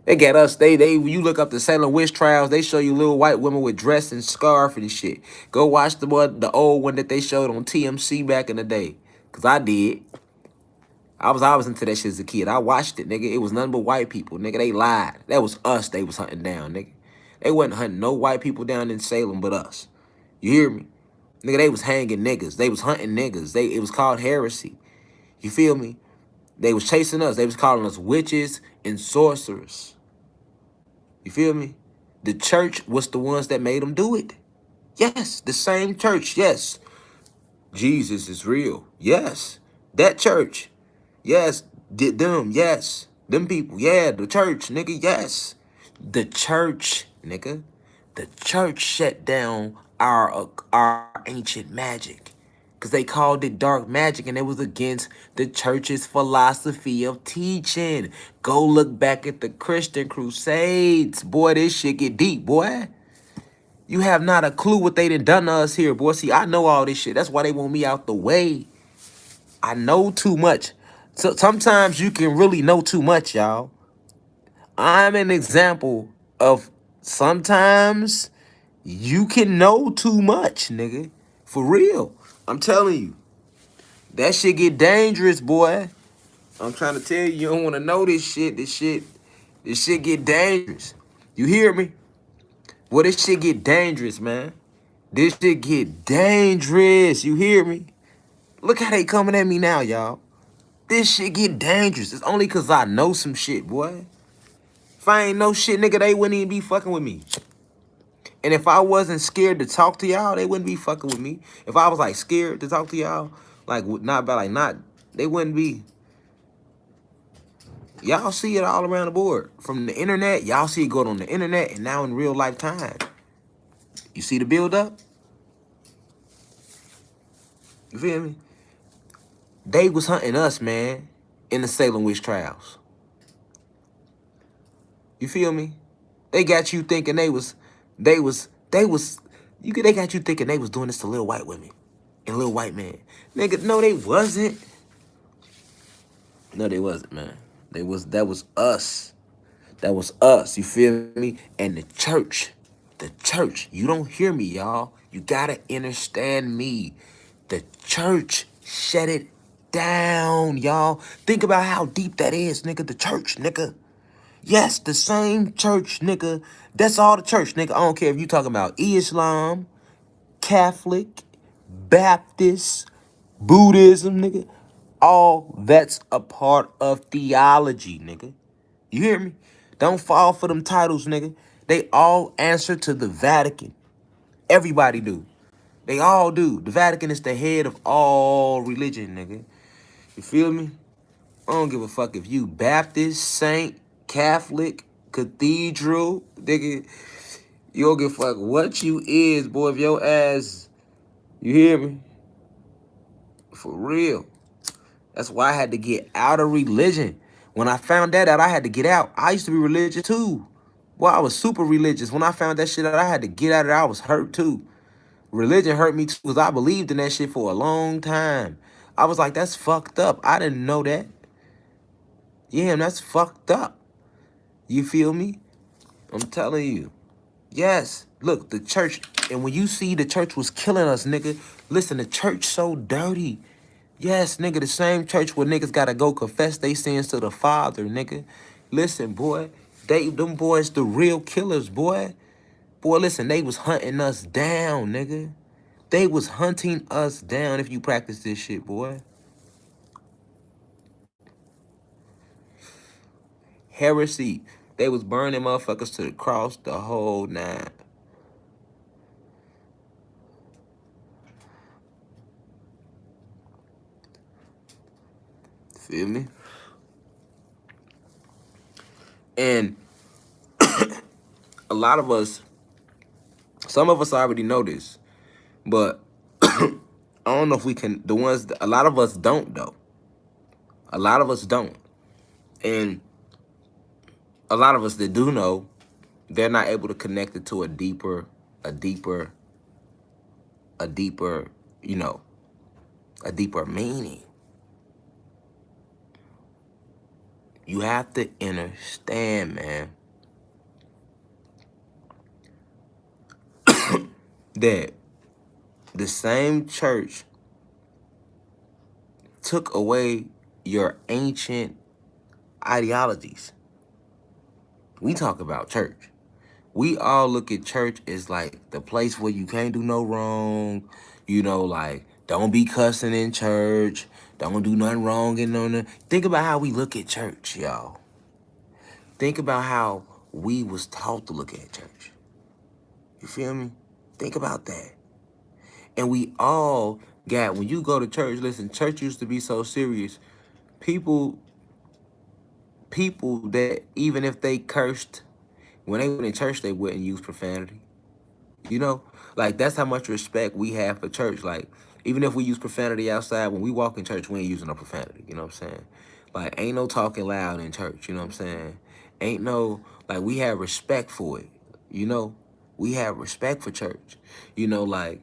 They got us. You look up the Salem witch trials, they show you little white women with dress and scarf and shit. Go watch the old one that they showed on TMC back in the day. Cause I did. I was into that shit as a kid. I watched it, nigga. It was nothing but white people, nigga. They lied. That was us they was hunting down, nigga. They wasn't hunting no white people down in Salem but us. You hear me? Nigga, they was hanging niggas. They was hunting niggas. It was called heresy. You feel me? They was chasing us. They was calling us witches and sorcerers. You feel me? The church was the ones that made them do it. Yes, the same church. Yes. Jesus is real. Yes. That church. Yes, did them, yes. Them people, yeah, the church, nigga, yes. The church, nigga. The church shut down our ancient magic. Because they called it dark magic and it was against the church's philosophy of teaching. Go look back at the Christian Crusades. Boy, this shit get deep, boy. You have not a clue what they done to us here, boy. See, I know all this shit. That's why they want me out the way. I know too much. So sometimes you can really know too much, y'all. I'm an example of sometimes you can know too much, nigga. For real. I'm telling you. That shit get dangerous, boy. I'm trying to tell you, you don't want to know this shit. This shit get dangerous. You hear me? Well, this shit get dangerous, man. This shit get dangerous. You hear me? Look how they coming at me now, y'all. This shit get dangerous. It's only because I know some shit, boy. If I ain't know shit, nigga, they wouldn't even be fucking with me. And if I wasn't scared to talk to y'all, they wouldn't be fucking with me. If I was, like, scared to talk to y'all, like, they wouldn't be. Y'all see it all around the board. From the internet, y'all see it going on the internet and now in real life time. You see the build up? You feel me? They was hunting us, man, in the Salem witch trials. You feel me? They got you thinking they got you thinking they was doing this to little white women and little white men. Nigga, no, they wasn't. No, they wasn't, man. That was us. That was us, you feel me? And the church, you don't hear me, y'all. You gotta understand me. The church shut it down, y'all. Think about how deep that is, nigga. The church, nigga. Yes, the same church, nigga. That's all the church, nigga. I don't care if you talking about Islam, Catholic, Baptist, Buddhism, nigga. All that's a part of theology, nigga. You hear me? Don't fall for them titles, nigga. They all answer to the Vatican. Everybody do. They all do. The Vatican is the head of all religion, nigga. You feel me? I don't give a fuck if you Baptist, Saint, Catholic, Cathedral, nigga. You don't give a fuck what you is, boy. If your ass, you hear me? For real. That's why I had to get out of religion. When I found that out, I had to get out. I used to be religious too. Well, I was super religious. When I found that shit out, I had to get out of it. I was hurt too. Religion hurt me too because I believed in that shit for a long time. I was like, that's fucked up. I didn't know that. Yeah, that's fucked up. You feel me? I'm telling you. Yes. Look, the church, and when you see the church was killing us, nigga, listen, the church so dirty. Yes, nigga, the same church where niggas gotta go confess they sins to the Father, nigga. Listen, boy, them boys the real killers, boy. Boy, listen, they was hunting us down, nigga. They was hunting us down if you practice this shit, boy. Heresy. They was burning motherfuckers to the cross the whole nine. Feel me? And a lot of us, some of us already know this, but I don't know if we can, a lot of us don't though. A lot of us don't. And a lot of us that do know, they're not able to connect it to a deeper, you know, a deeper meaning. You have to understand, man, that the same church took away your ancient ideologies. We talk about church. We all look at church as like the place where you can't do no wrong. You know, like, don't be cussing in church. Don't do nothing wrong in no. Think about how we look at church, y'all. Think about how we was taught to look at church. You feel me? Think about that. And we all got, when you go to church, listen, church used to be so serious. People that even if they cursed, when they went in church, they wouldn't use profanity. You know? Like, that's how much respect we have for church. Like, even if we use profanity outside, when we walk in church, we ain't using no profanity. You know what I'm saying? Like, ain't no talking loud in church. You know what I'm saying? Ain't no, like, we have respect for it. You know? We have respect for church. You know, like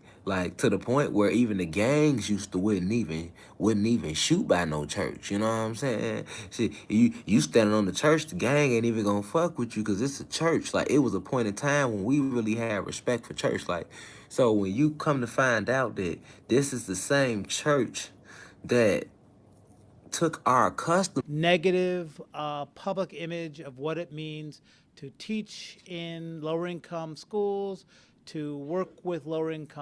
to the point where even the gangs used to wouldn't even shoot by no church. You know what I'm saying? See, you standing on the church, the gang ain't even gonna fuck with you because it's a church. Like, it was a point in time when we really had respect for church. Like, so when you come to find out that this is the same church that took our custom. Negative public image of what it means to teach in lower income schools, to work with lower income